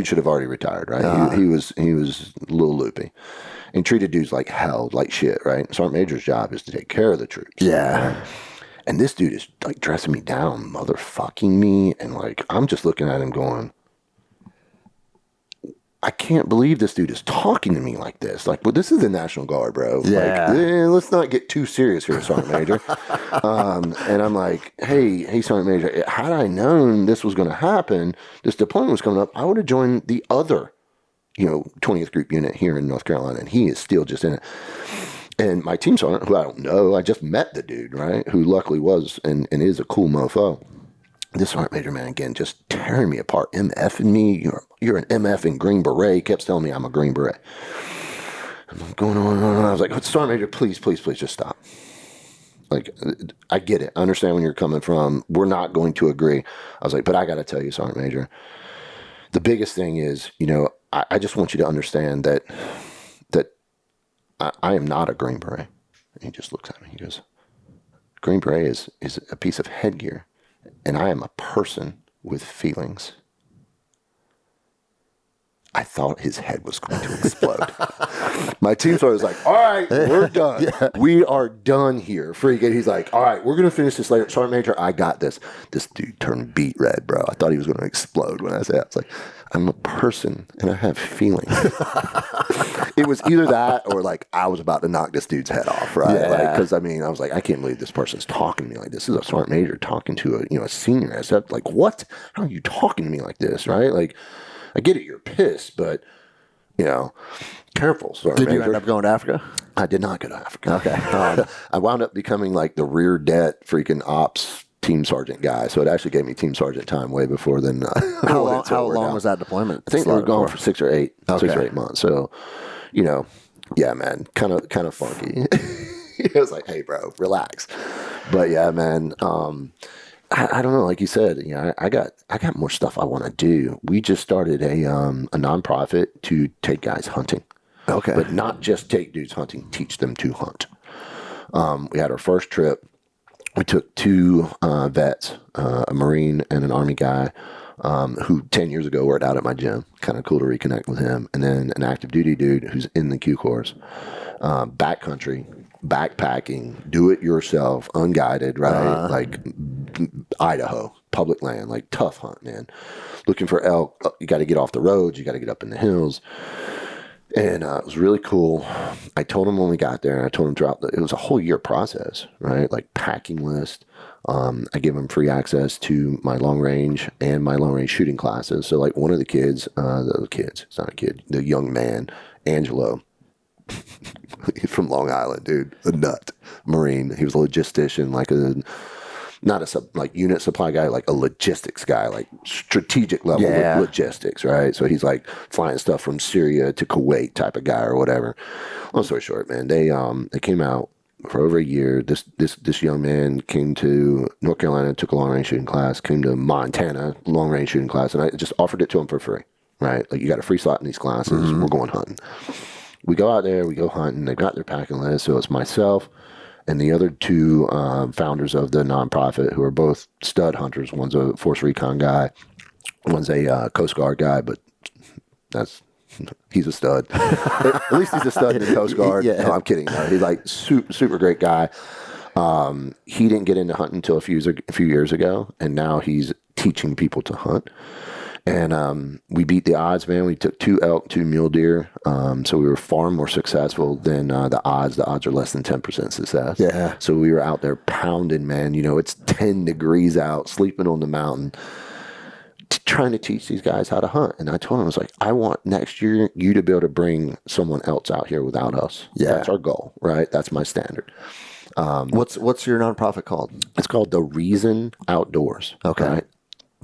should have already retired, right? He was a little loopy. And treated dudes like hell, like shit, right? Sergeant major's job is to take care of the troops. Yeah. Right? And this dude is like dressing me down, motherfucking me. And like, I'm just looking at him going, I can't believe this dude is talking to me like this. Like, well, this is the National Guard, bro. Yeah. Like, let's not get too serious here, Sergeant Major. And I'm like, hey, Sergeant Major, had I known this was going to happen, this deployment was coming up, I would have joined the other, 20th Group unit here in North Carolina. And he is still just in it. And my team sergeant, who I don't know, I just met the dude, right? Who luckily was and is a cool mofo. This sergeant major, man, again, just tearing me apart, MFing me. You're an MF in Green Beret. He kept telling me I'm a Green Beret. I'm going on and on. I was like, sergeant major, please just stop. Like, I get it. I understand where you're coming from. We're not going to agree. I was like, but I got to tell you, sergeant major, the biggest thing is, I just want you to understand that I am not a Green Beret. And he just looks at me. He goes, Green Beret is a piece of headgear. And I am a person with feelings. I thought his head was going to explode. My team sergeant was like, all right, we're done. Yeah. We are done here. Freaking. He's like, all right, we're going to finish this later. Sergeant Major, I got this. This dude turned beet red, bro. I thought he was going to explode when I said that. I was like, I'm a person and I have feelings. It was either that or like I was about to knock this dude's head off, right? Yeah. Because I was like, I can't believe this person's talking to me like this. This is a sergeant major talking to a senior. I said, like, what? How are you talking to me like this, right? Like, I get it, you're pissed, but careful, sergeant major. Did you end up going to Africa? I did not go to Africa. Okay. I wound up becoming like the rear debt freaking ops team sergeant guy. So it actually gave me team sergeant time way before then. How long was that deployment? I think we were gone for 6 or 8 months. So, yeah, man, kind of funky. It was like, hey, bro, relax. But yeah, man, I don't know. Like you said, I got more stuff I want to do. We just started a nonprofit to take guys hunting. Okay. But not just take dudes hunting, teach them to hunt. We had our first trip. We took 2 vets, a Marine and an Army guy, who 10 years ago worked out at my gym. Kind of cool to reconnect with him. And then an active duty dude who's in the Q Corps. Backcountry, backpacking, do it yourself, unguided, right? Like Idaho, public land, like tough hunt, man. Looking for elk, you got to get off the roads, you got to get up in the hills. And it was really cool. I told him when we got there, and I told him throughout it was a whole year process, right? Like packing list. I gave him free access to my long range and my long range shooting classes. So like one of the kids, it's not a kid, the young man, Angelo, from Long Island, dude, a nut, Marine. He was a logistician, not a unit supply guy, like a logistics guy, like strategic level logistics, right? So he's like flying stuff from Syria to Kuwait type of guy or whatever. Long story short, man, they came out for over a year. This young man came to North Carolina, took a long range shooting class, came to Montana, long range shooting class, and I just offered it to him for free, right? Like, you got a free slot in these classes. We're going hunting. We go out there, we go hunting. They've got their packing list. So it's myself and the other 2 founders of the nonprofit, who are both stud hunters. One's a Force Recon guy, one's a Coast Guard guy, but he's a stud. At least he's a stud in the Coast Guard. Yeah. No, I'm kidding. No, he's like super great guy. He didn't get into hunting until a few years ago, and now he's teaching people to hunt. And we beat the odds, man. We took 2 elk, 2 mule deer. So we were far more successful than the odds. The odds are less than 10% success. Yeah. So we were out there pounding, man. It's 10 degrees out, sleeping on the mountain, trying to teach these guys how to hunt. And I told him, I was like, I want next year you to be able to bring someone else out here without us. Yeah. That's our goal, right? That's my standard. What's your nonprofit called? It's called The Reason Outdoors. Okay. Right?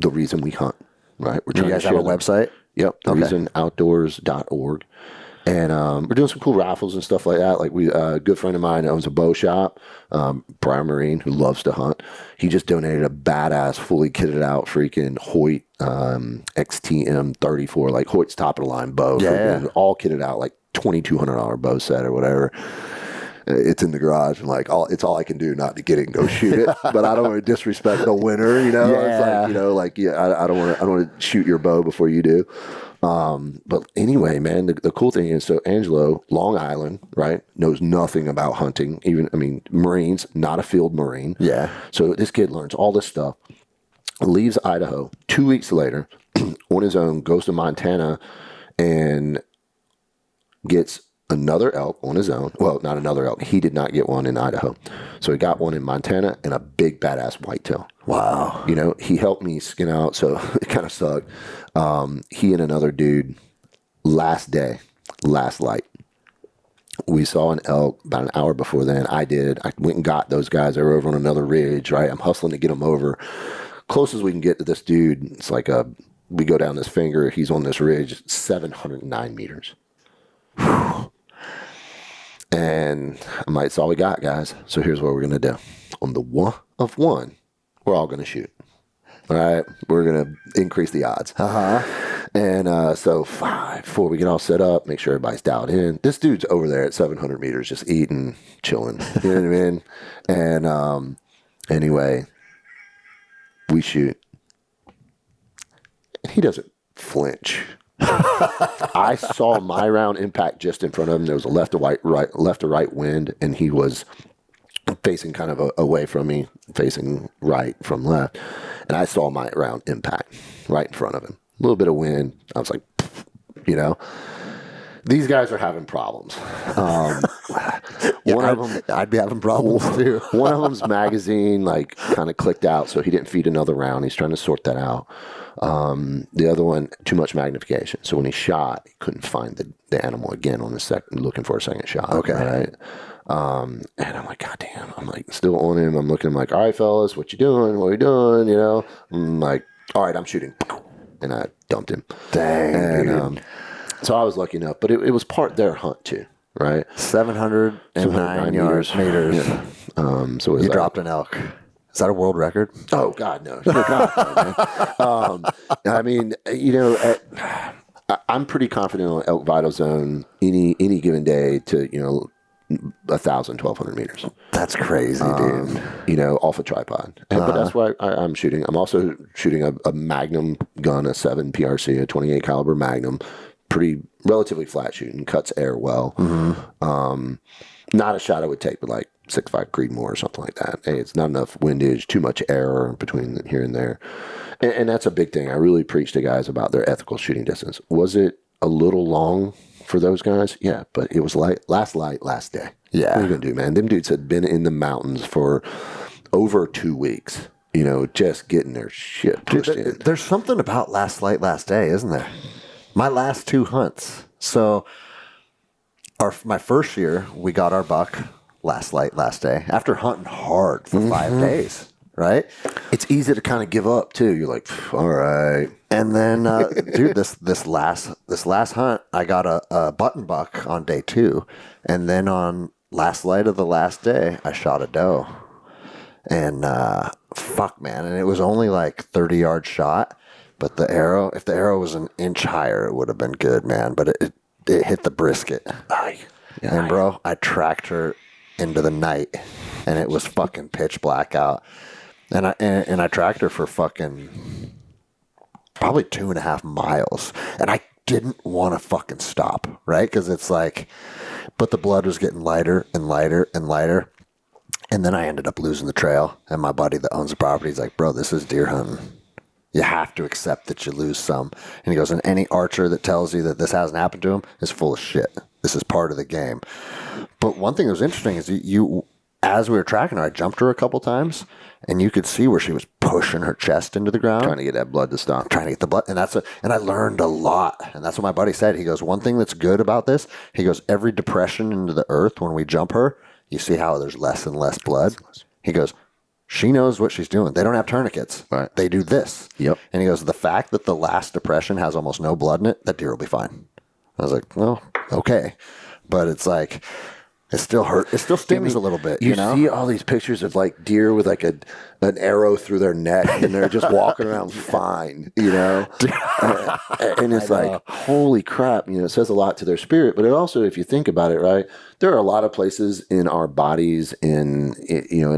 the reason we hunt, right? We're Do you guys have a website? Yep, reasonoutdoors.org. And we're doing some cool raffles and stuff like that. Like a good friend of mine owns a bow shop, Brian Marine, who loves to hunt. He just donated a badass, fully kitted out freaking Hoyt XTM 34, like Hoyt's top of the line bow. Yeah. All kitted out, like $2,200 bow set or whatever. It's in the garage, and like it's all I can do not to get it and go shoot it. But I don't want to disrespect the winner, you know. Yeah. It's like, I don't want to shoot your bow before you do. But anyway, man, the cool thing is, so Angelo, Long Island, right, knows nothing about hunting. Marines, not a field Marine. Yeah. So this kid learns all this stuff, leaves Idaho 2 weeks later on his own, goes to Montana, and gets another elk on his own. Well, not another elk. He did not get one in Idaho. So he got one in Montana and a big badass whitetail. Wow. You know, he helped me skin out, so it kind of sucked. He and another dude, last light, we saw an elk about an hour before then. I went and got those guys. They were over on another ridge, right? I'm hustling to get them over. Closest we can get to this dude, it's like we go down this finger. He's on this ridge, 709 meters. Whew. And I'm like, it's all we got, guys. So here's what we're going to do. On the one of one, we're all going to shoot. All right? We're going to increase the odds. And so 4, we get all set up, make sure everybody's dialed in. This dude's over there at 700 meters just eating, chilling. You know what I mean? And anyway, we shoot. He doesn't flinch. I saw my round impact just in front of him. There was a left to right wind, and he was facing kind of away from me, facing right from left. And I saw my round impact right in front of him. A little bit of wind. I was like, you know, these guys are having problems. One of them, I'd be having problems too. one of them's magazine like kind of clicked out, so he didn't feed another round. He's trying to sort that out. The other one, too much magnification. So when he shot, he couldn't find the animal again on the second, looking for a second shot. Okay. Right. And I'm like, God damn. I'm like still on him. I'm looking, I'm like, all right, fellas, what you doing? What are you doing? You know, I'm like, all right, I'm shooting. And I dumped him. Dang. And, so I was lucky enough, but it was part their hunt too, right? 709 yards, meters. Yeah. So You dropped an elk. Is that a world record? Oh God, no! God, no, man. I mean, you know, I'm pretty confident on elk vital zone any given day to 1,000, 1,200 meters. That's crazy, dude. You know, off a tripod. But that's why I'm shooting. I'm also shooting a Magnum gun, a 7 PRC, a 28 caliber Magnum. Pretty relatively flat shooting, cuts air well. Not a shot I would take, but like 6.5 Creedmoor or something like that. Hey, it's not enough windage, too much error between here and there. And that's a big thing. I really preach to guys about their ethical shooting distance. Was it a little long for those guys? Yeah, but it was last day. Yeah. What are you going to do, man? Them dudes had been in the mountains for over 2 weeks, you know, just getting their shit pushed in. There's something about last light, last day, isn't there? My last 2 hunts. So my first year, we got our buck last light, last day, after hunting hard for 5 days, right? It's easy to kind of give up too. You're like, all right. And then, dude, this last hunt, I got a button buck on day 2, and then on last light of the last day, I shot a doe. And fuck, man, and it was only like 30-yard shot, but if the arrow was an inch higher, it would have been good, man. But it hit the brisket, and bro, I tracked her into the night, and it was fucking pitch black out, and I tracked her for fucking probably 2.5 miles, and I didn't want to fucking stop, right? Because it's like, but the blood was getting lighter and lighter and lighter, and then I ended up losing the trail, and my buddy that owns the property is like, bro, this is deer hunting. You have to accept that you lose some. And he goes, and any archer that tells you that this hasn't happened to him is full of shit. This is part of the game. But one thing that was interesting is you as we were tracking her, I jumped her a couple times, and you could see where she was pushing her chest into the ground. Trying to get that blood to stop. Trying to get the blood. And I learned a lot. And that's what my buddy said. He goes, one thing that's good about this, he goes, every depression into the earth when we jump her, you see how there's less and less blood. He goes, She knows what she's doing. They don't have tourniquets. Right. They do this. Yep. And he goes, the fact that the last depression has almost no blood in it, that deer will be fine. I was like, well, okay. But it's like, it still hurt. It still stings a little bit. You know? See all these pictures of like deer with like an arrow through their neck, and they're just walking around fine, you know? And it's like, holy crap, you know, it says a lot to their spirit. But it also, if you think about it, right, there are a lot of places in our bodies, in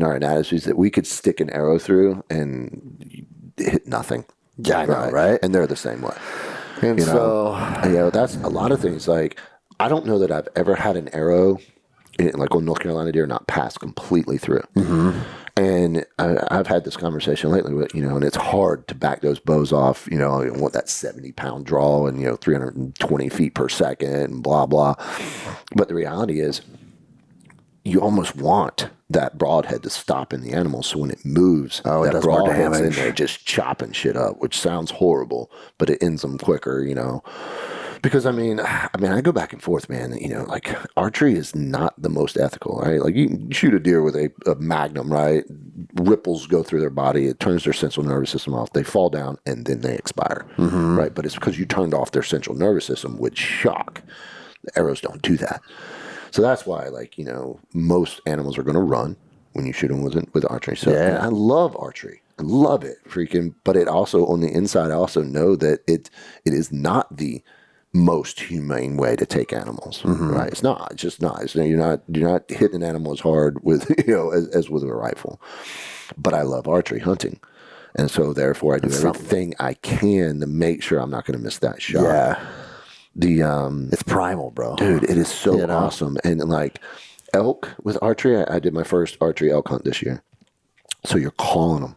our anatomies that we could stick an arrow through and hit nothing. Yeah, I know, right? And they're the same way. And That's a lot of things. Like, I don't know that I've ever had an arrow like on North Carolina deer not pass completely through. Mm-hmm. And I've had this conversation lately with, and it's hard to back those bows off, you want that 70-pound draw and, 320 feet per second and blah, blah. But the reality is you almost want that broadhead to stop in the animal. So when it moves, that broadhead's in there just chopping shit up, which sounds horrible, but it ends them quicker, Because I mean, I go back and forth, man. Like archery is not the most ethical, right? Like you shoot a deer with a magnum, right? Ripples go through their body, it turns their central nervous system off. They fall down and then they expire, right? But it's because you turned off their central nervous system with shock. The arrows don't do that, so that's why, like most animals are going to run when you shoot them with archery. So I love archery. I love it, freaking. But it also on the inside, I also know that it is not the most humane way to take animals, right? It's not. It's just not. You're not hitting an animal as hard with as with a rifle. But I love archery hunting, and so therefore I do everything I can to make sure I'm not going to miss that shot. Yeah, it's primal, bro. Dude, it is so awesome. And like elk with archery, I did my first archery elk hunt this year. So you're calling them,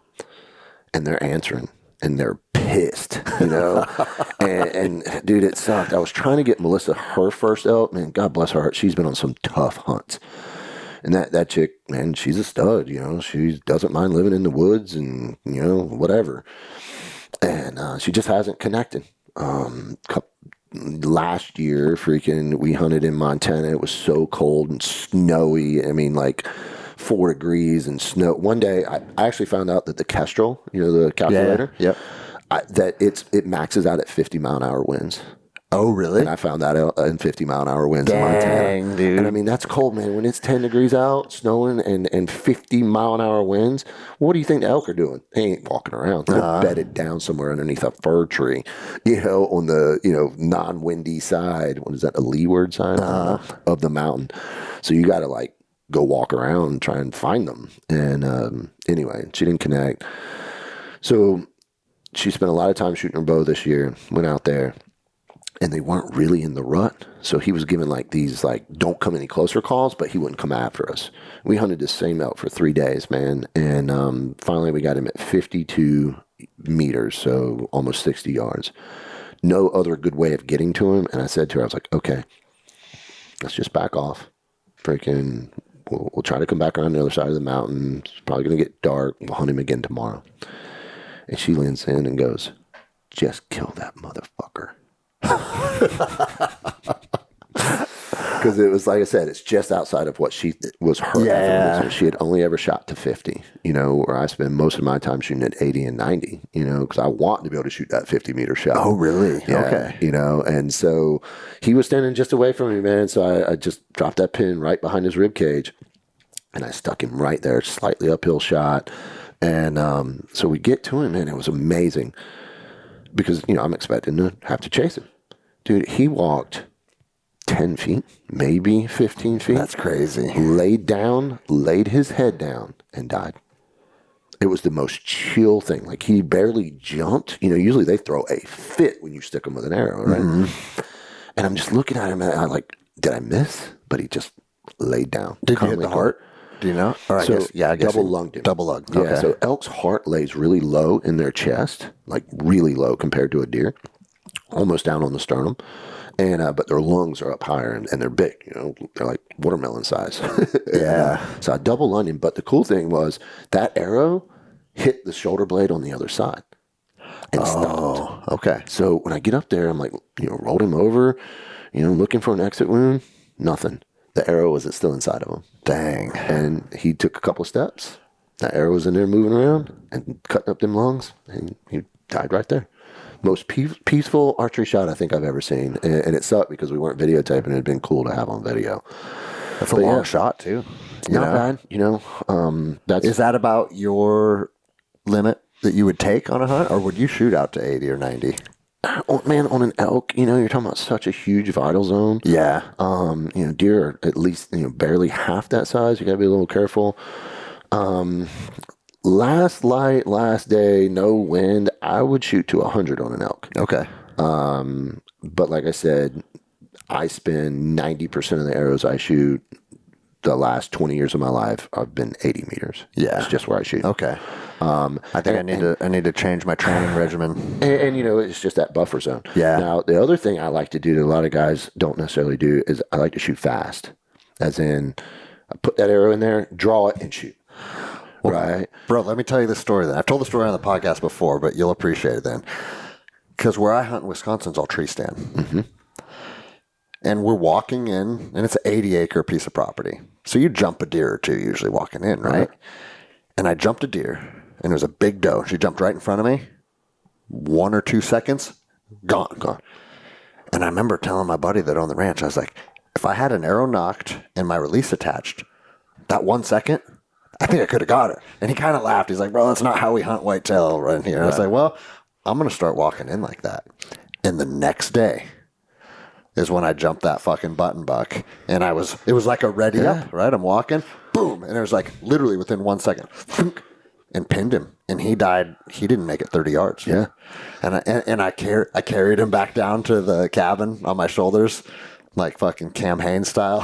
and they're answering. And they're pissed, and dude, it sucked. I was trying to get Melissa her first elk. Man, God bless her heart. She's been on some tough hunts. And that chick, man, she's a stud, She doesn't mind living in the woods and, whatever. And she just hasn't connected. Last year, freaking, we hunted in Montana. It was so cold and snowy. I mean, like 4 degrees and snow. One day, I actually found out that the Kestrel, the calculator, that it maxes out at 50-mile-an-hour winds. Oh, really? And I found that out in 50-mile-an-hour winds in Montana. Dude. And I mean, that's cold, man. When it's 10 degrees out, snowing, and 50-mile-an-hour winds, what do you think the elk are doing? They ain't walking around. They're bedded down somewhere underneath a fir tree, on the, non-windy side. What is that, a leeward side of the mountain? So you got to, like, go walk around and try and find them. And anyway, she didn't connect. So she spent a lot of time shooting her bow this year, went out there, and they weren't really in the rut. So he was giving like these like don't come any closer calls, but he wouldn't come after us. We hunted the same elk for 3 days, man. And finally we got him at 52 meters, so almost 60 yards. No other good way of getting to him. And I said to her, I was like, okay, let's just back off. Freaking, we'll try to come back around the other side of the mountain. It's probably going to get dark. We'll hunt him again tomorrow. And she leans in and goes, just kill that motherfucker. Because it was, like I said, it's just outside of what she was her effort. She had only ever shot to 50, where I spend most of my time shooting at 80 and 90, because I want to be able to shoot that 50-meter shot. Oh, really? Yeah, okay. And so he was standing just away from me, man. So I just dropped that pin right behind his rib cage, and I stuck him right there, slightly uphill shot. And so we get to him, man. It was amazing because, I'm expecting to have to chase him. Dude, he walked 10 feet, maybe 15 feet. That's crazy. Laid down, laid his head down, and died. It was the most chill thing. Like, he barely jumped. Usually they throw a fit when you stick them with an arrow, right? Mm-hmm. And I'm just looking at him, and I'm like, did I miss? But he just laid down. Did you hit the heart? Do you know? All right, so I guess double lunged him. Double lunged. Yeah, okay. So elk's heart lays really low in their chest, like really low compared to a deer, almost down on the sternum. And but their lungs are up higher and they're big, they're like watermelon size. Yeah. So I double lunged him. But the cool thing was that arrow hit the shoulder blade on the other side and stopped. Okay. So when I get up there, I'm like, rolled him over, looking for an exit wound, nothing. The arrow was still inside of him. Dang. And he took a couple of steps That arrow was in there moving around and cutting up them lungs, and he died right there. Most peaceful archery shot I think I've ever seen, and it sucked because we weren't videotaping. It'd been cool to have on video. That's a long shot too. Not bad, Is that about your limit that you would take on a hunt, or would you shoot out to 80 or 90? Oh, man, on an elk, you're talking about such a huge vital zone. Yeah. Deer are at least barely half that size. You got to be a little careful. Last light, last day, no wind, I would shoot to 100 on an elk. Okay. But like I said, I spend 90% of the arrows I shoot the last 20 years of my life, I've been 80 meters. Yeah. It's just where I shoot. Okay. I think I need to change my training regimen. And it's just that buffer zone. Yeah. Now, the other thing I like to do that a lot of guys don't necessarily do is I like to shoot fast. As in, I put that arrow in there, draw it, and shoot. Well, right? Bro, let me tell you this story then. I've told the story on the podcast before, but you'll appreciate it then. Because where I hunt in Wisconsin is all tree stand. Mm-hmm. And we're walking in, and it's an 80-acre piece of property. So you jump a deer or two usually walking in, right? And I jumped a deer, and it was a big doe. She jumped right in front of me. 1 or 2 seconds, gone. And I remember telling my buddy that owned the ranch, I was like, if I had an arrow knocked and my release attached, that 1 second, I think I could have got her. And he kind of laughed. He's like, bro, that's not how we hunt whitetail right here. And I was like, well, I'm going to start walking in like that. And the next day is when I jumped that fucking button buck. And it was like a ready up, right? I'm walking, boom. And it was like literally within 1 second, and pinned him. And he died. He didn't make it 30 yards. Yeah. And I carried him back down to the cabin on my shoulders, like fucking Cam Haines style,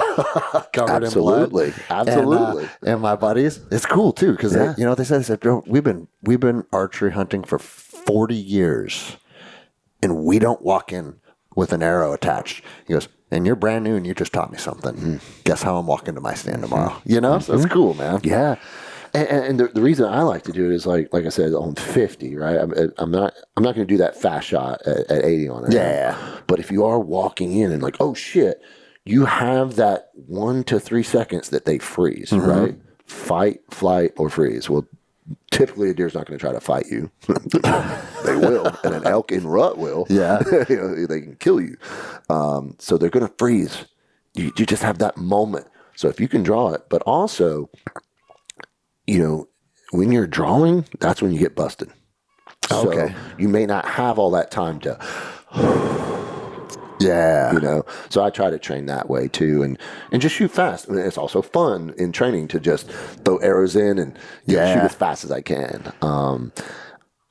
covered in blood. Absolutely. And my buddies, it's cool too, because they said, bro, we've been archery hunting for 40 years, and we don't walk in with an arrow attached. He goes, and you're brand new, and you just taught me something. Guess how I'm walking to my stand tomorrow? So it's cool, man. Yeah. And the reason I like to do it is like I said, on 50, right? I'm not going to do that fast shot at 80 on it. Yeah. But if you are walking in and like, oh shit, you have that 1 to 3 seconds that they freeze, right? Fight, flight, or freeze. Well, typically a deer's not going to try to fight you. They will, and an elk in rut will. Yeah. They can kill you. So they're going to freeze. You just have that moment. So if you can draw it, but also, when you're drawing, that's when you get busted. Okay. So you may not have all that time to, So I try to train that way too, and just shoot fast. I mean, it's also fun in training to just throw arrows in and shoot as fast as I can.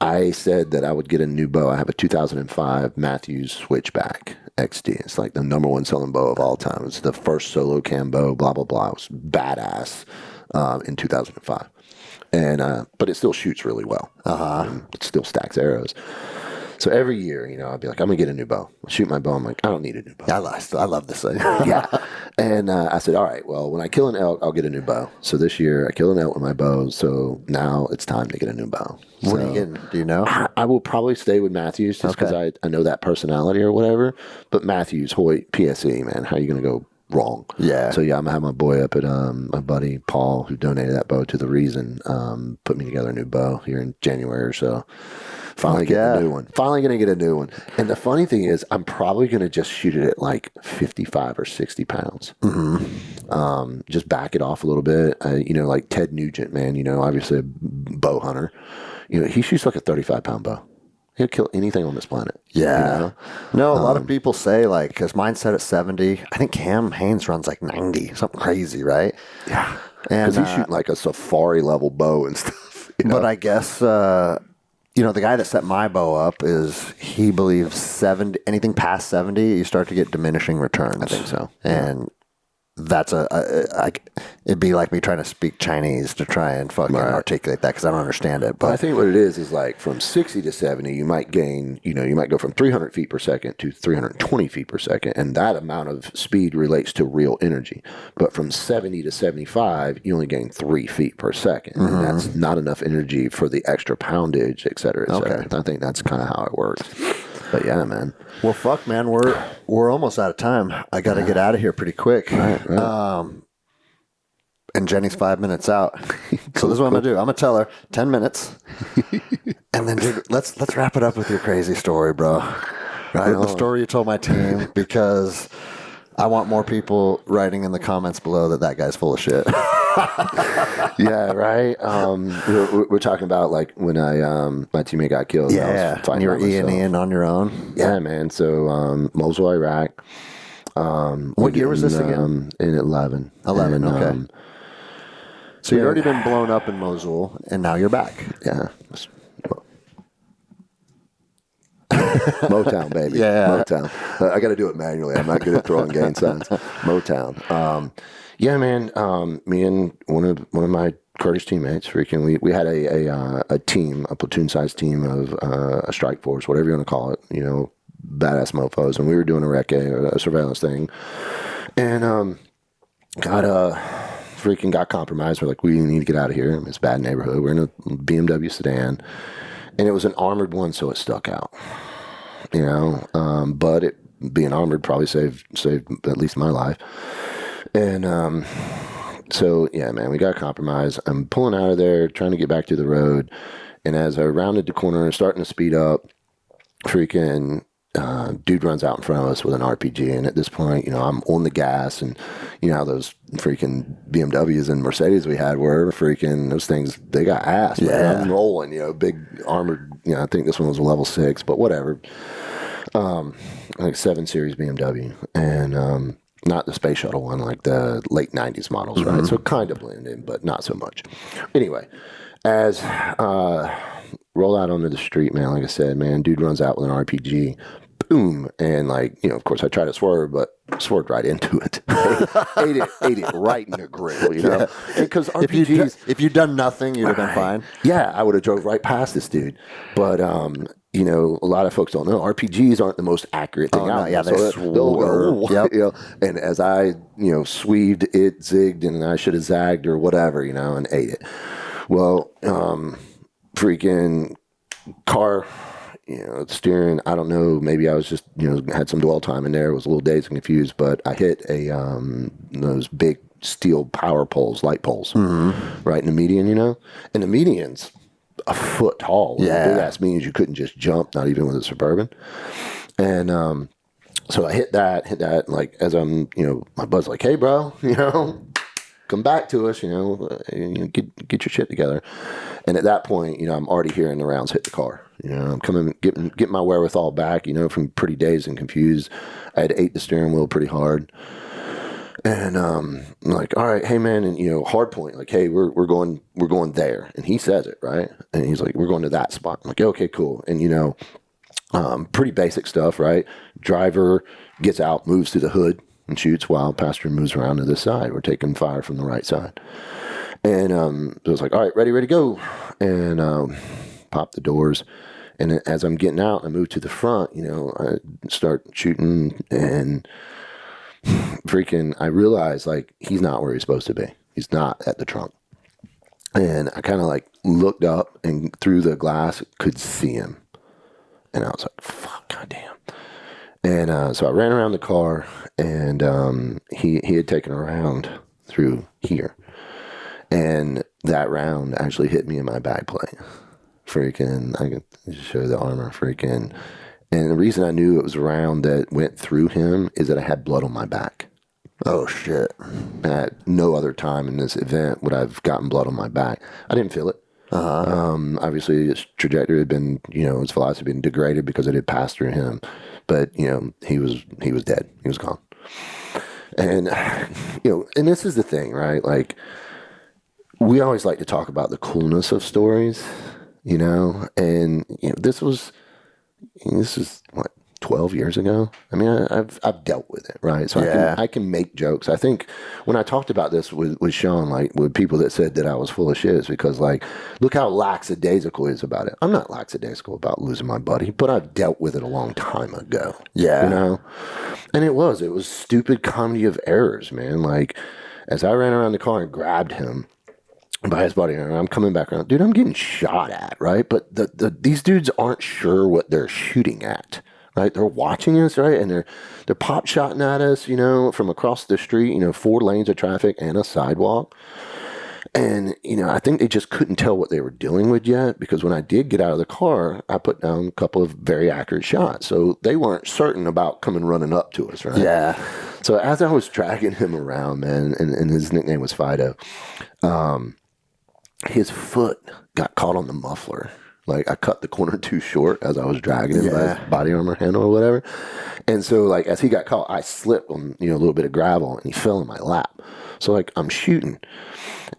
I said that I would get a new bow. I have a 2005 Matthews Switchback XD. It's like the #1 selling bow of all time. It's the first solo cam bow, blah, blah, blah. It was badass in 2005. But it still shoots really well. It still stacks arrows. So every year, I'd be like, I'm going to get a new bow. I'll shoot my bow. I'm like, I don't need a new bow. I love this thing. Yeah. And I said, all right, well, when I kill an elk, I'll get a new bow. So this year I killed an elk with my bow. So now it's time to get a new bow. What are you getting? Do you know? I will probably stay with Matthews just because I know that personality or whatever. But Matthews, Hoyt, PSE, man, how are you going to go wrong? Yeah. So, I'm going to have my boy up at my buddy Paul, who donated that bow to The Reason, put me together a new bow here in January or so. Finally get a new one. Finally going to get a new one. And the funny thing is, I'm probably going to just shoot it at like 55 or 60 pounds. Just back it off a little bit. Like Ted Nugent, man, obviously a bow hunter. He shoots like a 35-pound bow. He'll kill anything on this planet. Yeah. No, a lot of people say, like, because mine's set at 70. I think Cam Haines runs like 90, something crazy, right? Yeah. Because he's shooting like a safari level bow and stuff. But I guess, the guy that set my bow up he believes 70, anything past 70, you start to get diminishing returns. I think so. And that's it'd be like me trying to speak Chinese to try and fucking articulate that because I don't understand it. But I think what it is like from 60 to 70, you might gain, you might go from 300 feet per second to 320 feet per second. And that amount of speed relates to real energy. But from 70 to 75, you only gain 3 feet per second. And that's not enough energy for the extra poundage, et cetera, et cetera. I think that's kind of how it works. But yeah, man. Well, fuck, man. We're almost out of time. I got to get out of here pretty quick. Right. and Jenny's 5 minutes out. So this is what I'm gonna do. I'm gonna tell her 10 minutes, and then dude, let's wrap it up with your crazy story, bro. Right The on. story you told my team, because I want more people writing in the comments below that guy's full of shit. Yeah, right. We're talking about like when my teammate got killed. And I was Yeah, fighting and you were by myself. E&E on your own. Yeah, man. So Mosul, Iraq. What year was this again? In 11. 11, And, okay. So you'd already been blown up in Mosul, and now you're back. Yeah. Motown, baby. Yeah. Motown. I got to do it manually. I'm not good at throwing gang signs. Motown. Yeah, man. Me and one of my Kurdish teammates, freaking, we had a team, a platoon-sized team of a strike force, whatever you want to call it, you know, badass mofos, and we were doing a recce, a surveillance thing, and got compromised. We're like, we need to get out of here. It's a bad neighborhood. We're in a BMW sedan, and it was an armored one, so it stuck out. You know, but it being armored probably saved at least my life. And so yeah, man, we got compromised. I'm pulling out of there, trying to get back to the road, and as I rounded the corner, starting to speed up, freaking dude runs out in front of us with an RPG. And at this point, you know, I'm on the gas, and you know how those freaking BMWs and Mercedes we had were, freaking those things, they got ass. Man. Yeah. I'm rolling, you know, big armored, you know, I think this one was a level 6, but whatever. Like 7 Series BMW, and not the space shuttle one, like the late 90s models, right? So kind of blend in, but not so much. Anyway, as roll out onto the street, man, like I said, man, dude runs out with an RPG, boom, and like, you know, of course I tried to swerve, but swerved right into it. ate it right in the grill, you know? Because RPGs, If you'd done nothing, you'd have been fine. yeah, I would have drove right past this dude. But you know, a lot of folks don't know RPGs aren't the most accurate thing out there. Yeah, they They'll go, swerve. you know, and as I, you know, sweeved it, zigged, and I should have zagged or whatever, you know, and ate it. Well, freaking car, you know, steering, I don't know, maybe I was just, you know, had some dwell time in there, was a little dazed and confused, but I hit those big steel power poles, light poles, right in the median, you know, and the median's a foot tall. Yeah. Big ass means you couldn't just jump, not even with a Suburban. And so I hit that, and like as I'm, you know, my bud's like, hey, bro, you know, come back to us, you know, get your shit together. And at that point, you know, I'm already hearing the rounds hit the car. You know, I'm coming, getting my wherewithal back, you know, from pretty dazed and confused. I had ate the steering wheel pretty hard. And I'm like, all right, hey man, and you know, hard point, like, hey, we're going there, and he says it right, and he's like, we're going to that spot. I'm like, okay, cool, and you know, pretty basic stuff, right? Driver gets out, moves to the hood, and shoots while passenger moves around to this side. We're taking fire from the right side, and so I was like, all right, ready, go, and pop the doors. And as I'm getting out, I move to the front. You know, I start shooting, and freaking, I realized like he's not where he's supposed to be. He's not at the trunk. And I kind of like looked up and through the glass could see him. And I was like, fuck, goddamn. And so I ran around the car, and he had taken a round through here. And that round actually hit me in my back plate. Freaking, I can show the armor, freaking. And the reason I knew it was a round that went through him is that I had blood on my back. Oh, shit. At no other time in this event would I've gotten blood on my back. I didn't feel it. Obviously, his trajectory had been, you know, his velocity had been degraded because it had passed through him. But, you know, he was dead. He was gone. And, you know, and this is the thing, right? Like, we always like to talk about the coolness of stories, you know? And, you know, this is what, 12 years ago. I mean, I've dealt with it, right? So Yeah. I can make jokes. I think when I talked about this with Sean, like with people that said that I was full of shit, it's because like, look how lackadaisical he is about it. I'm not lackadaisical about losing my buddy, but I've dealt with it a long time ago. Yeah. You know? And it was stupid comedy of errors, man. Like, as I ran around the car and grabbed him by his body, and I'm coming back around, dude, I'm getting shot at, right? But these dudes aren't sure what they're shooting at, right? They're watching us, right? And they're pop shotting at us, you know, from across the street, you know, 4 lanes of traffic and a sidewalk. And, you know, I think they just couldn't tell what they were dealing with yet, because when I did get out of the car, I put down a couple of very accurate shots. So they weren't certain about coming running up to us, right? Yeah. So as I was dragging him around, man, and his nickname was Fido, his foot got caught on the muffler. Like, I cut the corner too short as I was dragging him by his body armor handle or whatever. And so, like, as he got caught, I slipped on, you know, a little bit of gravel, and he fell in my lap. So, like, I'm shooting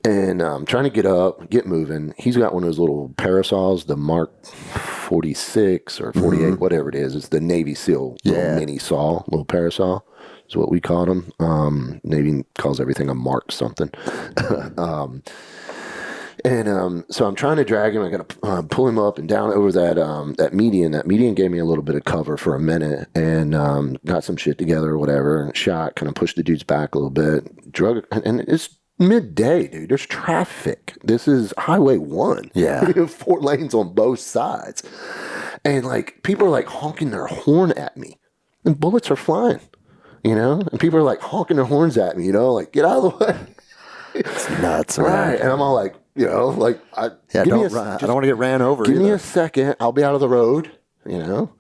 and trying to get up, get moving. He's got one of those little parasols, the Mark 46 or 48, whatever it is. It's the Navy SEAL little mini saw, little parasol is what we call them. Navy calls everything a Mark something. So I'm trying to drag him. I got to pull him up and down over that median. That median gave me a little bit of cover for a minute, and got some shit together or whatever. And shot, kind of pushed the dudes back a little bit. And it's midday, dude. There's traffic. This is Highway 1. Yeah. You have 4 lanes on both sides, and like people are like honking their horn at me, and bullets are flying, you know. And people are like honking their horns at me, you know, like get out of the way. It's nuts, right? And I'm all like, you know, like, I don't want to get ran over. Give me a second. I'll be out of the road, you know?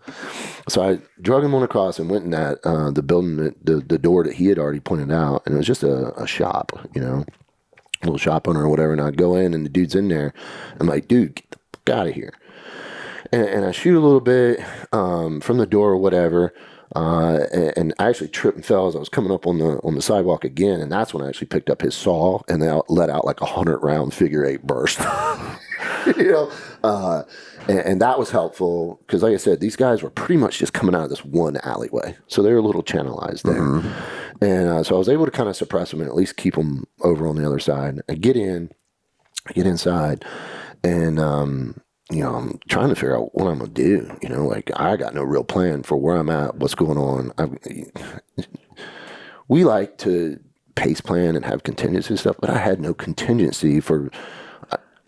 So I drug him on across and went in that, the building, the door that he had already pointed out. And it was just a shop, you know, a little shop owner or whatever. And I'd go in and the dude's in there. I'm like, dude, get the fuck out of here. And I shoot a little bit from the door or whatever. And I actually tripped and fell as I was coming up on the sidewalk again, and that's when I actually picked up his saw and they let out like 100-round figure 8 burst. You know, and that was helpful because, like I said, these guys were pretty much just coming out of this one alleyway, so they were a little channelized there. And so I was able to kind of suppress them and at least keep them over on the other side. I get inside, and you know, I'm trying to figure out what I'm going to do. You know, like, I got no real plan for where I'm at, what's going on. We like to pace plan and have contingency stuff, but I had no contingency for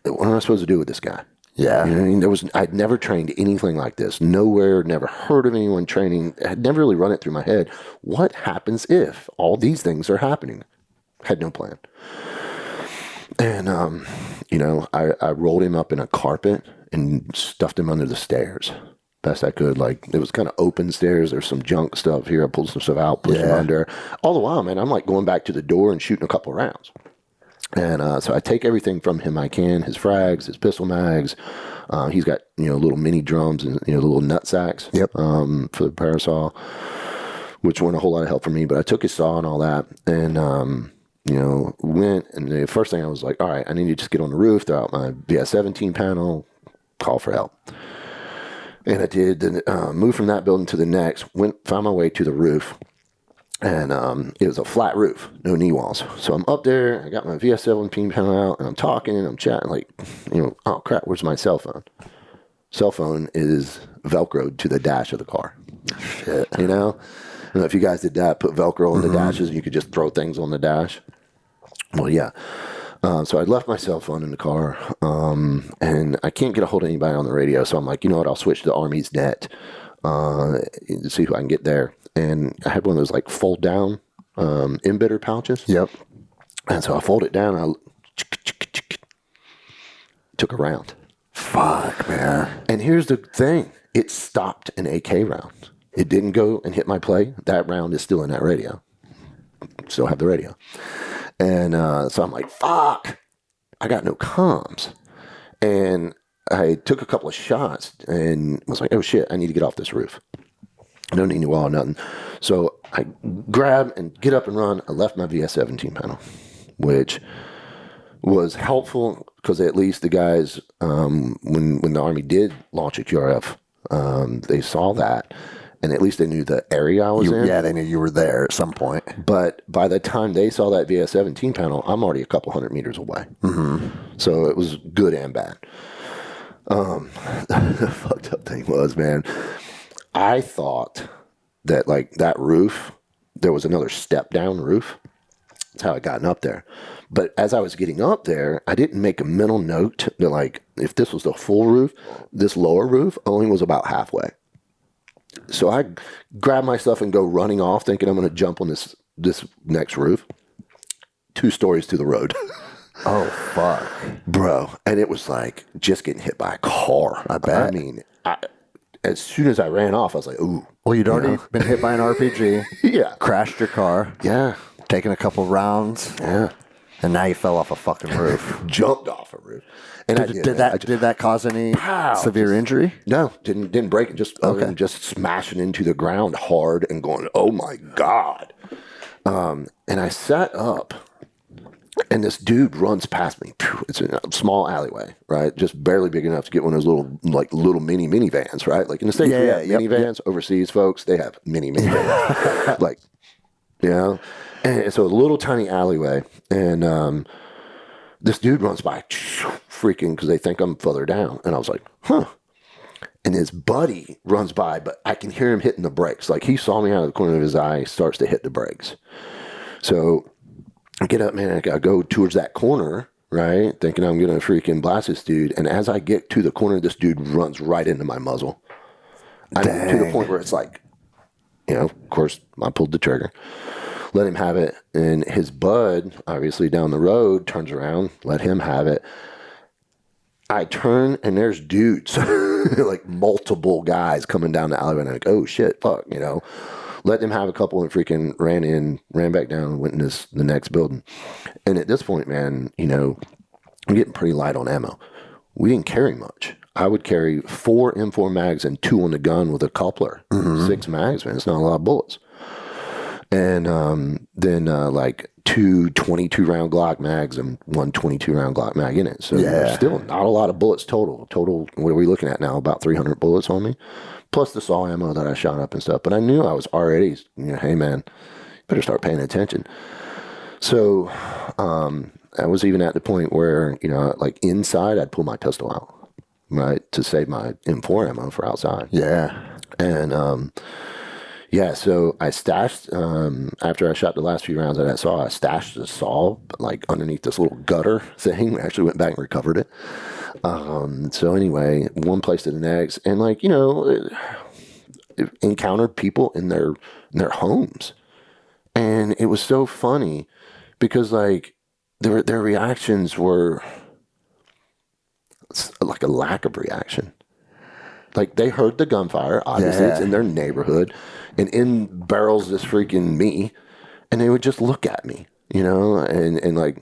what am I supposed to do with this guy? Yeah. You know what I mean? I'd never trained anything like this. Nowhere, never heard of anyone training. I had never really run it through my head. What happens if all these things are happening? Had no plan. And, you know, I rolled him up in a carpet and stuffed him under the stairs best I could. Like, it was kind of open stairs. There's some junk stuff here. I pulled some stuff out, pushed him under. All the while, man, I'm like going back to the door and shooting a couple rounds. And so I take everything from him I can, his frags, his pistol mags. He's got, you know, little mini drums and, you know, the little nut sacks for the parasol, which weren't a whole lot of help for me. But I took his saw and all that, and you know, went. And the first thing I was like, all right, I need to just get on the roof, throw out my VS-17 panel, call for help. And I did. Then moved from that building to the next. Found my way to the roof. And it was a flat roof, no knee walls. So I'm up there, I got my VS-17 panel out, and I'm talking, and I'm chatting, like, you know, oh crap, where's my cell phone? Cell phone is Velcroed to the dash of the car. Shit. You know? I don't know if you guys did that, put Velcro on the dashes, and you could just throw things on the dash. Well, yeah. So I left my cell phone in the car, and I can't get a hold of anybody on the radio, so I'm like, you know what, I'll switch to the Army's net, to see who I can get there. And I had one of those like fold down embedder pouches. Yep. And so I fold it down. I took a round. Fuck, man. And here's the thing: it stopped an AK round. It didn't go and hit my play. That round is still in that radio. Still have the radio. And so I'm like, fuck! I got no comms. And I took a couple of shots and was like, oh shit! I need to get off this roof. I don't need any wall or nothing. So I grab and get up and run. I left my VS-17 panel, which was helpful because at least the guys, when the Army did launch a QRF, they saw that, and at least they knew the area I was in. Yeah, they knew you were there at some point. But by the time they saw that VS-17 panel, I'm already a couple hundred meters away. Mm-hmm. So it was good and bad. The fucked up thing was, man, I thought that, like, that roof, there was another step down roof. That's how I gotten up there. But as I was getting up there, I didn't make a mental note that, like, if this was the full roof, this lower roof only was about halfway. So I grab my stuff and go running off, thinking I'm going to jump on this next roof. 2 stories to the road. Oh, fuck. Bro. And it was like just getting hit by a car. I bet. I mean, as soon as I ran off, I was like, ooh. Well, you'd already been hit by an RPG. Yeah. Crashed your car. Yeah. Taken a couple rounds. Yeah. And now you fell off a fucking roof. Jumped off a roof. And Did that cause any severe injury? No, didn't break it. Just other than just smashing into the ground hard and going, oh my God. And I sat up, and this dude runs past me. It's a small alleyway, right? Just barely big enough to get one of those little mini minivans, right? Like in the States, we have minivans. Overseas, folks, they have mini minivans. Like, you know? And so a little tiny alleyway, and this dude runs by, freaking, because they think I'm further down. And I was like, huh. And his buddy runs by, but I can hear him hitting the brakes. Like he saw me out of the corner of his eye, starts to hit the brakes. So I get up, man, I go towards that corner, right? Thinking I'm going to freaking blast this dude. And as I get to the corner, this dude runs right into my muzzle. To the point where it's like, you know, of course, I pulled the trigger. Let him have it. And his bud, obviously down the road, turns around, let him have it. I turn and there's dudes, like multiple guys coming down the alleyway. And I'm like, oh shit, fuck, you know. Let them have a couple and freaking ran back down and went in the next building. And at this point, man, you know, I'm getting pretty light on ammo. We didn't carry much. I would carry 4 M4 mags and 2 on the gun with a coupler. 6 mags, man. It's not a lot of bullets. And then like 2 22-round Glock mags and 1 22-round Glock mag in it. So still not a lot of bullets total. What are we looking at now? About 300 bullets on me, plus the saw ammo that I shot up and stuff. But I knew I was already, you know, hey man, better start paying attention. So I was even at the point where, you know, like inside, I'd pull my pistol out, right, to save my M4 ammo for outside. Yeah. And yeah, so I stashed, after I shot the last few rounds of that saw, I stashed the saw like underneath this little gutter thing. I actually went back and recovered it. So anyway, one place to the next, and like, you know, encountered people in their homes. And it was so funny because like their reactions were like a lack of reaction. Like they heard the gunfire, obviously it's in their neighborhood, and in barrels this freaking me, and they would just look at me, you know, and like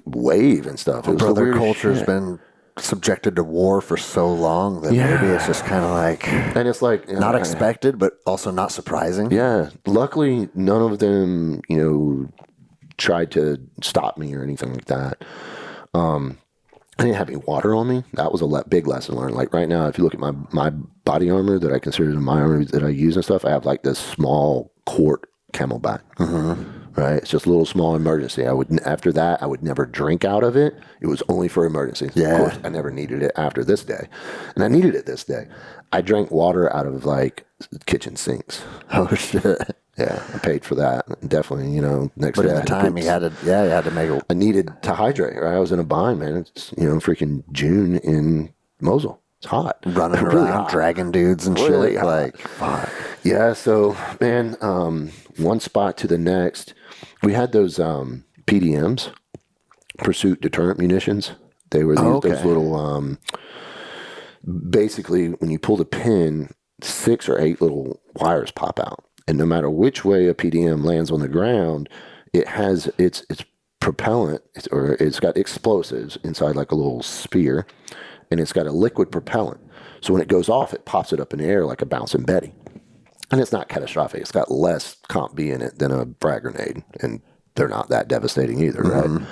wave and stuff. Well, brother, culture's been subjected to war for so long that maybe it's just kind of like, and it's like not expected, but also not surprising. Yeah, luckily none of them, you know, tried to stop me or anything like that. I didn't have any water on me. That was a big lesson learned. Like right now, if you look at my body armor that I consider my armor that I use and stuff, I have like this small quart Camelback. Right? It's just a little small emergency. After that, I would never drink out of it. It was only for emergencies. Yeah. Of course, I never needed it after this day. And I needed it this day. I drank water out of like kitchen sinks. Oh shit. Yeah, I paid for that. Definitely, you know, next day. But at the time, you had to make it. I needed to hydrate, right? I was in a bind, man. It's, you know, freaking June in Mosul. It's hot. Running really around, hot. dragging dudes and Really shit. hot. Like, fuck. Yeah, so, man, one spot to the next, we had those PDMs, Pursuit Deterrent Munitions. They were those little, basically, when you pull the pin, 6 or 8 little wires pop out. And no matter which way a PDM lands on the ground, it has its propellant, it's got explosives inside like a little spear, and it's got a liquid propellant. So when it goes off, it pops it up in the air like a bouncing Betty. And it's not catastrophic. It's got less Comp B in it than a frag grenade, and they're not that devastating either, right?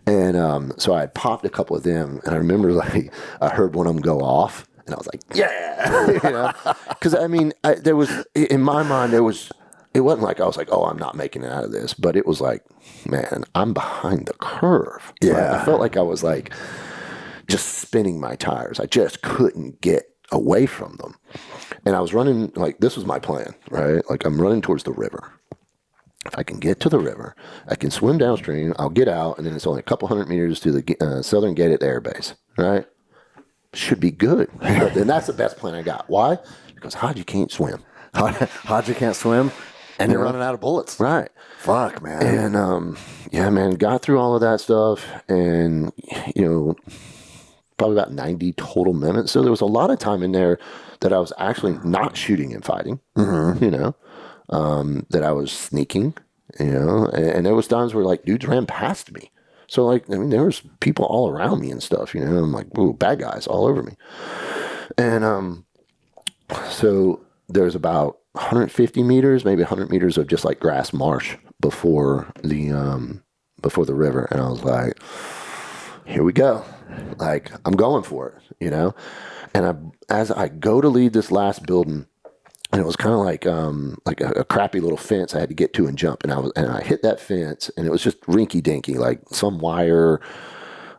And so I popped a couple of them, and I remember like I heard one of them go off. And I was like, yeah, you know, because I mean, there was, in my mind, it wasn't like I was like, oh, I'm not making it out of this, but it was like, man, I'm behind the curve. Yeah. Right? I felt like I was like just spinning my tires. I just couldn't get away from them. And I was running, like, this was my plan, right? Like, I'm running towards the river. If I can get to the river, I can swim downstream, I'll get out, and then it's only a couple hundred meters to the southern gate at the air base, right? Should be good. And that's the best plan I got. Why? Because you can't swim. How'd you can't swim? And you're running out of bullets. Right. Fuck, man. And, yeah, man, got through all of that stuff and, probably about 90 total minutes. So there was a lot of time in there that I was actually not shooting and fighting, that I was sneaking, and there was times where like dudes ran past me. So like, I mean, there was people all around me and stuff, I'm like, ooh, bad guys all over me. And, so there's about 150 meters, maybe 100 meters of just like grass marsh before the river. And I was like, here we go. Like, I'm going for it, And as I go to leave this last building, and it was kind of like a crappy little fence I had to get to and jump. And I hit that fence, and it was just rinky dinky, like some wire,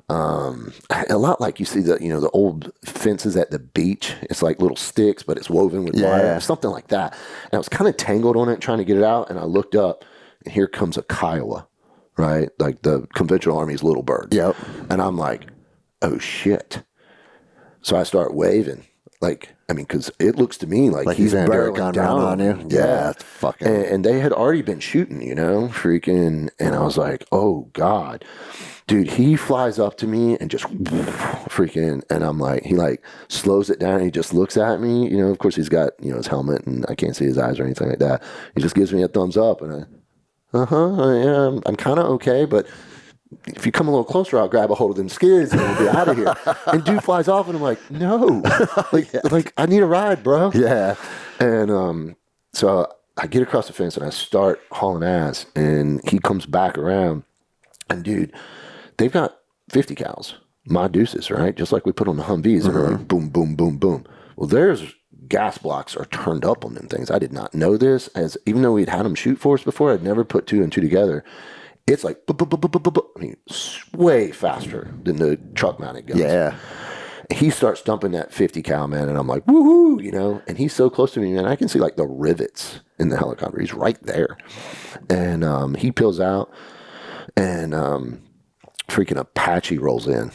a lot like you see the old fences at the beach. It's like little sticks, but it's woven with wire, something like that. And I was kind of tangled on it, trying to get it out. And I looked up, and here comes a Kiowa, right? Like the conventional Army's little bird. Yep. And I'm like, oh shit. So I start waving, because it looks to me like he's gonna barreling gun down on you. Yeah, it's fucking. And they had already been shooting, freaking. And I was like, oh God, dude, he flies up to me and just freaking. And I'm like, he like slows it down. And he just looks at me, of course he's got, his helmet and I can't see his eyes or anything like that. He just gives me a thumbs up and yeah, I'm kind of okay, but if you come a little closer, I'll grab a hold of them skids and we'll be out of here. And dude flies off, and I'm like, no, like I need a ride, bro. Yeah. And so I get across the fence and I start hauling ass, and he comes back around, and dude, they've got 50 cals, my deuces, right? Just like we put on the Humvees, and they're like boom, boom, boom, boom. Well, there's gas blocks are turned up on them things. I did not know this, as even though we'd had them shoot for us before, I'd never put two and two together. It's like, I mean, way faster than the truck mounted guns. Yeah. He starts dumping that 50 cal, man, and I'm like, woohoo, and he's so close to me, man. I can see like the rivets in the helicopter. He's right there. And he peels out, and freaking Apache rolls in,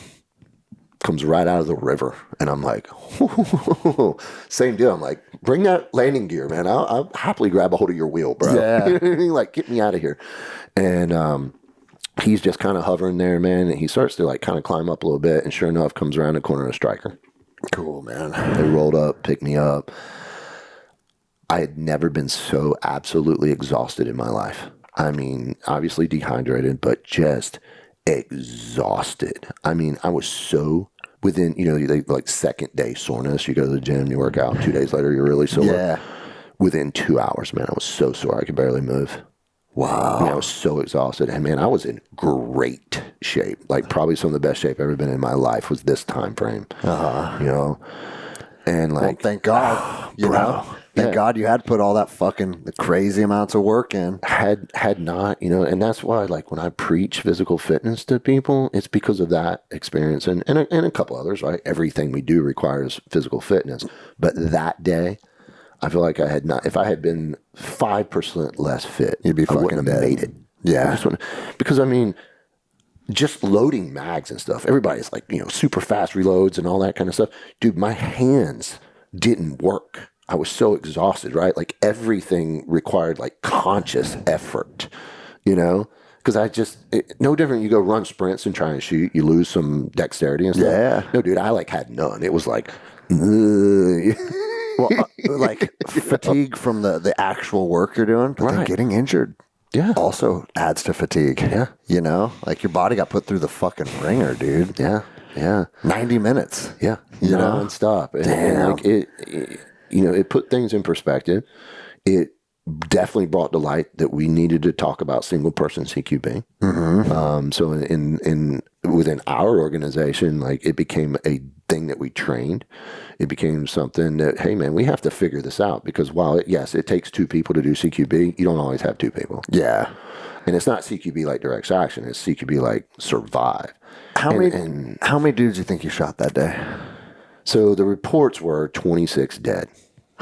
comes right out of the river. And I'm like, same deal. I'm like, bring that landing gear, man. I'll happily grab a hold of your wheel, bro. Yeah. Like, get me out of here. And he's just kind of hovering there, man. And he starts to like kind of climb up a little bit. And sure enough, comes around the corner of a striker. Cool, man. They rolled up, picked me up. I had never been so absolutely exhausted in my life. I mean, obviously dehydrated, but just exhausted. I mean, I was so within, they like second day soreness. You go to the gym, you work out. 2 days later, you're really sore. Yeah. Within 2 hours, man, I was so sore I could barely move. Wow. I mean, I was so exhausted. And man, I was in great shape. Like probably some of the best shape I've ever been in my life was this time frame. And like, well, thank God, Thank God you had to put all that the crazy amounts of work in. Had not, and that's why, like, when I preach physical fitness to people, it's because of that experience and a couple others, right? Everything we do requires physical fitness. But that day, I feel like I had not, if I had been 5% less fit, you'd be I fucking wouldn't have dead. made it. Yeah. Because, I mean, just loading mags and stuff, everybody's like, super fast reloads and all that kind of stuff. Dude, my hands didn't work. I was so exhausted, right? Like everything required like conscious effort, because no different. You go run sprints and try and shoot, you lose some dexterity and stuff. Yeah. No, dude, I like had none. It was like, well, like fatigue from the actual work you're doing, but then Right. getting injured. Yeah. Also adds to fatigue. Yeah. Like your body got put through the fucking ringer, dude. Yeah. Yeah. 90 minutes. Yeah. You know? Non-stop. And Damn. like it put things in perspective. It definitely brought to light that we needed to talk about single person CQB. So in within our organization, like it became a thing that we trained. It became something that, hey man, we have to figure this out, because while it takes two people to do CQB, you don't always have two people. Yeah. And it's not CQB like direct action. It's CQB like survive. How many dudes do you think you shot that day? So the reports were 26 dead.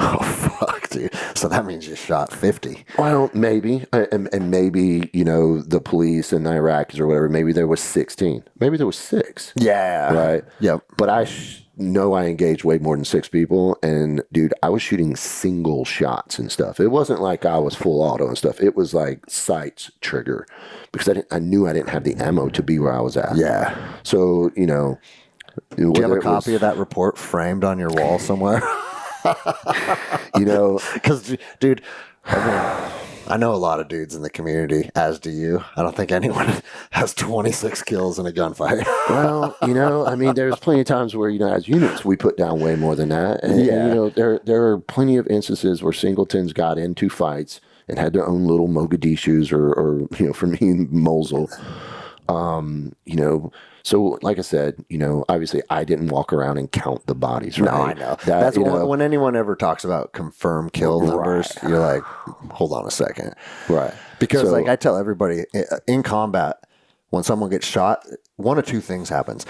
Oh, fuck, dude. So that means you shot 50. Well, maybe. And maybe, the police and the Iraqis or whatever, maybe there was 16. Maybe there was 6. Yeah. Right? Yep. But know I engaged way more than 6 people. And dude, I was shooting single shots and stuff. It wasn't like I was full auto and stuff. It was like sights trigger because I knew I didn't have the ammo to be where I was at. Yeah. So, you know. Do you have a copy of that report framed on your wall somewhere? You know. Because, dude, I know a lot of dudes in the community, as do you. I don't think anyone has 26 kills in a gunfight. Well, you know, I mean, there's plenty of times where, you know, as units, we put down way more than that. And, you know, there are plenty of instances where singletons got into fights and had their own little Mogadishus or you know, for me, Mosul. You know, so like I said, you know, obviously I didn't walk around and count the bodies, right? No, I know. That's when anyone ever talks about confirmed kill numbers, you're like, hold on a second. Right. Because like I tell everybody in combat, when someone gets shot, one of two things happens.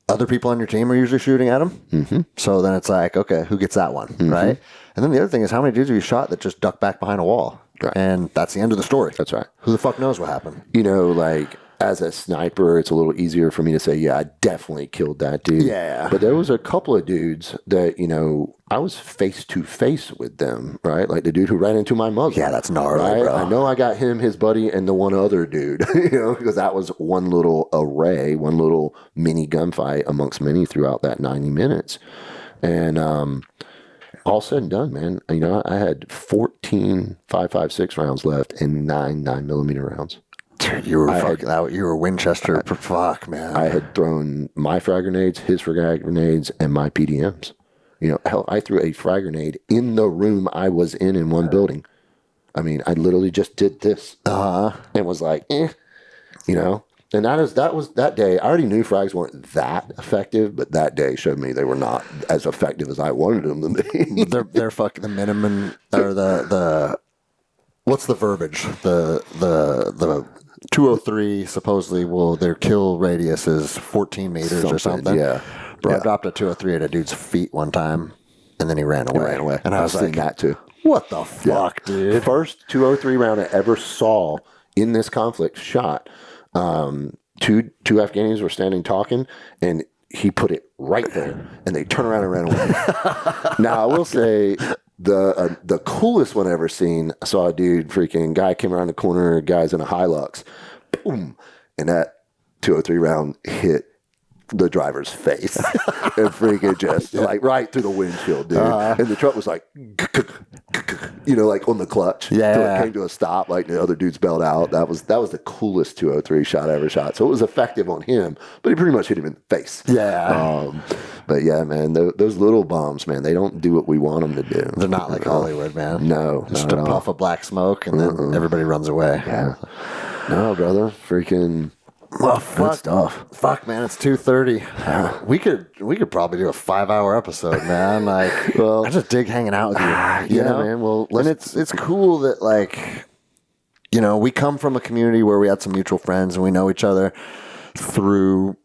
Other people on your team are usually shooting at them. Mm-hmm. So then it's like, okay, who gets that one, right? And then the other thing is how many dudes have you shot that just ducked back behind a wall? Right. And that's the end of the story. That's right. Who the fuck knows what happened? You know, like, as a sniper, it's a little easier for me to say, yeah, I definitely killed that dude. Yeah. But there was a couple of dudes that, you know, I was face to face with them, right? Like the dude who ran into my muzzle. Yeah, that's gnarly, right? bro. I know I got him, his buddy, and the one other dude, you know, because that was one little array, one little mini gunfight amongst many throughout that 90 minutes. And all said and done, man, you know, I had 14 5.56 rounds left and 9 9mm rounds. You were you were Winchester. Fuck, man. I had thrown my frag grenades, his frag grenades, and my PDMs. You know, hell, I threw a frag grenade in the room I was in one building. I mean, I literally just did this and was like, you know. And that was that day. I already knew frags weren't that effective, but that day showed me they were not as effective as I wanted them to be. they're fucking the minimum or the what's the verbiage? The 203 supposedly their kill radius is 14 meters or something. Yeah. Bro, yeah. I dropped a 203 at a dude's feet one time and then he ran away. And I was like, that too. What the fuck, dude? First 203 round I ever saw in this conflict shot. Two Afghanis were standing talking and he put it right there and they turned around and ran away. Now I will say the coolest one I ever seen, I saw a dude, freaking guy came around the corner, guy's in a Hilux, boom, and that 203 round hit the driver's face and freaking just like right through the windshield, dude. And the truck was like, you know, like on the clutch. Yeah. Till it came to a stop, like the other dude's bailed out. That was the coolest 203 shot I ever shot. So it was effective on him, but he pretty much hit him in the face. Yeah. But yeah, man, those little bombs, man, they don't do what we want them to do. They're not like Hollywood, man. No. Just a puff of black smoke and then everybody runs away. Yeah. No, brother. Freaking. Well, good stuff. Fuck, man, it's 2:30. We could probably do a 5-hour episode, man. Like, I just dig hanging out with you. You know, man. Well, and it's cool that, like, you know, we come from a community where we had some mutual friends and we know each other through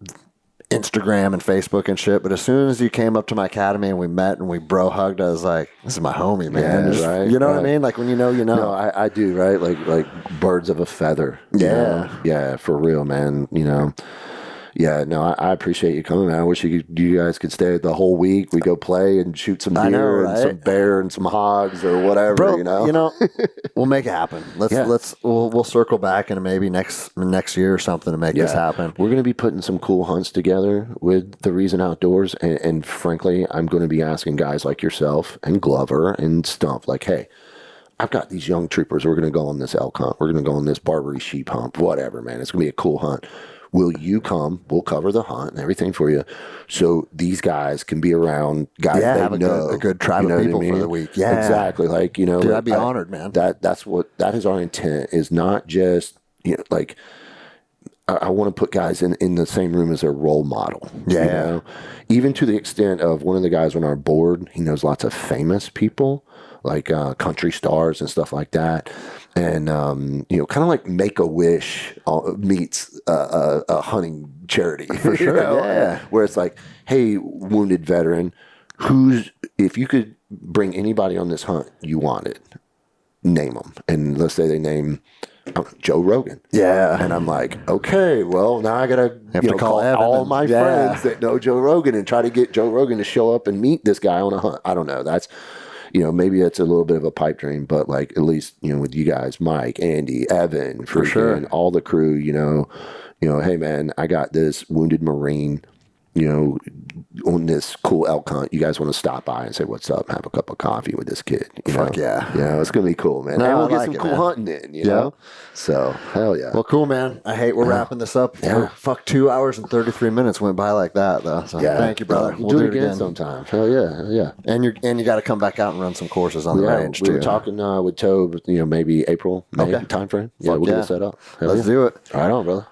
Instagram and Facebook and shit. But as soon as you came up to my academy and we met and we bro hugged, I was like, this is my homie, man. Yeah, right, you know what I mean? Like when you know, you know. No, I do, right? Like birds of a feather. Yeah. Know? Yeah, for real, man. You know. Yeah, no, I appreciate you coming, man. I wish you guys could stay the whole week. We go play and shoot some deer and some bear and some hogs or whatever. Bro, you know, we'll make it happen. We'll circle back and maybe next year or something to make this happen. We're going to be putting some cool hunts together with the Reason Outdoors, and frankly, I'm going to be asking guys like yourself and Glover and Stump, like, hey, I've got these young troopers. We're going to go on this elk hunt. We're going to go on this Barbary sheep hunt. Whatever, man. It's going to be a cool hunt. Will you come? We'll cover the hunt and everything for you, so these guys can be around guys they have know. A good tribe of people for the week. Yeah, exactly. Like, you know, dude, I'd be honored, man. That is our intent. Is not just, you know, like I want to put guys in the same room as a role model. Yeah, you know? Even to the extent of one of the guys on our board, he knows lots of famous people, like country stars and stuff like that. And, you know, kind of like Make-A-Wish meets a hunting charity. For sure, yeah. Where it's like, hey, wounded veteran, if you could bring anybody on this hunt you wanted, name them. And let's say they name Joe Rogan. Yeah. And I'm like, okay, well, now I got to call Evan all and- my yeah. friends that know Joe Rogan and try to get Joe Rogan to show up and meet this guy on a hunt. I don't know. That's, maybe it's a little bit of a pipe dream, but like at least, with you guys, Mike, Andy, Evan, For sure. and all the crew, hey man, I got this wounded Marine, on this cool elk hunt. You guys want to stop by and say what's up, have a cup of coffee with this kid. Fuck know? yeah. Yeah, it's gonna be cool, man. No, and we'll I get like some it, cool man. hunting in, you know? So hell yeah. Well, cool, man. I hate we're wrapping this up. Yeah. Fuck, 2 hours and 33 minutes went by like that, though. So thank you, brother. We'll do it again sometime. Hell yeah. Hell yeah. And you got to come back out and run some courses on the range, we too. were talking with Tobe, maybe April, May Okay. time frame. Yeah, Fuck we'll get yeah. it set up. Hell Let's yeah. do it. Right on, brother.